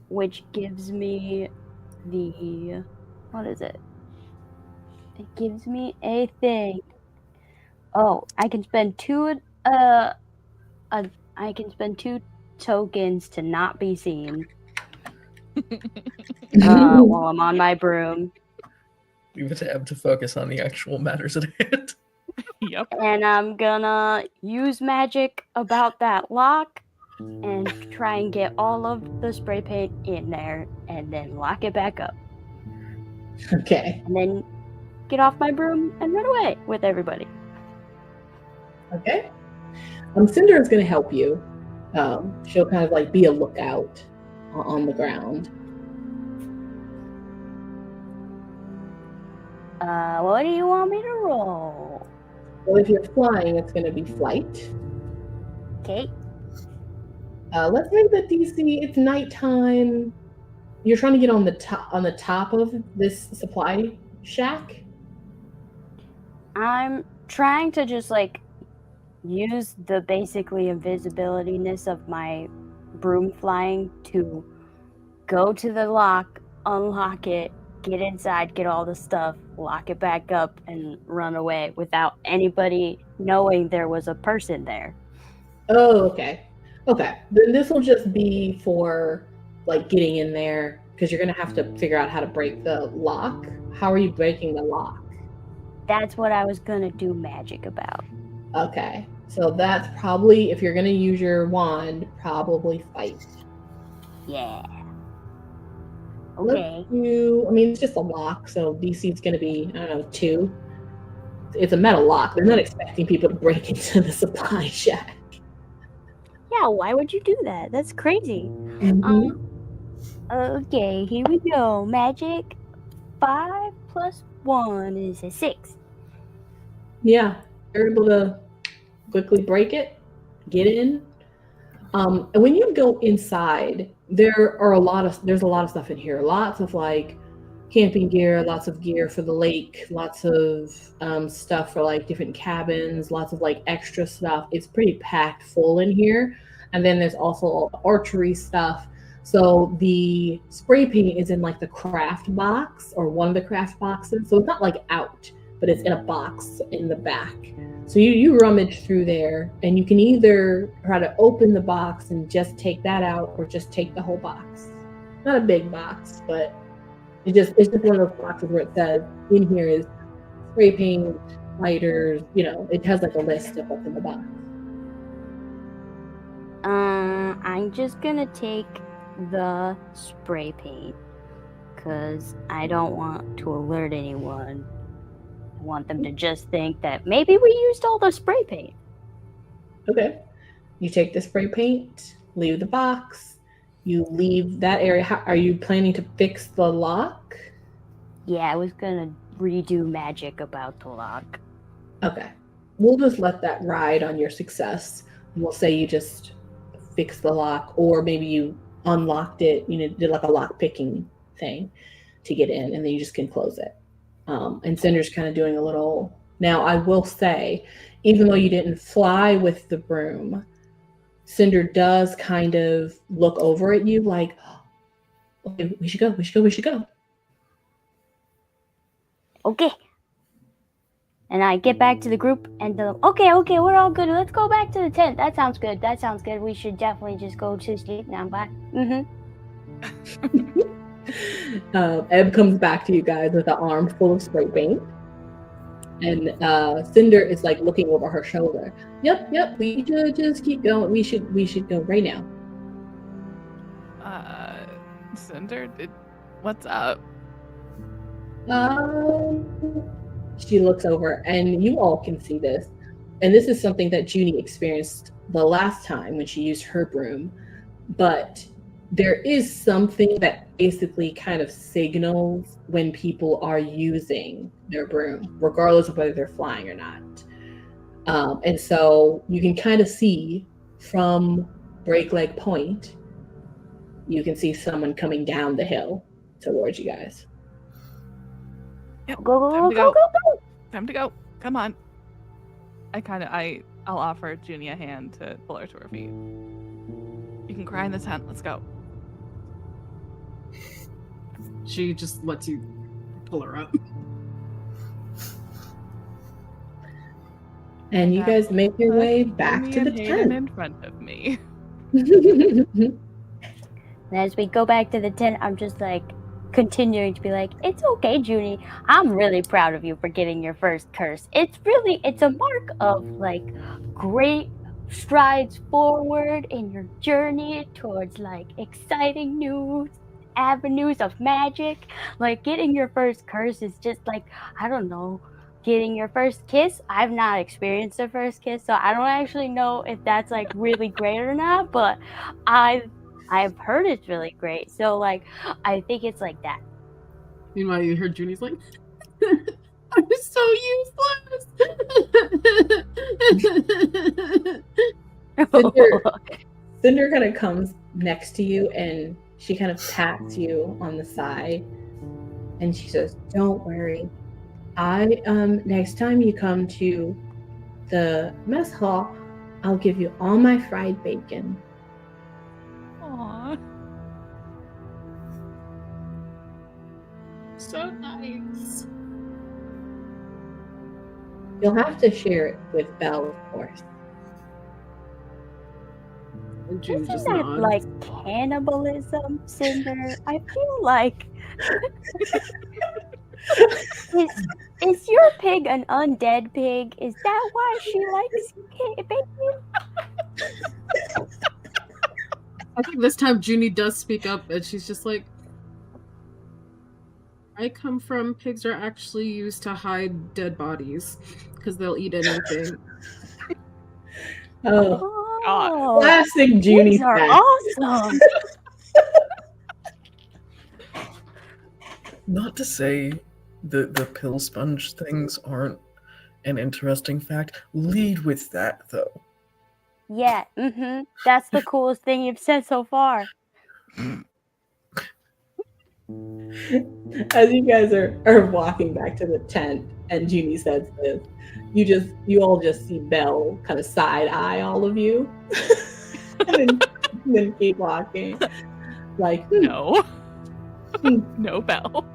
which gives me the what is it? It gives me a thing. Oh, I can spend two tokens to not be seen while I'm on my broom. Leave it to Ebb to focus on the actual matters at hand. Yep. And I'm gonna use magic about that lock and try and get all of the spray paint in there and then lock it back up. Okay. And then get off my broom and run away with everybody. Okay. Cinder is going to help you. She'll kind of like be a lookout on the ground. What do you want me to roll? Well, if you're flying, it's going to be flight. Okay. Let's make the DC. It's nighttime. You're trying to get on the top of this supply shack. I'm trying to just like use the basically invisibility-ness of my broom flying to go to the lock, unlock it, get inside, get all the stuff, lock it back up, and run away without anybody knowing there was a person there. Oh, okay. Okay. Then this will just be for like getting in there because you're going to have to figure out how to break the lock. How are you breaking the lock? That's what I was gonna do magic about. Okay. So that's probably, if you're going to use your wand, probably fight. Yeah. Let's Okay. it's just a lock, so DC is going to be, 2. It's a metal lock. They're not expecting people to break into the supply shack. Yeah, why would you do that? That's crazy. Mhm. Okay, here we go. Magic. 5 plus 1 is a 6. Yeah, you're able to quickly break it, get in. And when you go inside, there's a lot of stuff in here. Lots of like camping gear, lots of gear for the lake, lots of stuff for like different cabins, lots of like extra stuff. It's pretty packed full in here. And then there's also all the archery stuff. So the spray paint is in like the craft box or one of the craft boxes. So it's not like out, but it's in a box in the back. So you rummage through there and you can either try to open the box and just take that out or just take the whole box. Not a big box, but it's just one of those boxes where it says in here is spray paint, lighters, it has like a list of what's in the box. I'm just gonna take the spray paint because I don't want to alert anyone. I want them to just think that maybe we used all the spray paint. Okay. You take the spray paint, leave the box, you leave that area. Are you planning to fix the lock? Yeah, I was gonna redo magic about the lock. Okay. We'll just let that ride on your success. We'll say you just fixed the lock, or maybe you unlocked it, did like a lock picking thing to get in, and then you just can close it. And Cinder's kind of doing a little. Now, I will say, even though you didn't fly with the broom, Cinder does kind of look over at you like, okay, we should go. Okay. And I get back to the group and okay, we're all good. Let's go back to the tent. That sounds good. We should definitely just go to sleep now. Bye. Ebb comes back to you guys with an arm full of spray paint. And Cinder is like looking over her shoulder. Yep, we should just keep going. We should go right now. Cinder, what's up? She looks over, and you all can see this. And this is something that Juni experienced the last time when she used her broom. But there is something that basically kind of signals when people are using their broom, regardless of whether they're flying or not. And so you can kind of see from Break Leg Point, you can see someone coming down the hill towards you guys. Yep. Go. Time to go. Come on. I'll offer Juni a hand to pull her to her feet. You can cry in the tent. Let's go. She just lets you pull her up. And you guys make your way back to the Hayden tent. in front of me. And as we go back to the tent, I'm just like continuing to be like, it's okay, Juni. I'm really proud of you for getting your first curse. It's a mark of like great strides forward in your journey towards like exciting new avenues of magic. Like getting your first curse is just like, I don't know, getting your first kiss. I've not experienced a first kiss, so I don't actually know if that's like really great or not, but I've heard it's really great. So like I think it's like that. Meanwhile, you heard Juni's like, I'm so useless. Cinder kind of comes next to you and she kind of pats you on the side and she says, don't worry. Next time you come to the mess hall, I'll give you all my fried bacon. Aww. So nice. You'll have to share it with Belle, of course. And Juni Isn't just that nods. like cannibalism, Cinder? I feel like is your pig an undead pig? Is that why she likes bacon? I think this time Juni does speak up and she's just like, I come from pigs are actually used to hide dead bodies because they'll eat anything. Oh, Oh, classic Juni pigs are fact. awesome. Not to say the pill sponge things aren't an interesting fact. Lead with that, though. Yeah, That's the coolest thing you've said so far. As you guys are walking back to the tent and Junie says this, you all just see Belle kind of side eye all of you. and then keep walking. Like, No. Hmm. No Belle.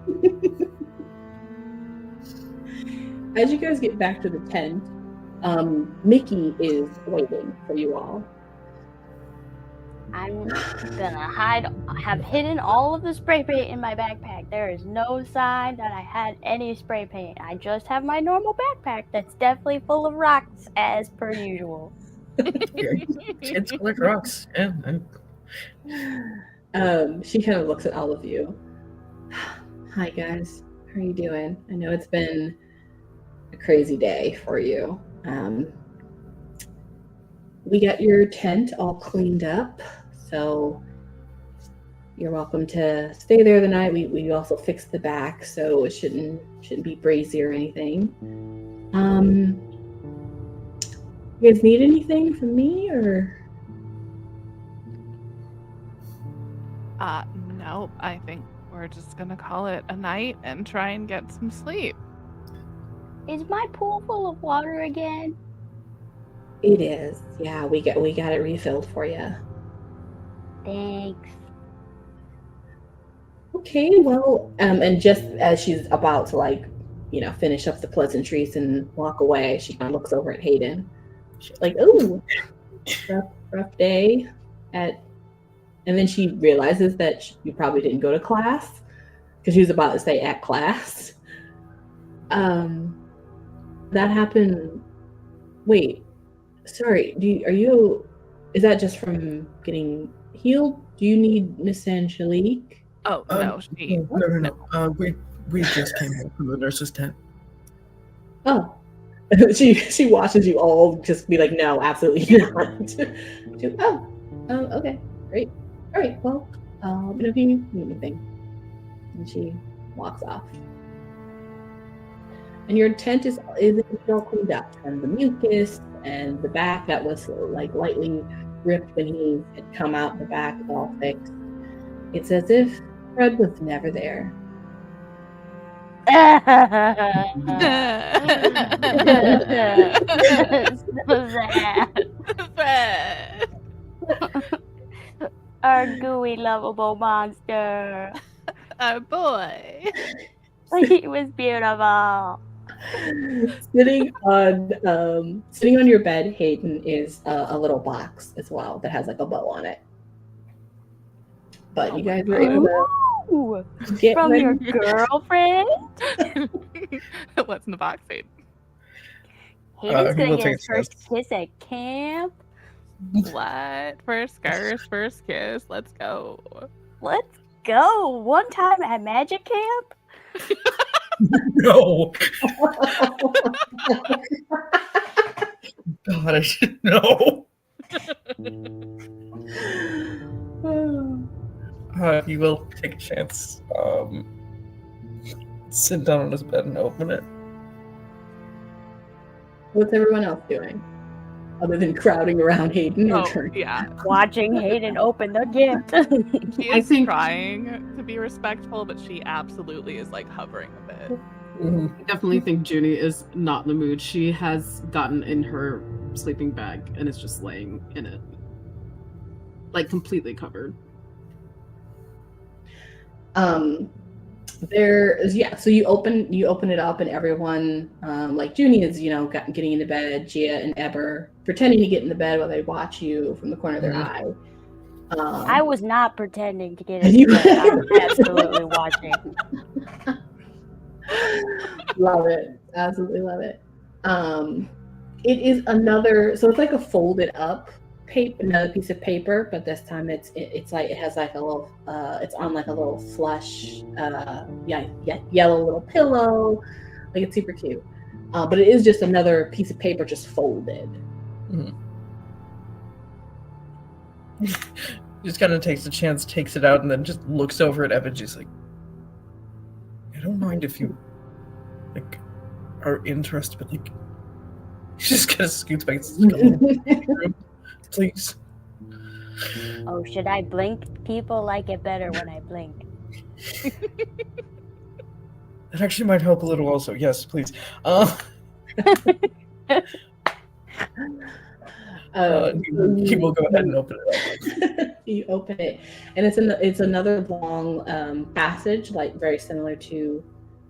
As you guys get back to the tent, Mickey is waiting for you all. I'm gonna have hidden all of the spray paint in my backpack. There is no sign that I had any spray paint. I just have my normal backpack that's definitely full of rocks as per usual. Kids collect rocks. Yeah. She kind of looks at all of you. Hi guys, how are you doing? I know it's been a crazy day for you. We got your tent all cleaned up, so you're welcome to stay there the night. We also fixed the back, so it shouldn't be brazy or anything. You guys need anything from me or? No, I think we're just gonna call it a night and try and get some sleep. Is my pool full of water again? It is. Yeah, we got it refilled for you. Thanks. Okay, well, and just as she's about to finish up the pleasantries and walk away, she kind of looks over at Hayden. She's like, "Oh, rough day." And then she realizes that you probably didn't go to class because she was about to say at class. That happened. Wait, sorry. Is that just from getting healed? Do you need Miss Angelique? Oh no, she. No. We just came home from the nurse's tent. Oh, she watches you all just be like, no, absolutely not. Okay, great. All right, well, let me know if you need anything. And she walks off. And your tent is all cleaned up, and the mucus and the back that was like lightly ripped when he had come out the back is all fixed. It's as if Fred was never there. So sad. Our gooey, lovable monster. Our boy. He was beautiful. Sitting on your bed, Hayden, is a little box as well that has like a bow on it. But you guys were able Ooh, to get from ready. your girlfriend? What's in the box, Hayden? Hayden's he will gonna get take his first kiss at camp. What? First kiss. Let's go. Let's go. One time at magic camp. No. God, I should know. He will take a chance. Sit down on his bed and open it. What's everyone else doing? Other than crowding around Hayden Oh, and turning. yeah. Watching Hayden open the gift. She is trying to be respectful, but she absolutely is like hovering a bit. I definitely think Juni is not in the mood. She has gotten in her sleeping bag and is just laying in it. Like completely covered. So you open it up and everyone, like Juni is, getting into bed, Gia and Ebber pretending to get in the bed while they watch you from the corner of their eye. I was not pretending to get into bed. I was absolutely watching. Love it. Absolutely love it. It is so it's like a folded up another piece of paper, but this time it's like it has like a little it's on like a little flush yellow little pillow. Like it's super cute. But it is just another piece of paper just folded. Just kind of takes a chance, takes it out, and then just looks over at Evan. She's like, I don't mind if you are interested, but she just kind of scoots back. Please. Oh, should I blink? People like it better when I blink. That actually might help a little also. Yes, please. He will go ahead and open it up. You open it, and it's another long passage, like very similar to,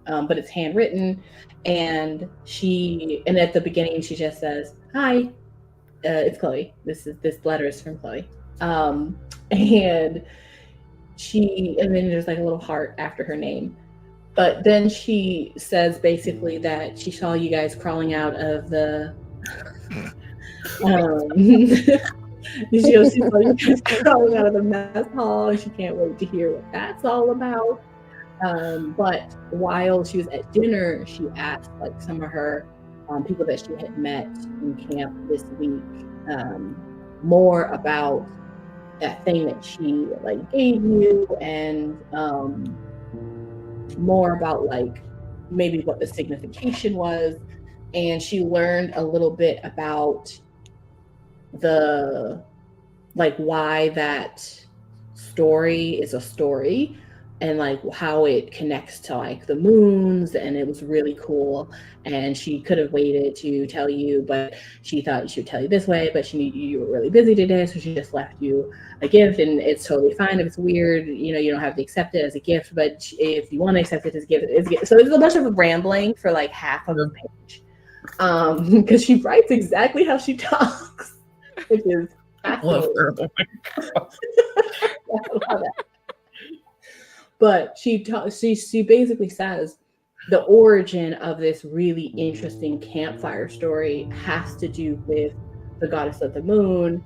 but it's handwritten. And at the beginning she just says, "Hi, it's Chloe. This letter is from Chloe." And then there's like a little heart after her name. But then she says basically that she saw you guys crawling out of the she saw you guys crawling out of the mess hall, and she can't wait to hear what that's all about. But while she was at dinner, she asked like some of her people that she had met in camp this week more about that thing that she like gave you, and more about like maybe what the signification was. And she learned a little bit about the like why that story is a story, and like how it connects to like the moons, and it was really cool. And she could have waited to tell you, but she thought she would tell you this way, but she knew you were really busy today, so she just left you a gift. And it's totally fine if it's weird, you don't have to accept it as a gift, but if you want to accept it as a gift, it's a gift. So it's a bunch of rambling for like half of the page, because she writes exactly how she talks, which is Love her. Oh my God. But she basically says the origin of this really interesting campfire story has to do with the goddess of the moon,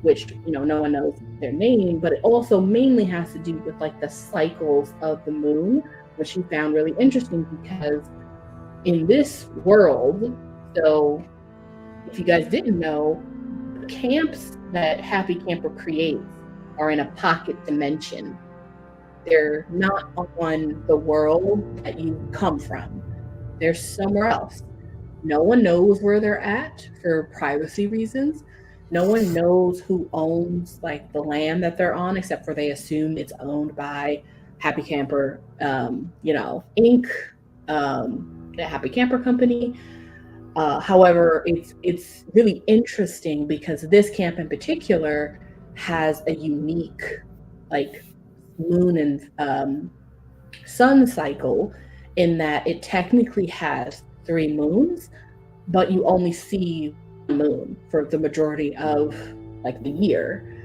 which no one knows their name, but it also mainly has to do with like the cycles of the moon, which she found really interesting because in this world, so if you guys didn't know, the camps that Happy Camper creates are in a pocket dimension. They're not on the world that you come from. They're somewhere else. No one knows where they're at for privacy reasons. No one knows who owns like the land that they're on, except for they assume it's owned by Happy Camper, Inc., the Happy Camper Company. However, it's really interesting because this camp in particular has a unique like moon and sun cycle, in that it technically has 3 moons, but you only see the moon for the majority of like the year.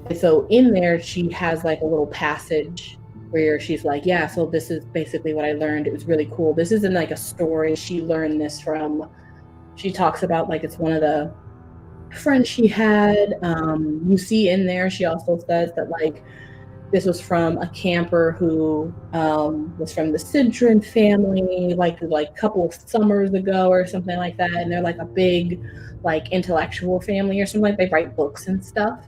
And so in there she has like a little passage where she's like, yeah, so this is basically what I learned. It was really cool. This isn't like a story. She learned this from, she talks about like it's one of the friends she had. You see in there, she also says that like this was from a camper who was from the Sidron family, like a couple of summers ago or something like that. And they're like a big like intellectual family or something, like they write books and stuff.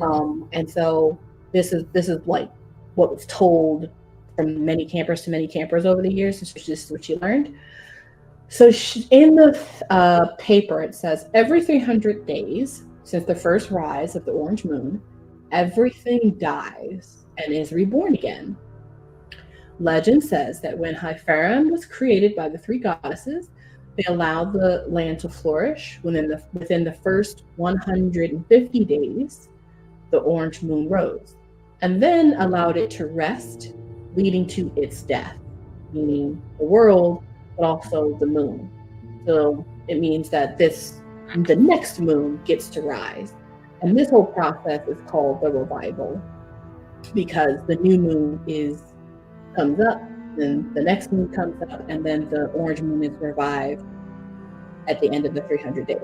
And so this is like what was told from many campers to many campers over the years. This was just what she learned. So in the paper, it says, every 300 days since the first rise of the orange moon, everything dies and is reborn again. Legend says that when Hypharon was created by the 3 goddesses, they allowed the land to flourish. Within the first 150 days, the orange moon rose, and then allowed it to rest, leading to its death, meaning the world, but also the moon. So it means that the next moon gets to rise. And this whole process is called the revival, because the new moon comes up, then the next moon comes up, and then the orange moon is revived at the end of the 300 days.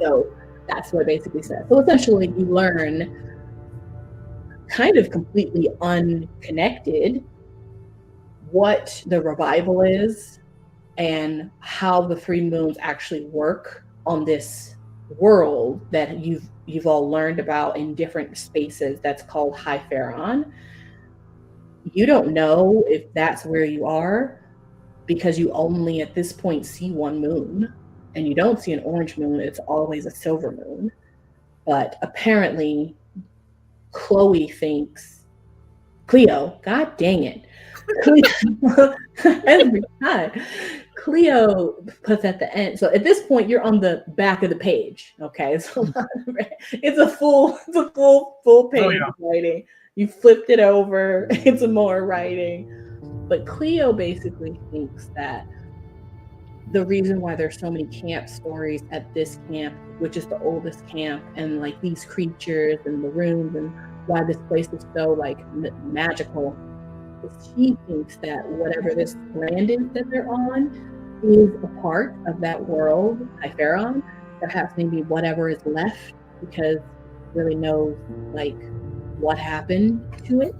So that's what it basically says. So essentially you learn, kind of completely unconnected, what the revival is and how the 3 moons actually work on this world that you've all learned about in different spaces that's called Hypharon. You don't know if that's where you are because you only at this point see 1 moon, and you don't see an orange moon. It's always a silver moon. But apparently Chloe thinks Cleo, god dang it. Cleo, every time. Cleo puts at the end. So at this point, you're on the back of the page. Okay, so it's a full page of writing. You flipped it over. It's more writing. But Cleo basically thinks that the reason why there's so many camp stories at this camp, which is the oldest camp, and like these creatures and the rooms, and why this place is so like magical, is she thinks that whatever this land is that they're on is a part of that world, Hypharon. Perhaps maybe whatever is left, because really knows like what happened to it.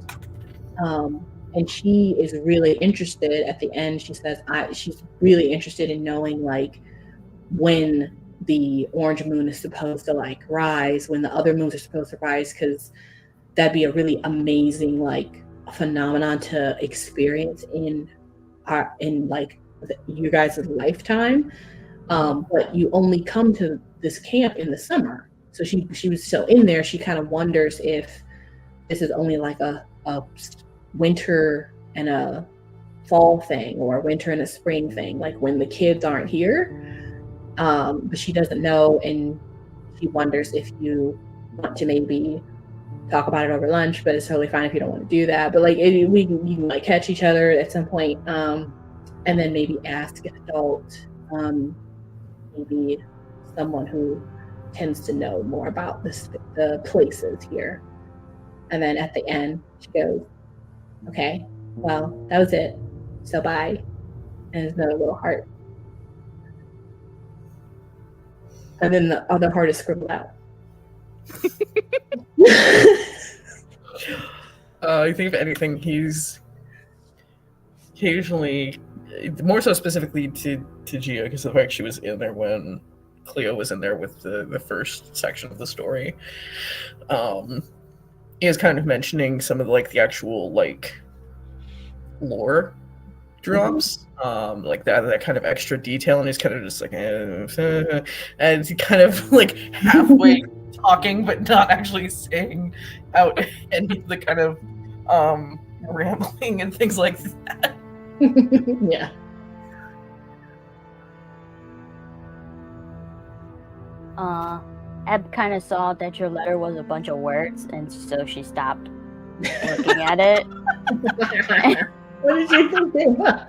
And she is really interested at the end. She says she's really interested in knowing like when the orange moon is supposed to like rise, when the other moons are supposed to rise, because that'd be a really amazing like phenomenon to experience in like you guys' lifetime. But you only come to this camp in the summer. So she was so in there, she kind of wonders if this is only like a winter and a fall thing, or a winter and a spring thing, like when the kids aren't here. But she doesn't know, and she wonders if you want to maybe talk about it over lunch, but it's totally fine if you don't want to do that. But like you can like catch each other at some point, and then maybe ask an adult, maybe someone who tends to know more about the places here. And then at the end, she goes, okay, well, that was it. So bye. And there's another little heart. And then the other heart is scribbled out. I think if anything, he's occasionally, more so specifically to Gia, because the fact she was in there when Cleo was in there with the first section of the story. He is kind of mentioning some of like the actual like lore drops, like that kind of extra detail, and he's kind of just like, and he kind of like halfway talking but not actually saying out any of the kind of rambling and things like that. Yeah. Ebb kind of saw that your letter was a bunch of words, and so she stopped looking at it. What did you think they were?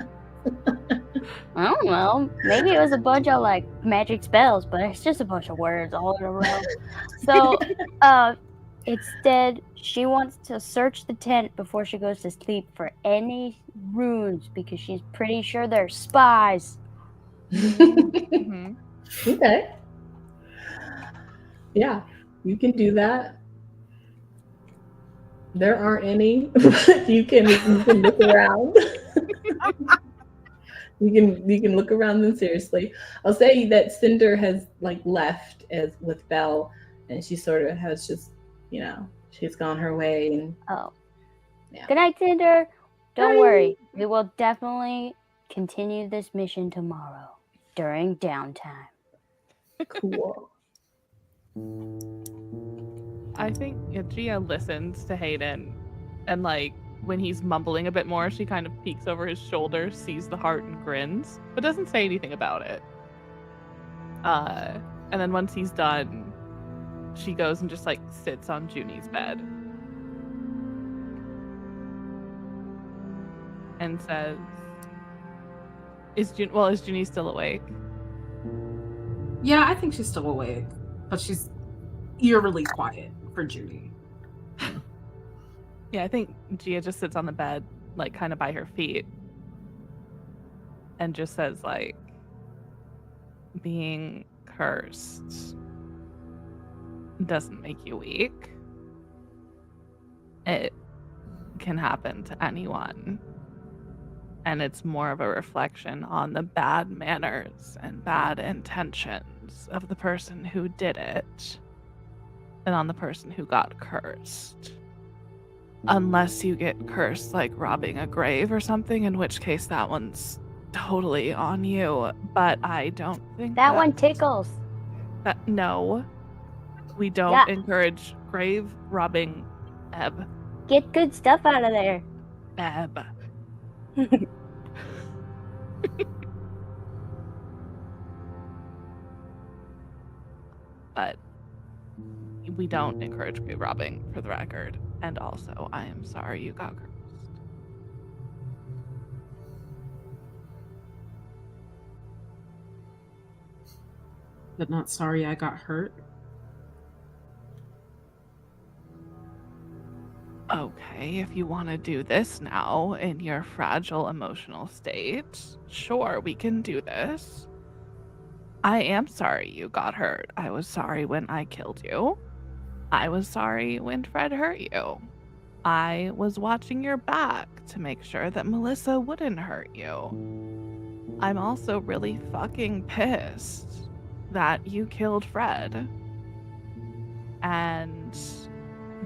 I don't know. Maybe it was a bunch of like magic spells, but it's just a bunch of words all in a row. So, instead, she wants to search the tent before she goes to sleep for any runes, because she's pretty sure they're spies. Mm-hmm. Okay. Yeah, you can do that. There aren't any. you can look around. you can look around them seriously. I'll say that Cinder has like left as with Belle, and she sort of has just, she's gone her way. And yeah. Good night, Cinder. Don't worry, we will definitely continue this mission tomorrow during downtime. Cool. I think Gia listens to Hayden, and like when he's mumbling a bit more, she kind of peeks over his shoulder, sees the heart, and grins, but doesn't say anything about it. And then once he's done, she goes and just like sits on Juni's bed and says, "Is Juni still awake?" Yeah, I think she's still awake, but she's eerily quiet for Juni. Yeah, I think Gia just sits on the bed, like kind of by her feet, and just says like, being cursed doesn't make you weak. It can happen to anyone. And it's more of a reflection on the bad manners and bad intentions of the person who did it than on the person who got cursed. Unless you get cursed like robbing a grave or something, in which case that one's totally on you. But I don't think That one tickles. No. We don't encourage grave robbing, Ebb. Get good stuff out of there. Ebb. But we don't encourage grave robbing, for the record. And also, I am sorry you got cursed. But not sorry I got hurt. Okay, if you want to do this now in your fragile emotional state, sure, we can do this. I am sorry you got hurt. I was sorry when I killed you. I was sorry when Fred hurt you. I was watching your back to make sure that Melissa wouldn't hurt you. I'm also really fucking pissed that you killed Fred. And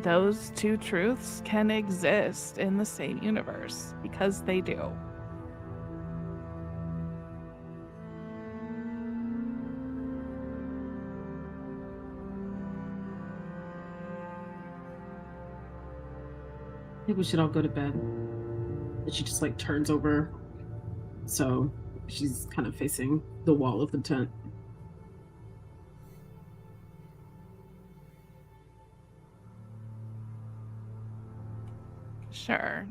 those two truths can exist in the same universe, because they do. I think we should all go to bed. And she just like turns over. So she's kind of facing the wall of the tent. Sure,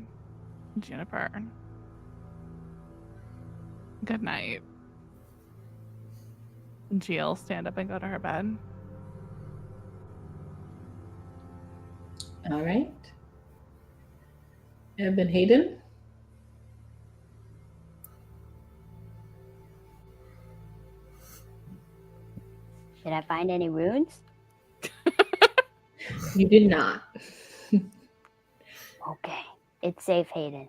Juniper. Good night. Jill, stand up and go to her bed. All right. Ebb and Hayden. Did I find any runes? You did not. Okay, it's safe, Hayden.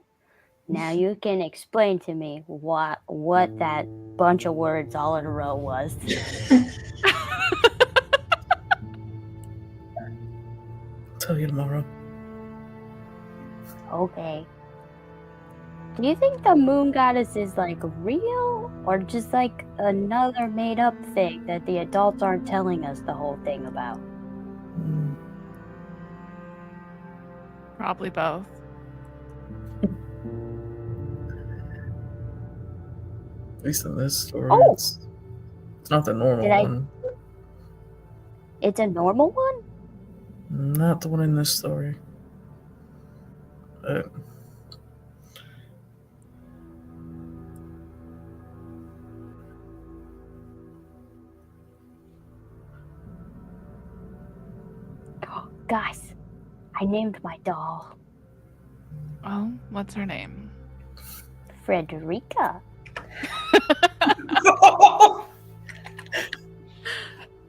Now you can explain to me what that bunch of words all in a row was. I'll tell you tomorrow. Okay. Do you think the moon goddess is like real, or just like another made up thing that the adults aren't telling us the whole thing about? Mm, Probably both. At least in this story, Oh! it's not the normal Did I- one. It's a normal one? Not the one in this story. Guys, I named my doll Oh, what's her name? Frederica.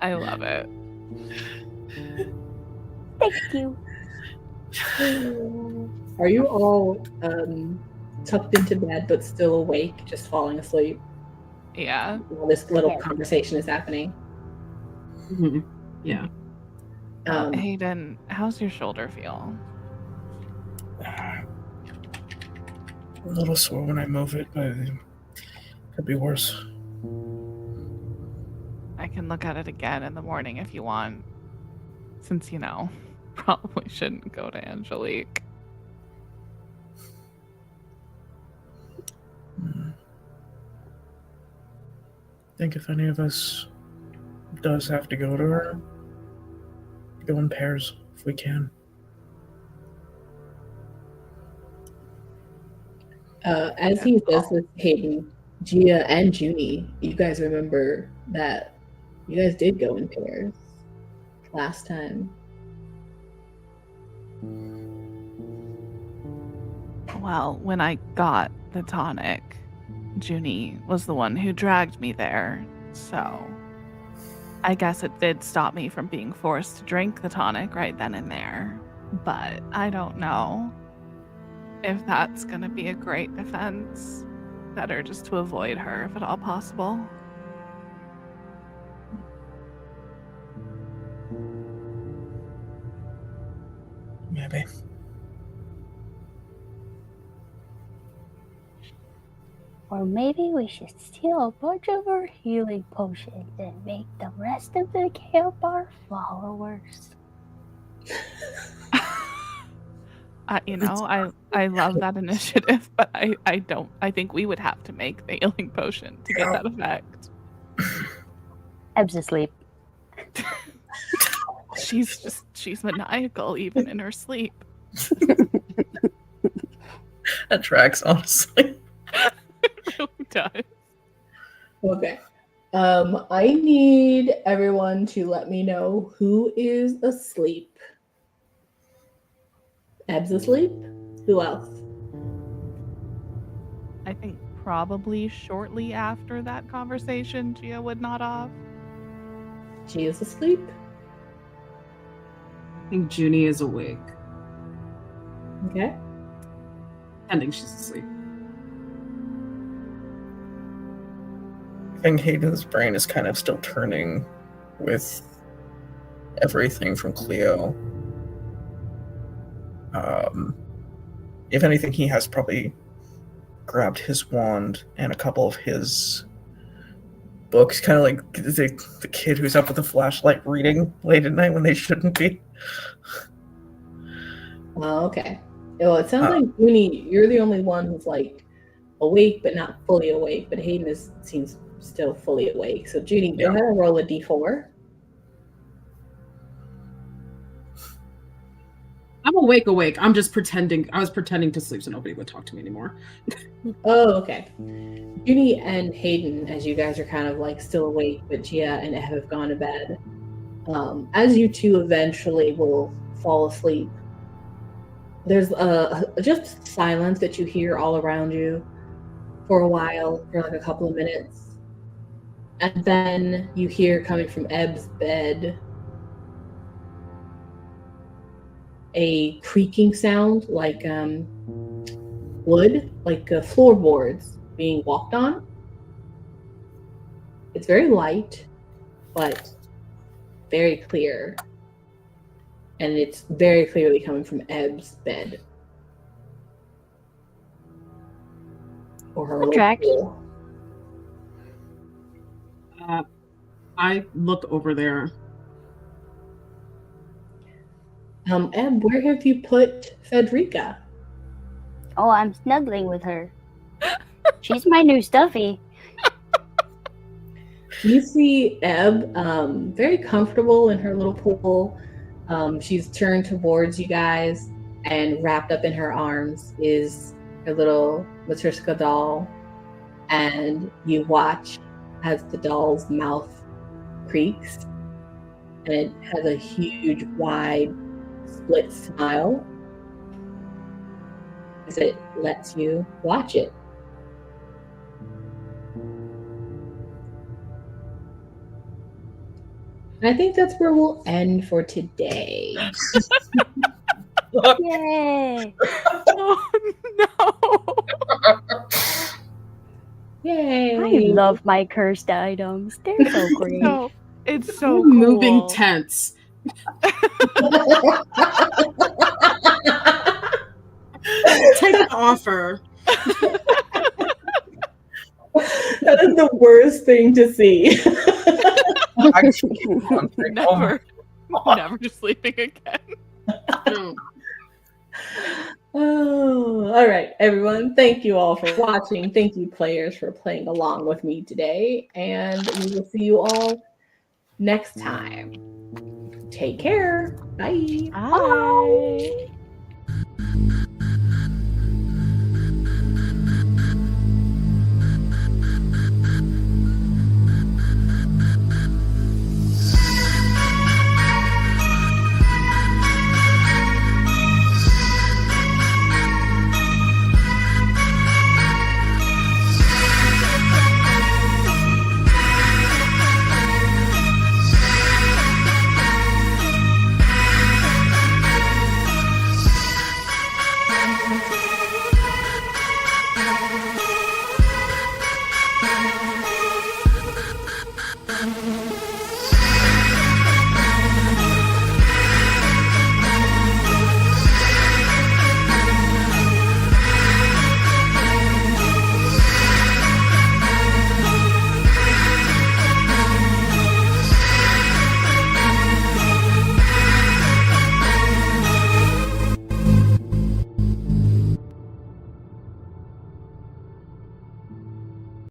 I love it. Thank you. Are you all tucked into bed but still awake, just falling asleep Yeah. while this little Yeah. conversation is happening? Mhm. Yeah. Hayden, how's your shoulder feel? A little sore when I move it, but it could be worse. I can look at it again in the morning if you want. Since, probably shouldn't go to Angelique. I think if any of us does have to go to her, go in pairs if we can. As he says this, Hayden, Gia, and Juni, you guys remember that you guys did go in pairs last time. Well, when I got the tonic, Juni was the one who dragged me there. So I guess it did stop me from being forced to drink the tonic right then and there. But I don't know if that's going to be a great defense. Better just to avoid her if at all possible. Maybe. Or maybe we should steal a bunch of her healing potions and make the rest of the camp our followers. I love that initiative, but I don't. I think we would have to make the healing potion to get that effect. Ebb's asleep. She's maniacal even in her sleep. That tracks, honestly. It really does. Okay. I need everyone to let me know who is asleep. Ebb's asleep? Who else? I think probably shortly after that conversation, Gia would nod off. She is asleep. I think Juni is awake. Okay. Pretending she's asleep. I think Hayden's brain is kind of still turning with everything from Cleo. If anything, he has probably grabbed his wand and a couple of his books, kind of like the kid who's up with a flashlight reading late at night when they shouldn't be. Oh, okay. Well, it sounds like Juni, you're the only one who's like awake but not fully awake, but Hayden seems still fully awake. So Juni, go ahead and roll a d4. I'm awake. I'm just pretending. I was pretending to sleep so nobody would talk to me anymore. Oh, okay. Juni and Hayden, as you guys are kind of like still awake, but Gia and Ebb have gone to bed. As you two eventually will fall asleep, there's just silence that you hear all around you for a while, for like a couple of minutes. And then you hear coming from Ebb's bed a creaking sound like wood, like floorboards being walked on. It's very light, but very clear. And it's very clearly coming from Ebb's bed. Or her little Tracks. pool. I look over there. Ebb, where have you put Federica? Oh, I'm snuggling with her. She's my new stuffy. You see Ebb very comfortable in her little pool. She's turned towards you guys, and wrapped up in her arms is her little Matryoshka doll. And you watch as the doll's mouth creaks, and it has a huge, wide, split smile as it lets you watch it. And I think that's where we'll end for today. Yay! Oh no! Yay! I love my cursed items. They're so great. No, it's so cool. Moving tents. Take the offer. That is the worst thing to see. Never sleeping again. Oh, all right, everyone. Thank you all for watching. Thank you, players, for playing along with me today. And we will see you all next time. Take care. Bye. Bye.